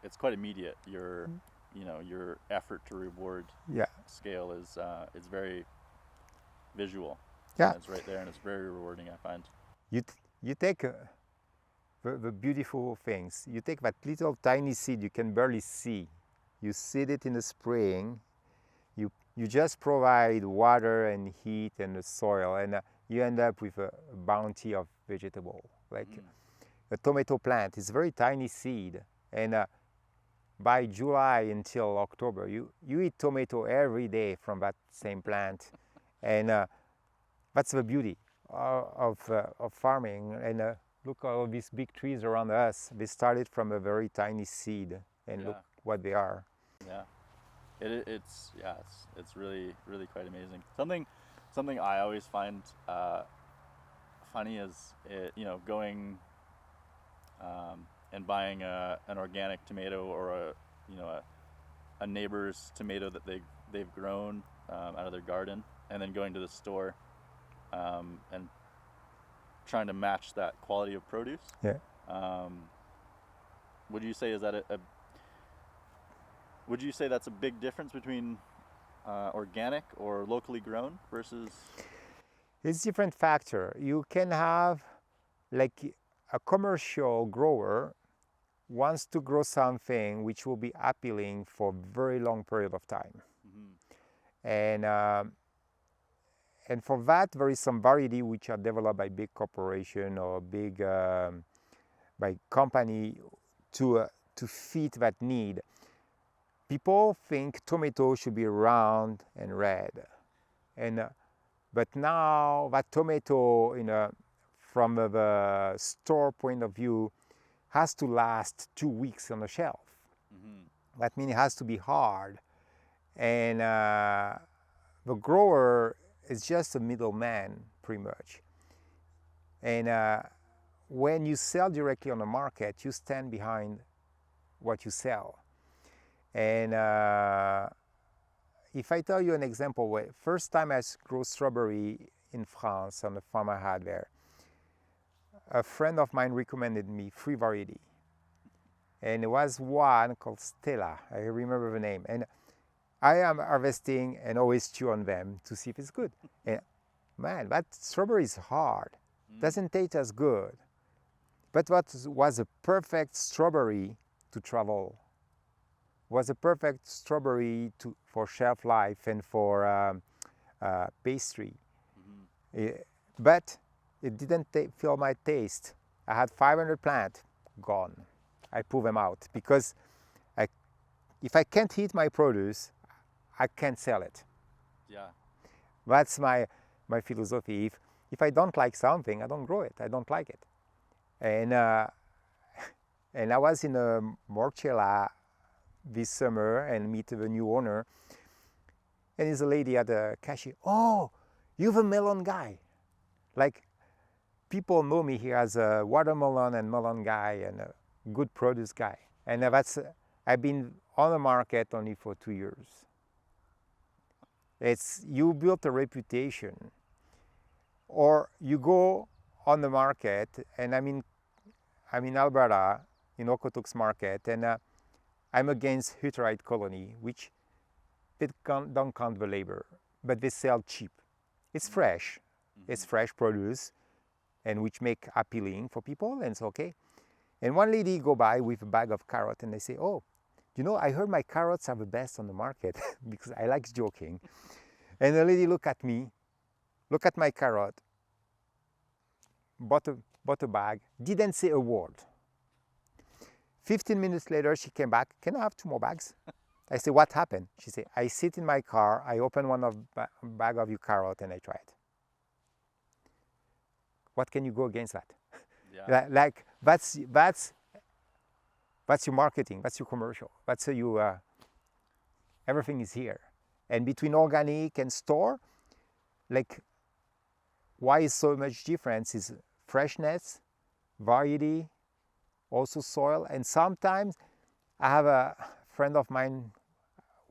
[SPEAKER 6] It's quite immediate. Your your effort to reward scale is very visual.
[SPEAKER 7] Yeah,
[SPEAKER 6] and it's right there, and it's very rewarding, I find.
[SPEAKER 7] You take the beautiful things. You take that little tiny seed you can barely see. You seed it in the spring. You just provide water and heat and the soil, and you end up with a bounty of vegetable. Like a tomato plant is very tiny seed, and by July until October, you eat tomato every day from that same plant, and that's the beauty of farming. And look at all these big trees around us. They started from a very tiny seed, and look what they are.
[SPEAKER 6] Yeah, it's really quite amazing. Something I always find funny is going and buying an organic tomato or a neighbor's tomato that they've grown out of their garden, and then going to the store and trying to match that quality of produce.
[SPEAKER 7] Yeah.
[SPEAKER 6] Would you say would you say that's a big difference between organic or locally grown versus?
[SPEAKER 7] It's different factor. You can have like a commercial grower wants to grow something which will be appealing for a very long period of time. And for that, there is some variety which are developed by big corporation or big by company to fit that need. People think tomato should be round and red, and but now that tomato, from the store point of view, has to last 2 weeks on the shelf. That means it has to be hard, and the grower is just a middleman, pretty much. And when you sell directly on the market, you stand behind what you sell. And if I tell you an example, first time I grew strawberry in France on the farm I had there, a friend of mine recommended me 3 variety. And it was one called Stella, I remember the name. And I am harvesting and always chew on them to see if it's good. And man, that strawberry is hard. Doesn't taste as good. But what was a perfect strawberry to travel, was a perfect strawberry for shelf life and for pastry. But it didn't feel my taste. I had 500 plants gone. I pull them out because if I can't eat my produce, I can't sell it.
[SPEAKER 6] Yeah.
[SPEAKER 7] That's my philosophy. If I don't like something, I don't grow it. I don't like it. And I was in a Morchella this summer and meet the new owner. And there's a lady at the cashier. Oh, you're the melon guy. Like, people know me here as a watermelon and melon guy and a good produce guy. And I've been on the market only for 2 years. You built a reputation, or you go on the market, and I'm in Alberta, in Okotoks market, and I'm against Hutterite colony, which they don't count the labor, but they sell cheap. It's fresh, it's fresh produce, and which make appealing for people, and it's okay. And one lady go by with a bag of carrot, and they say, oh, I heard my carrots are the best on the market, because I like joking. And the lady look look at my carrot, bought a bag, didn't say a word. 15 minutes later, she came back, can I have 2 more bags? I said, what happened? She said, I sit in my car, I open one of bag of your carrot and I try it. What can you go against that?
[SPEAKER 6] Yeah.
[SPEAKER 7] Like that's your marketing, that's your commercial, that's you. Everything is here. And between organic and store, like why is so much difference is freshness, variety, also soil. And sometimes I have a friend of mine,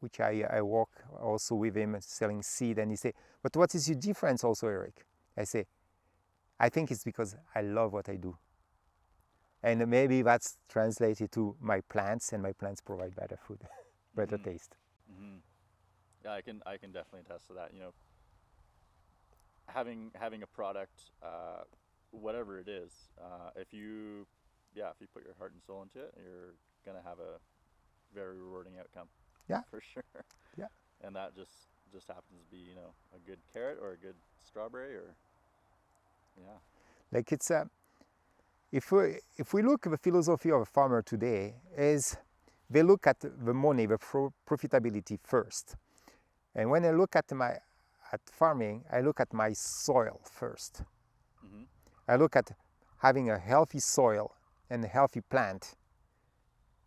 [SPEAKER 7] which I work also with him selling seed, and he say, but what is your difference also, Eric? I say, I think it's because I love what I do. And maybe that's translated to my plants, and my plants provide better food, better taste.
[SPEAKER 6] Mm-hmm. Yeah, I can definitely attest to that. You know, having a product, whatever it is, if you put your heart and soul into it, you're gonna have a very rewarding outcome.
[SPEAKER 7] Yeah,
[SPEAKER 6] for sure.
[SPEAKER 7] Yeah,
[SPEAKER 6] and that just happens to be, you know, a good carrot or a good strawberry, or
[SPEAKER 7] like it's a. If we look at the philosophy of a farmer today, is they look at the money, the profitability first. And when I look at farming, I look at my soil first.
[SPEAKER 6] Mm-hmm.
[SPEAKER 7] I look at having a healthy soil and a healthy plant.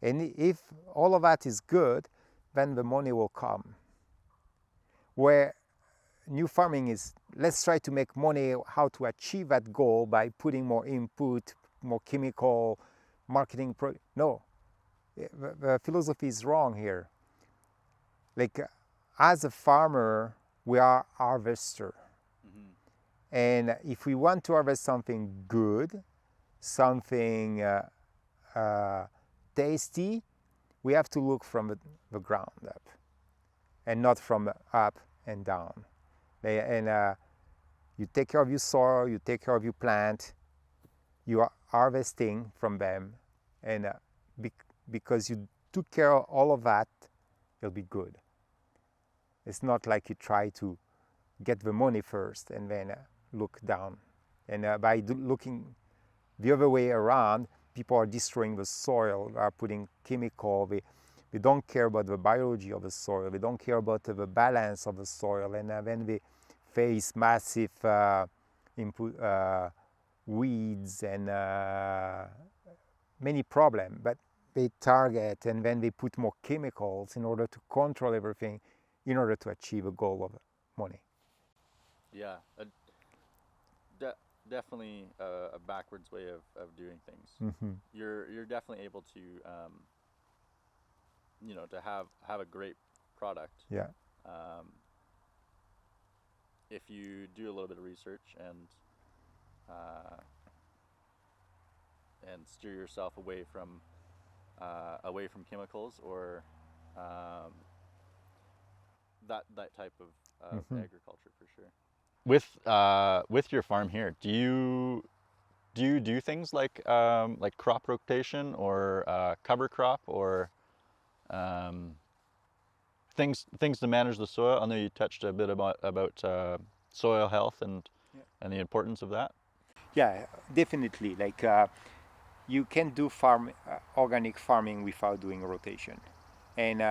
[SPEAKER 7] And if all of that is good, then the money will come. Where new farming is, let's try to make money, how to achieve that goal by putting more input, more chemical, marketing. No, the philosophy is wrong here. Like, as a farmer, we are harvester.
[SPEAKER 6] Mm-hmm.
[SPEAKER 7] And if we want to harvest something good, something tasty, we have to look from the ground up and not from up and down. And you take care of your soil, you take care of your plant, you are harvesting from them, and because you took care of all of that, it'll be good. It's not like you try to get the money first and then look down. And by looking the other way around, people are destroying the soil, are putting chemical. They don't care about the biology of the soil. They don't care about the balance of the soil. And then they face massive weeds and many problems. But they target, and then they put more chemicals in order to control everything, in order to achieve a goal of money.
[SPEAKER 6] Yeah, definitely a backwards way of doing things.
[SPEAKER 7] Mm-hmm.
[SPEAKER 6] You're definitely able to, you know, to have a great product.
[SPEAKER 7] Yeah.
[SPEAKER 6] If you do a little bit of research and steer yourself away from chemicals or that type of agriculture, for sure. With your farm here, do you do things like crop rotation or cover crop or things to manage the soil? I know you touched a bit about soil health and the importance of that.
[SPEAKER 7] Yeah, definitely. Like you can do organic farming without doing rotation. And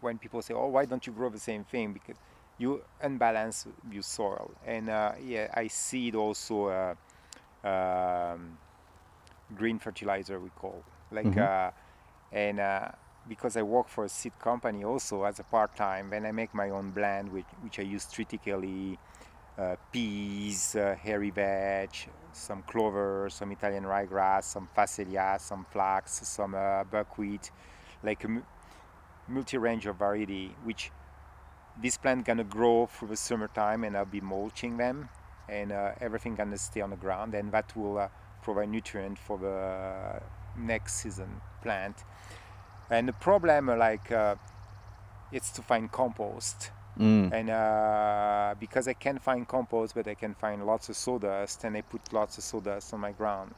[SPEAKER 7] when people say, "Oh, why don't you grow the same thing?" Because you unbalance your soil. And yeah, I see it also green fertilizer, we call. Like and because I work for a seed company also as a part-time, then I make my own blend, which I use strategically. Peas, hairy veg, some clover, some Italian ryegrass, some phacelia, some flax, some buckwheat, like a multi-range of variety, which this plant gonna grow through the summertime, and I'll be mulching them, and everything gonna stay on the ground, and that will provide nutrient for the next season plant. And the problem, it's to find compost. And because I can't find compost, but I can find lots of sawdust, and I put lots of sawdust on my ground.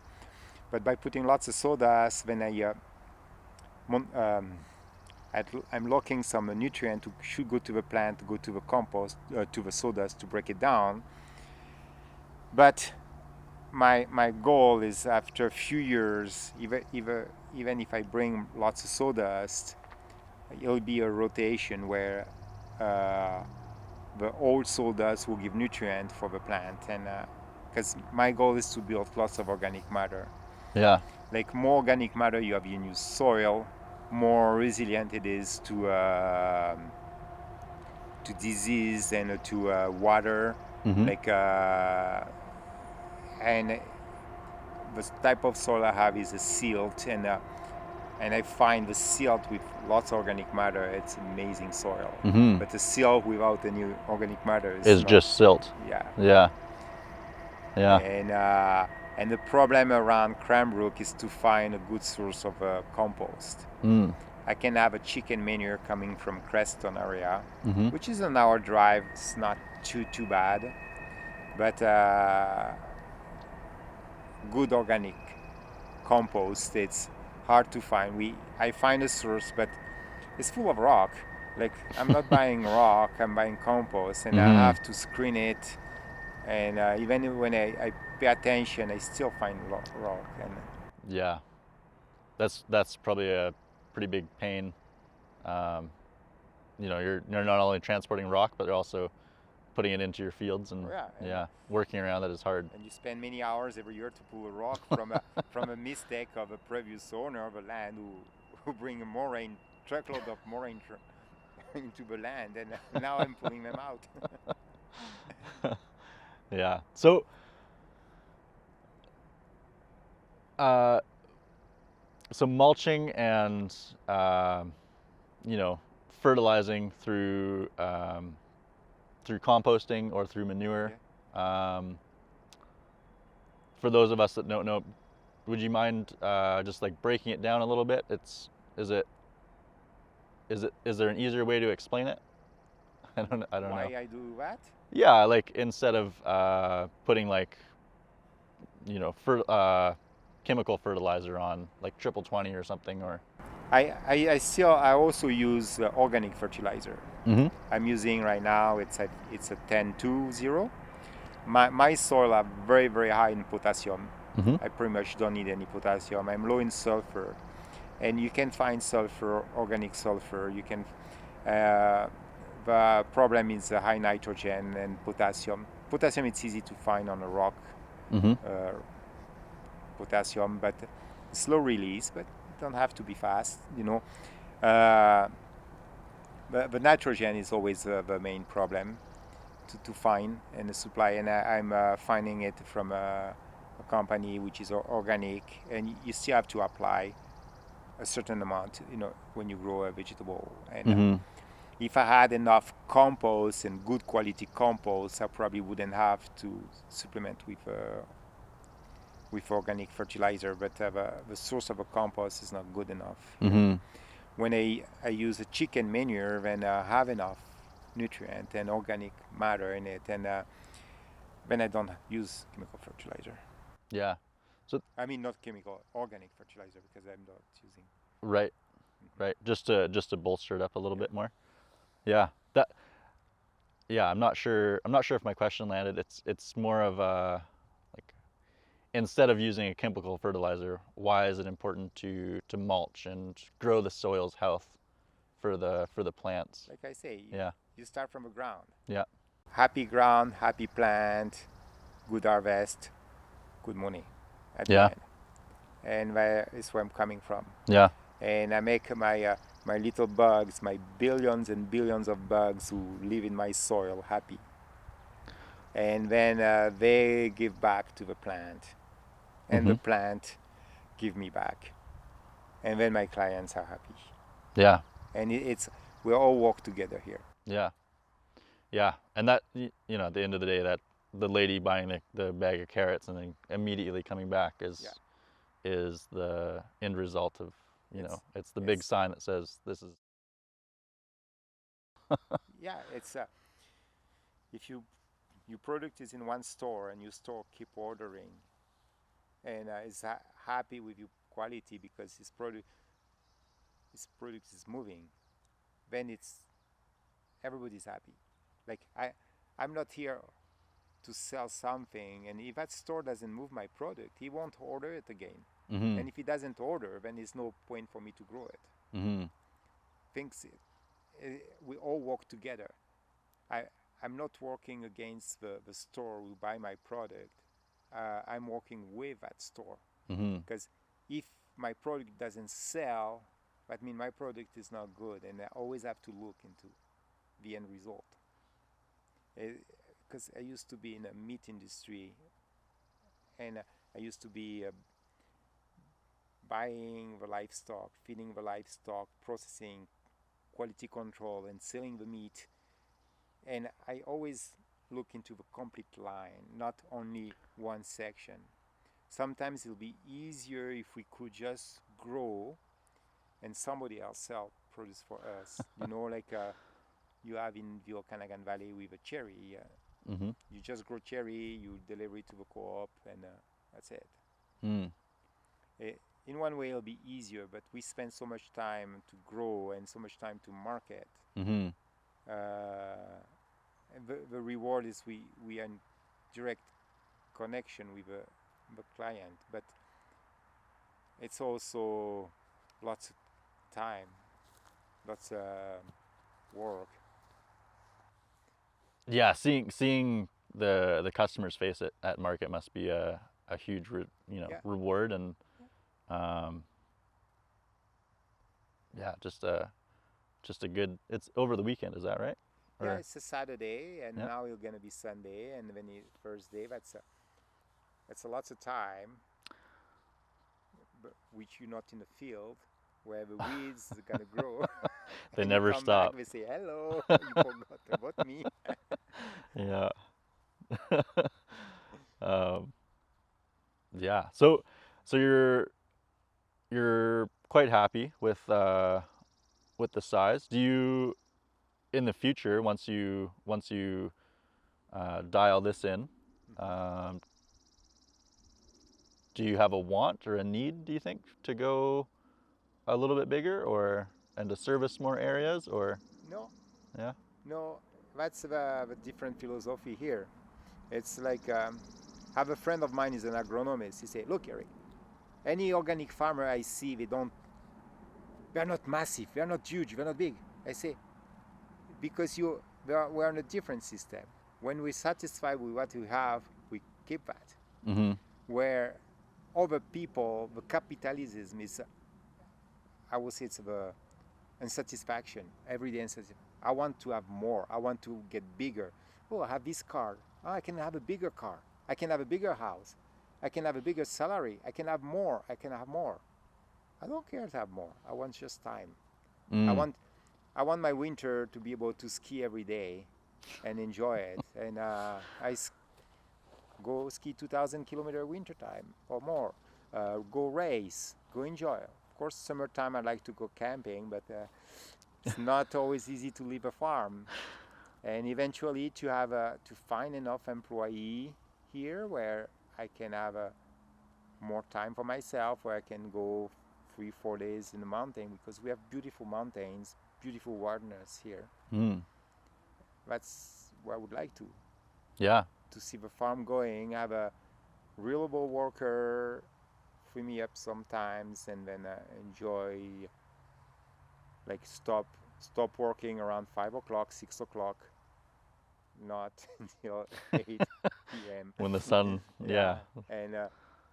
[SPEAKER 7] But by putting lots of sawdust, then I I'm locking some nutrient to should go to the plant, go to the compost, to the sawdust to break it down. But my goal is after a few years, even if I bring lots of sawdust, it'll be a rotation where the old sawdust will give nutrient for the plant, and because my goal is to build lots of organic matter.
[SPEAKER 6] Yeah.
[SPEAKER 7] Like more organic matter you have in your soil, more resilient it is to disease and to water.
[SPEAKER 6] Mm-hmm.
[SPEAKER 7] Like and the type of soil I have is a silt, and I find the silt with lots of organic matter, it's amazing soil.
[SPEAKER 6] Mm-hmm.
[SPEAKER 7] But the silt without any organic matter
[SPEAKER 6] Is
[SPEAKER 7] not,
[SPEAKER 6] just silt.
[SPEAKER 7] Yeah.
[SPEAKER 6] Yeah. Yeah.
[SPEAKER 7] And the problem around Cranbrook is to find a good source of compost.
[SPEAKER 6] Mm.
[SPEAKER 7] I can have a chicken manure coming from Creston area,
[SPEAKER 6] Mm-hmm.
[SPEAKER 7] which is an hour drive. It's not too bad, but good organic compost, it's hard to find. I find a source, but it's full of rock. Like I'm not buying rock, I'm buying compost, and I have to screen it. And even when I pay attention, I still find rock. And
[SPEAKER 6] Yeah. That's probably a pretty big pain. You know, you're not only transporting rock, but you're also putting it into your fields, and working around that is hard.
[SPEAKER 7] And you spend many hours every year to pull a rock from a mistake of a previous owner of the land who bring a moraine, truckload of moraine into the land, and now I'm pulling them out.
[SPEAKER 6] Yeah. So, so mulching and you know, fertilizing through through composting or through manure. For those of us that don't know, would you mind just like breaking it down a little bit? Is there an easier way to explain it? I don't know.
[SPEAKER 7] Why I do that?
[SPEAKER 6] Yeah, like instead of putting like, you know, chemical fertilizer on like 20 or something, or
[SPEAKER 7] I also use organic fertilizer.
[SPEAKER 6] Mm-hmm.
[SPEAKER 7] I'm using right now, it's a 10-2-0. My soil are very, very high in potassium.
[SPEAKER 6] Mm-hmm.
[SPEAKER 7] I pretty much don't need any potassium. I'm low in sulfur, and you can find sulfur, organic sulfur. You can. The problem is the high nitrogen and potassium. Potassium, it's easy to find on a rock.
[SPEAKER 6] Mm-hmm.
[SPEAKER 7] Potassium, but slow release, but it don't have to be fast, you know. But nitrogen is always the main problem to find and the supply, and I'm finding it from a company which is organic, and you still have to apply a certain amount, you know, when you grow a vegetable. And if I had enough compost and good quality compost, I probably wouldn't have to supplement with organic fertilizer, but the source of a compost is not good enough.
[SPEAKER 6] Mm-hmm.
[SPEAKER 7] When I use a chicken manure, then I have enough nutrient and organic matter in it, and then I don't use chemical fertilizer.
[SPEAKER 6] Yeah. So
[SPEAKER 7] I mean, not chemical, organic fertilizer, because I'm not using.
[SPEAKER 6] Right. Right. Just to bolster it up a little bit more. Yeah. Yeah, I'm not sure if my question landed. It's more of a, like, instead of using a chemical fertilizer, why is it important to mulch and grow the soil's health for the plants?
[SPEAKER 7] Like I say,
[SPEAKER 6] Yeah.
[SPEAKER 7] You start from the ground.
[SPEAKER 6] Yeah.
[SPEAKER 7] Happy ground, happy plant, good harvest, good money at the
[SPEAKER 6] Yeah.
[SPEAKER 7] end. And that is where I'm coming from.
[SPEAKER 6] Yeah.
[SPEAKER 7] And I make my little bugs, my billions and billions of bugs who live in my soil happy. And then they give back to the plant, and the plant give me back. And then my clients are happy.
[SPEAKER 6] Yeah.
[SPEAKER 7] And we all work together here.
[SPEAKER 6] Yeah. Yeah. And that, you know, at the end of the day, that the lady buying the bag of carrots and then immediately coming back is the end result of, you know, it's the big sign that says this is.
[SPEAKER 7] Yeah, it's if your product is in one store and your store keep ordering, and is happy with your quality because his product is moving. then everybody's happy. Like I'm not here to sell something, and if that store doesn't move my product, he won't order it again.
[SPEAKER 6] Mm-hmm.
[SPEAKER 7] And if he doesn't order, then there's no point for me to grow it.
[SPEAKER 6] Mm-hmm.
[SPEAKER 7] We all work together. I'm not working against the store who buy my product. I'm working with that store.
[SPEAKER 6] Mm-hmm.
[SPEAKER 7] Because if my product doesn't sell, that means my product is not good, and I always have to look into the end result. Because I used to be in a meat industry, and I used to be buying the livestock, feeding the livestock, processing, quality control, and selling the meat. And I always look into the complete line, not only one section. Sometimes it'll be easier if we could just grow and somebody else sell produce for us. Like you have in the Okanagan Valley with a cherry.
[SPEAKER 6] Mm-hmm.
[SPEAKER 7] You just grow cherry, you deliver it to the co-op, and that's it.
[SPEAKER 6] Mm.
[SPEAKER 7] In one way, it'll be easier, but we spend so much time to grow and so much time to market.
[SPEAKER 6] Mm-hmm.
[SPEAKER 7] And the reward is we are in direct connection with the client, but it's also lots of time, lots of work.
[SPEAKER 6] Yeah, seeing the customer's face at market must be a huge
[SPEAKER 7] Yeah.
[SPEAKER 6] reward, and just a good. It's over the weekend, is that right?
[SPEAKER 7] Yeah,
[SPEAKER 6] Or-
[SPEAKER 7] it's a Saturday, and
[SPEAKER 6] Yeah.
[SPEAKER 7] now it's gonna be Sunday, and then Thursday. That's a lots of time, but which you're not in the field where the weeds are gonna grow.
[SPEAKER 6] They
[SPEAKER 7] And
[SPEAKER 6] never
[SPEAKER 7] you come
[SPEAKER 6] stop.
[SPEAKER 7] Back, they say hello. You forgot about me.
[SPEAKER 6] Yeah. Yeah. So you're quite happy with the size. Do you, in the future, once you dial this in, do you have a want or a need, do you think, to go a little bit bigger, and to service more areas, or?
[SPEAKER 7] No,
[SPEAKER 6] Yeah.
[SPEAKER 7] no, that's the different philosophy here. It's like I have a friend of mine is an agronomist. He said, "Look, Eric, any organic farmer I see, they're not massive, they're not huge, they're not big." I say, because we're on a different system. When we're satisfied with what we have, we keep that.
[SPEAKER 6] Mm-hmm.
[SPEAKER 7] Where other people, the capitalism is, I would say, it's the unsatisfaction, everyday unsatisfaction. I want to have more. I want to get bigger. Oh, I have this car. Oh, I can have a bigger car. I can have a bigger house. I can have a bigger salary. I can have more. I can have more. I don't care to have more. I want just time.
[SPEAKER 6] Mm.
[SPEAKER 7] I want my winter to be able to ski every day and enjoy it. And go ski 2,000 kilometer winter time or more. Go race. Go enjoy. Of course, summertime I like to go camping, but it's not always easy to leave a farm. And eventually to find enough employee here where I can have more time for myself, where I can go 3-4 days in the mountain, because we have beautiful mountains, beautiful wilderness here.
[SPEAKER 6] Mm.
[SPEAKER 7] That's what I would like to
[SPEAKER 6] Yeah.
[SPEAKER 7] see the farm going, have a reliable worker, free me up sometimes, and then enjoy, like stop working around 5 o'clock, 6 o'clock, not until 8 p.m.
[SPEAKER 6] When the sun, yeah.
[SPEAKER 7] And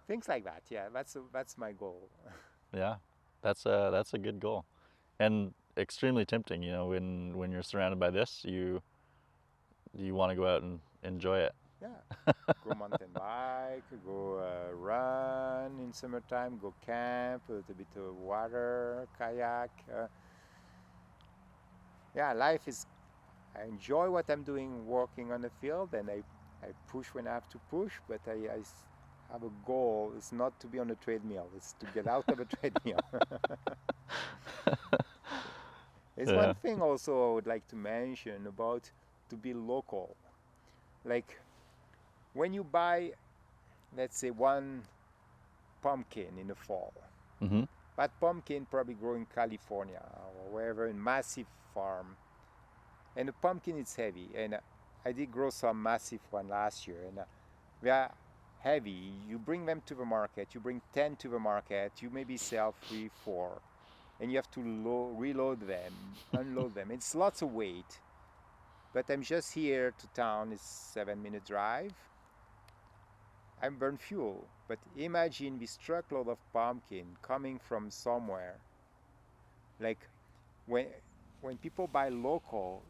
[SPEAKER 7] things like that. Yeah, that's my goal.
[SPEAKER 6] Yeah, that's a good goal, and extremely tempting. When you're surrounded by this, you want to go out and enjoy it.
[SPEAKER 7] Yeah, go mountain bike, go run in summertime, go camp, a little bit of water, kayak. Yeah, life is. I enjoy what I'm doing, working on the field, and I push when I have to push, but I have a goal. It's not to be on a treadmill. It's to get out of a treadmill. There's one thing also I would like to mention about to be local. Like when you buy, let's say, one pumpkin in the fall,
[SPEAKER 6] Mm-hmm.
[SPEAKER 7] That pumpkin probably grow in California or wherever in massive farm. And the pumpkin is heavy. And I did grow some massive one last year. And they are heavy. You bring them to the market. You bring 10 to the market. You maybe sell 3, 4. And you have to reload them, unload them. It's lots of weight. But I'm just here to town. It's 7-minute drive. I burn fuel. But imagine this truckload of pumpkin coming from somewhere. Like when people buy local,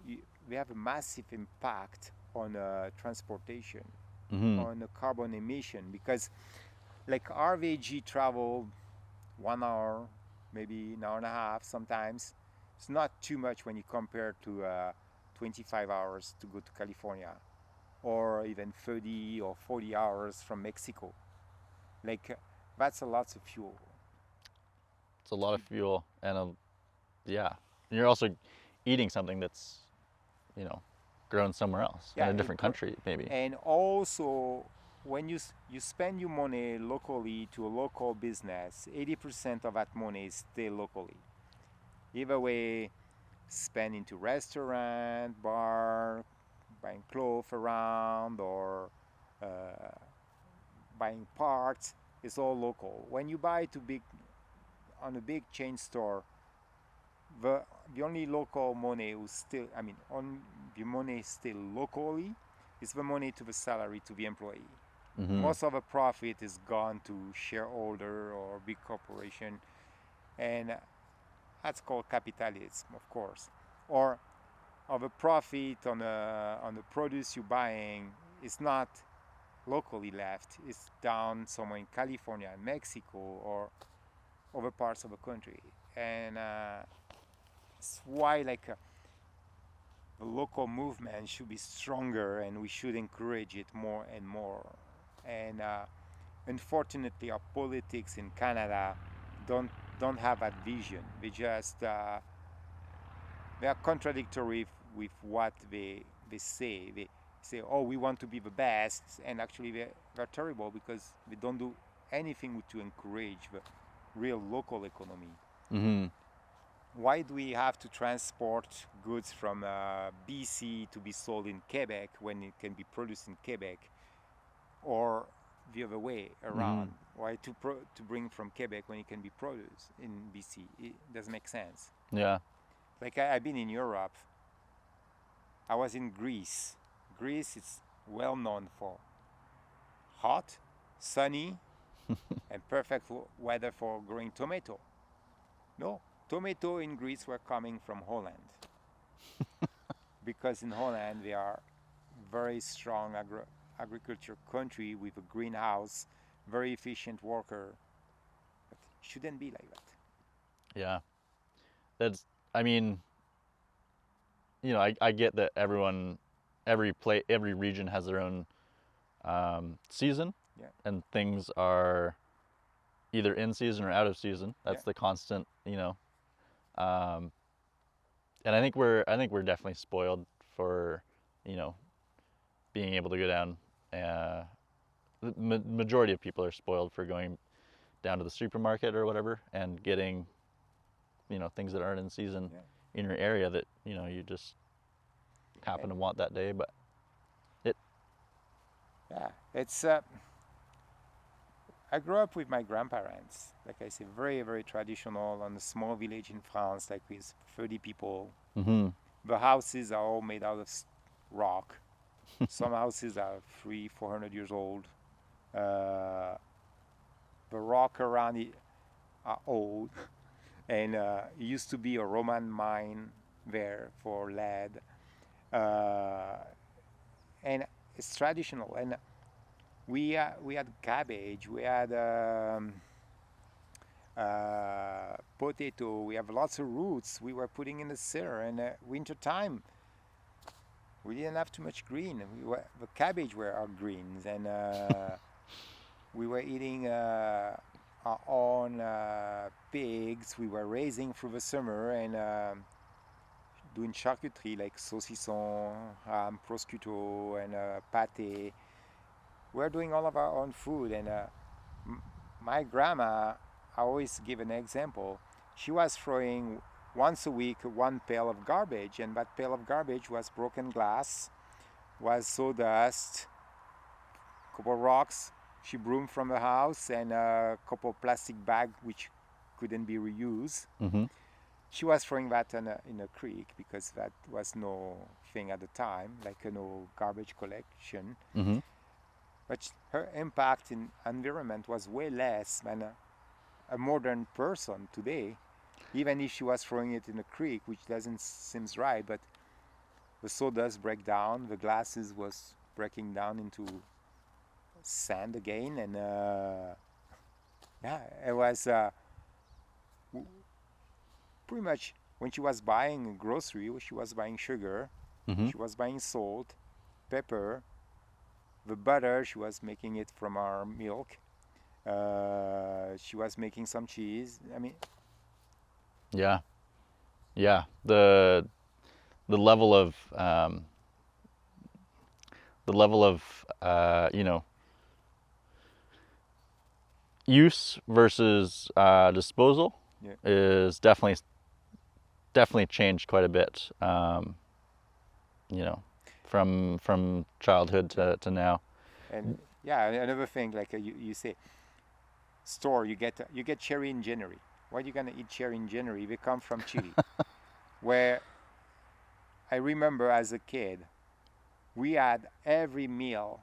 [SPEAKER 7] we have a massive impact on transportation, on the carbon emission, because like RVG travel 1 hour, maybe an hour and a half sometimes. It's not too much when you compare to 25 hours to go to California, or even 30 or 40 hours from Mexico. Like that's a lot of fuel.
[SPEAKER 6] It's a lot of fuel, and yeah, and you're also eating something that's, you know, grown somewhere else in a different country, maybe.
[SPEAKER 7] And also, when you spend your money locally to a local business, 80% of that money is still locally. Either way, spend into restaurant, bar, buying clothes around, or buying parts, it's all local. When you buy on a big chain store, the only local money who's still, the money still locally is the money to the salary to the employee. Most of the profit is gone to shareholder or big corporation, and that's called capitalism, of course. Or of a profit on the produce you're buying is not locally left. It's down somewhere in California, Mexico, or other parts of the country. And it's why the local movement should be stronger, and we should encourage it more and more. And unfortunately, our politics in Canada don't have that vision. They just they are contradictory with what they say. They say, oh, we want to be the best, and actually they're terrible because they don't do anything to encourage the real local economy. Why do we have to transport goods from BC to be sold in Quebec when it can be produced in Quebec, or the other way around? Why to bring from Quebec when it can be produced in BC? It doesn't make sense.
[SPEAKER 6] Yeah.
[SPEAKER 7] Like I've been in Europe. I was in Greece. Greece is well known for hot, sunny, and perfect weather for growing tomato. No, tomato in Greece were coming from Holland. Because in Holland they are very strong agriculture country with a greenhouse, very efficient worker. But it shouldn't be like that.
[SPEAKER 6] Yeah. That's, I mean, you know, I get that every region has their own season, and things are either in season or out of season. That's the constant, you know. And I think we're definitely spoiled for, you know, being able to go down. The majority of people are spoiled for going down to the supermarket or whatever and getting, you know, things that aren't in season in your area that, you know, you just happen to want that day. But
[SPEAKER 7] it's I grew up with my grandparents, like I say, very, very traditional, on a small village in France, like with 30 people. The houses are all made out of rock. Some houses are 300-400 years old. The rock around it are old, and it used to be a Roman mine there for lead. And it's traditional. And we had cabbage, we had potato, we have lots of roots we were putting in the cellar. And winter time, we didn't have too much green. The cabbage were our greens, and we were eating our own pigs. We were raising through the summer and doing charcuterie like saucisson, ham, prosciutto, and pâté. We're doing all of our own food, and my grandma I always give an example. She was throwing once a week one pail of garbage, and that pail of garbage was broken glass, was sawdust, couple rocks she broomed from the house, and a couple of plastic bags which couldn't be reused.
[SPEAKER 6] Mm-hmm.
[SPEAKER 7] She was throwing that in a creek because that was no thing at the time, like no garbage collection.
[SPEAKER 6] Mm-hmm.
[SPEAKER 7] But her impact in environment was way less than a modern person today. Even if she was throwing it in a creek, which doesn't seem right, but the sawdust break down, the glasses was breaking down into sand again, and yeah, it was pretty much when she was buying a grocery, she was buying sugar,
[SPEAKER 6] Mm-hmm.
[SPEAKER 7] she was buying salt, pepper, the butter, she was making it from our milk. She was making some cheese. I mean,
[SPEAKER 6] Yeah. Yeah. The level of you know, use versus disposal
[SPEAKER 7] Yeah.
[SPEAKER 6] is definitely changed quite a bit. You know, from childhood to now.
[SPEAKER 7] and yeah, another thing, like you say, store, you get cherry in January. Why are you gonna eat cherry in January? They come from Chile, where I remember as a kid, we had every meal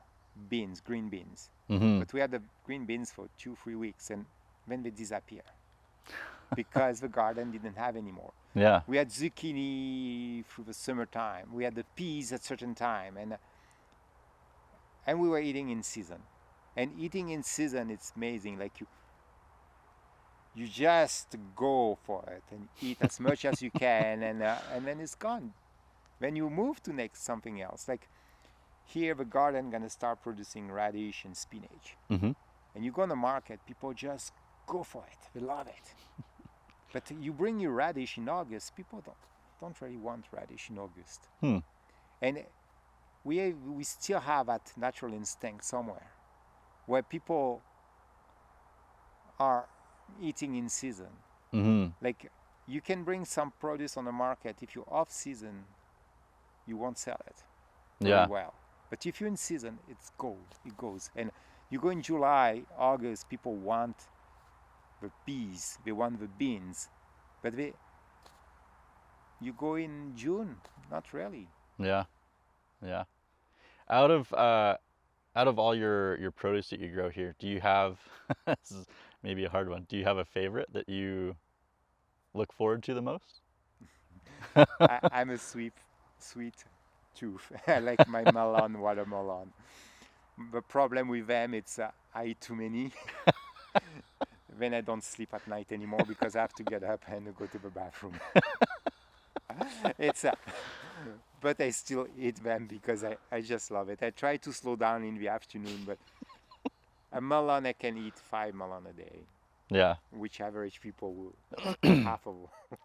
[SPEAKER 7] beans, green beans,
[SPEAKER 6] Mm-hmm.
[SPEAKER 7] but we had the green beans for 2-3 weeks, and then they disappear because the garden didn't have any more.
[SPEAKER 6] Yeah.
[SPEAKER 7] We had zucchini through the summertime. We had the peas at certain time, and we were eating in season. And eating in season, it's amazing. Like you just go for it and eat as much as you can, and then it's gone. Then you move to next something else. Like here, the garden gonna start producing radish and spinach,
[SPEAKER 6] Mm-hmm.
[SPEAKER 7] and you go on the market, people just go for it. They love it. But you bring your radish in August, people don't really want radish in August.
[SPEAKER 6] Hmm.
[SPEAKER 7] And we still have that natural instinct somewhere, where people are eating in season.
[SPEAKER 6] Mm-hmm.
[SPEAKER 7] Like you can bring some produce on the market. If you're off season, you won't sell it very
[SPEAKER 6] Yeah.
[SPEAKER 7] well. But if you're in season, it's gold. It goes. And you go in July, August, people want the peas, they want the beans, but you go in June, not really.
[SPEAKER 6] Yeah. Yeah. Out of all your produce that you grow here, do you have this is maybe a hard one. Do you have a favorite that you look forward to the most?
[SPEAKER 7] I'm a sweet tooth. I like my melon, watermelon. The problem with them, it's I eat too many. Then I don't sleep at night anymore because I have to get up and go to the bathroom. It's but I still eat them because I just love it. I try to slow down in the afternoon, but a melon, I can eat 5 melon a day,
[SPEAKER 6] Yeah.
[SPEAKER 7] which average people will half of.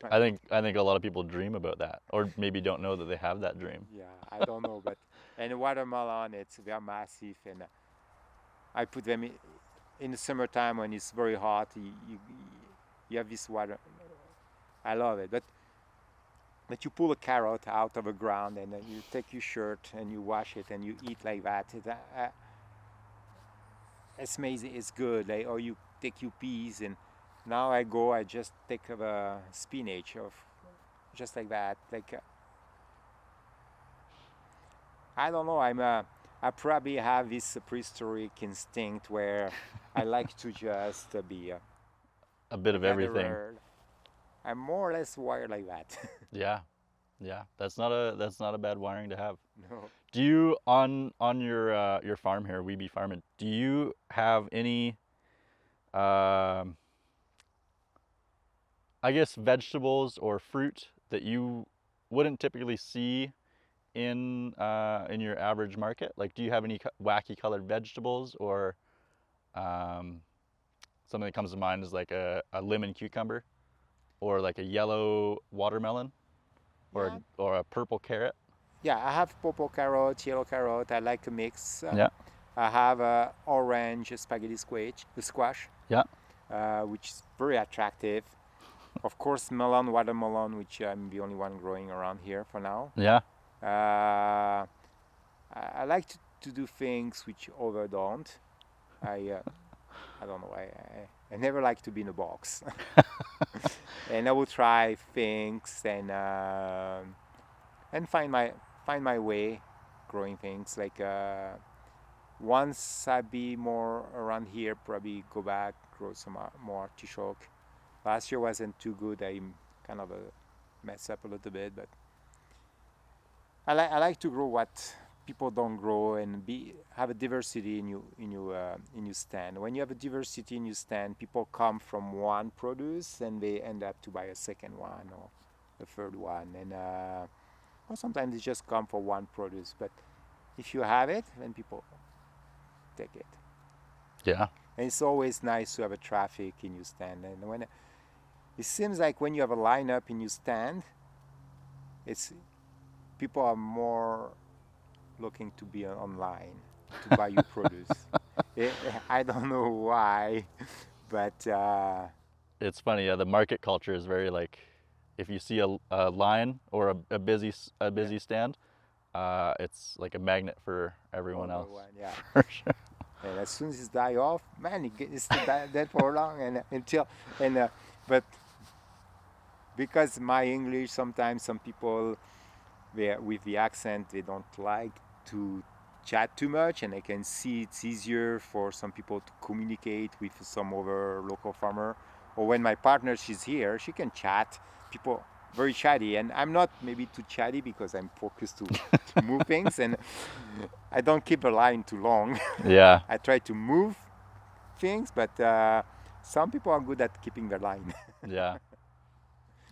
[SPEAKER 6] I think a lot of people dream about that, or maybe don't know that they have that dream.
[SPEAKER 7] Yeah, I don't know, but and watermelon, they're massive, and I put them in the summertime when it's very hot. You have this water. I love it, but you pull a carrot out of the ground, and then you take your shirt and you wash it and you eat like that. It's amazing. It's good. Like, or you take your peas, and now I just take the spinach of just like that. Like I don't know. I probably have this prehistoric instinct where I like to just be
[SPEAKER 6] A bit of everything.
[SPEAKER 7] gatherer. I'm more or less wired like that.
[SPEAKER 6] Yeah. Yeah. That's not a bad wiring to have.
[SPEAKER 7] No.
[SPEAKER 6] Do you on your farm here, Be Farmin, do you have any I guess vegetables or fruit that you wouldn't typically see in your average market? Like, do you have any wacky colored vegetables, or something that comes to mind is like a lemon cucumber, or like a yellow watermelon, or
[SPEAKER 7] Yeah.
[SPEAKER 6] or a purple carrot?
[SPEAKER 7] Yeah, I have purple carrot, yellow carrot. I like to mix.
[SPEAKER 6] Yeah.
[SPEAKER 7] I have orange spaghetti squash.
[SPEAKER 6] Yeah.
[SPEAKER 7] which is very attractive. Of course, melon, watermelon, which I'm the only one growing around here for now.
[SPEAKER 6] Yeah.
[SPEAKER 7] I like to do things which other don't. I don't know why. I never like to be in a box. And I will try things and find my way growing things. Like once I be more around here, probably go back, grow some more artichoke. Last year wasn't too good. I kind of messed up a little bit, but I like to grow what people don't grow and have a diversity in your stand. When you have a diversity in your stand, people come from one produce and they end up to buy a second one or a third one, and or sometimes they just come for one produce. But if you have it, then people take it.
[SPEAKER 6] Yeah.
[SPEAKER 7] And it's always nice to have a traffic in your stand. And when it seems like when you have a lineup in your stand, people are more looking to be online to buy your produce. I don't know why, but
[SPEAKER 6] It's funny. Yeah, the market culture is very like, if you see a line or a busy stand, it's like a magnet for everyone else.
[SPEAKER 7] Yeah.
[SPEAKER 6] For sure.
[SPEAKER 7] And as soon as it die off, man, it's dead for long but because my English, sometimes some people with the accent, they don't like to chat too much, and I can see it's easier for some people to communicate with some other local farmer. Or when my partner, she's here, she can chat. People very chatty, and I'm not maybe too chatty because I'm focused to move things, and I don't keep a line too long.
[SPEAKER 6] Yeah.
[SPEAKER 7] I try to move things, but some people are good at keeping their line.
[SPEAKER 6] Yeah.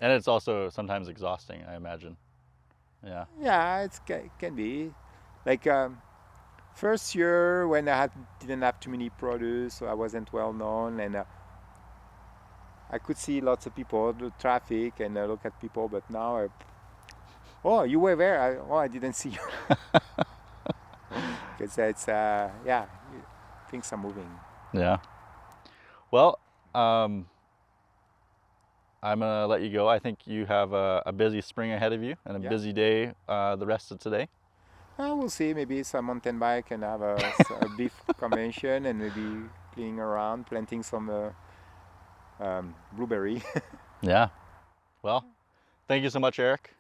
[SPEAKER 6] And it's also sometimes exhausting, I imagine. Yeah.
[SPEAKER 7] Yeah, it can be. Like first year when I didn't have too many produce, so I wasn't well known, and I could see lots of people, the traffic, and look at people. But now, oh, you were there. I didn't see you. Because it's things are moving.
[SPEAKER 6] Yeah. Well, I'm gonna let you go. I think you have a busy spring ahead of you and a busy day the rest of today.
[SPEAKER 7] We'll see. Maybe some mountain bike and have a beef convention, and maybe playing around, planting some blueberry.
[SPEAKER 6] Yeah. Well, thank you so much, Eric.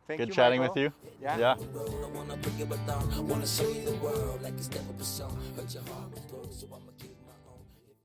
[SPEAKER 7] Thank
[SPEAKER 6] Good
[SPEAKER 7] you,
[SPEAKER 6] chatting
[SPEAKER 7] Michael.
[SPEAKER 6] with you.
[SPEAKER 7] Yeah.
[SPEAKER 6] Yeah.
[SPEAKER 1] I wanna bring it along. Wanna show you the world like it's never been shown. Hurt your heart with clothes, so I'ma give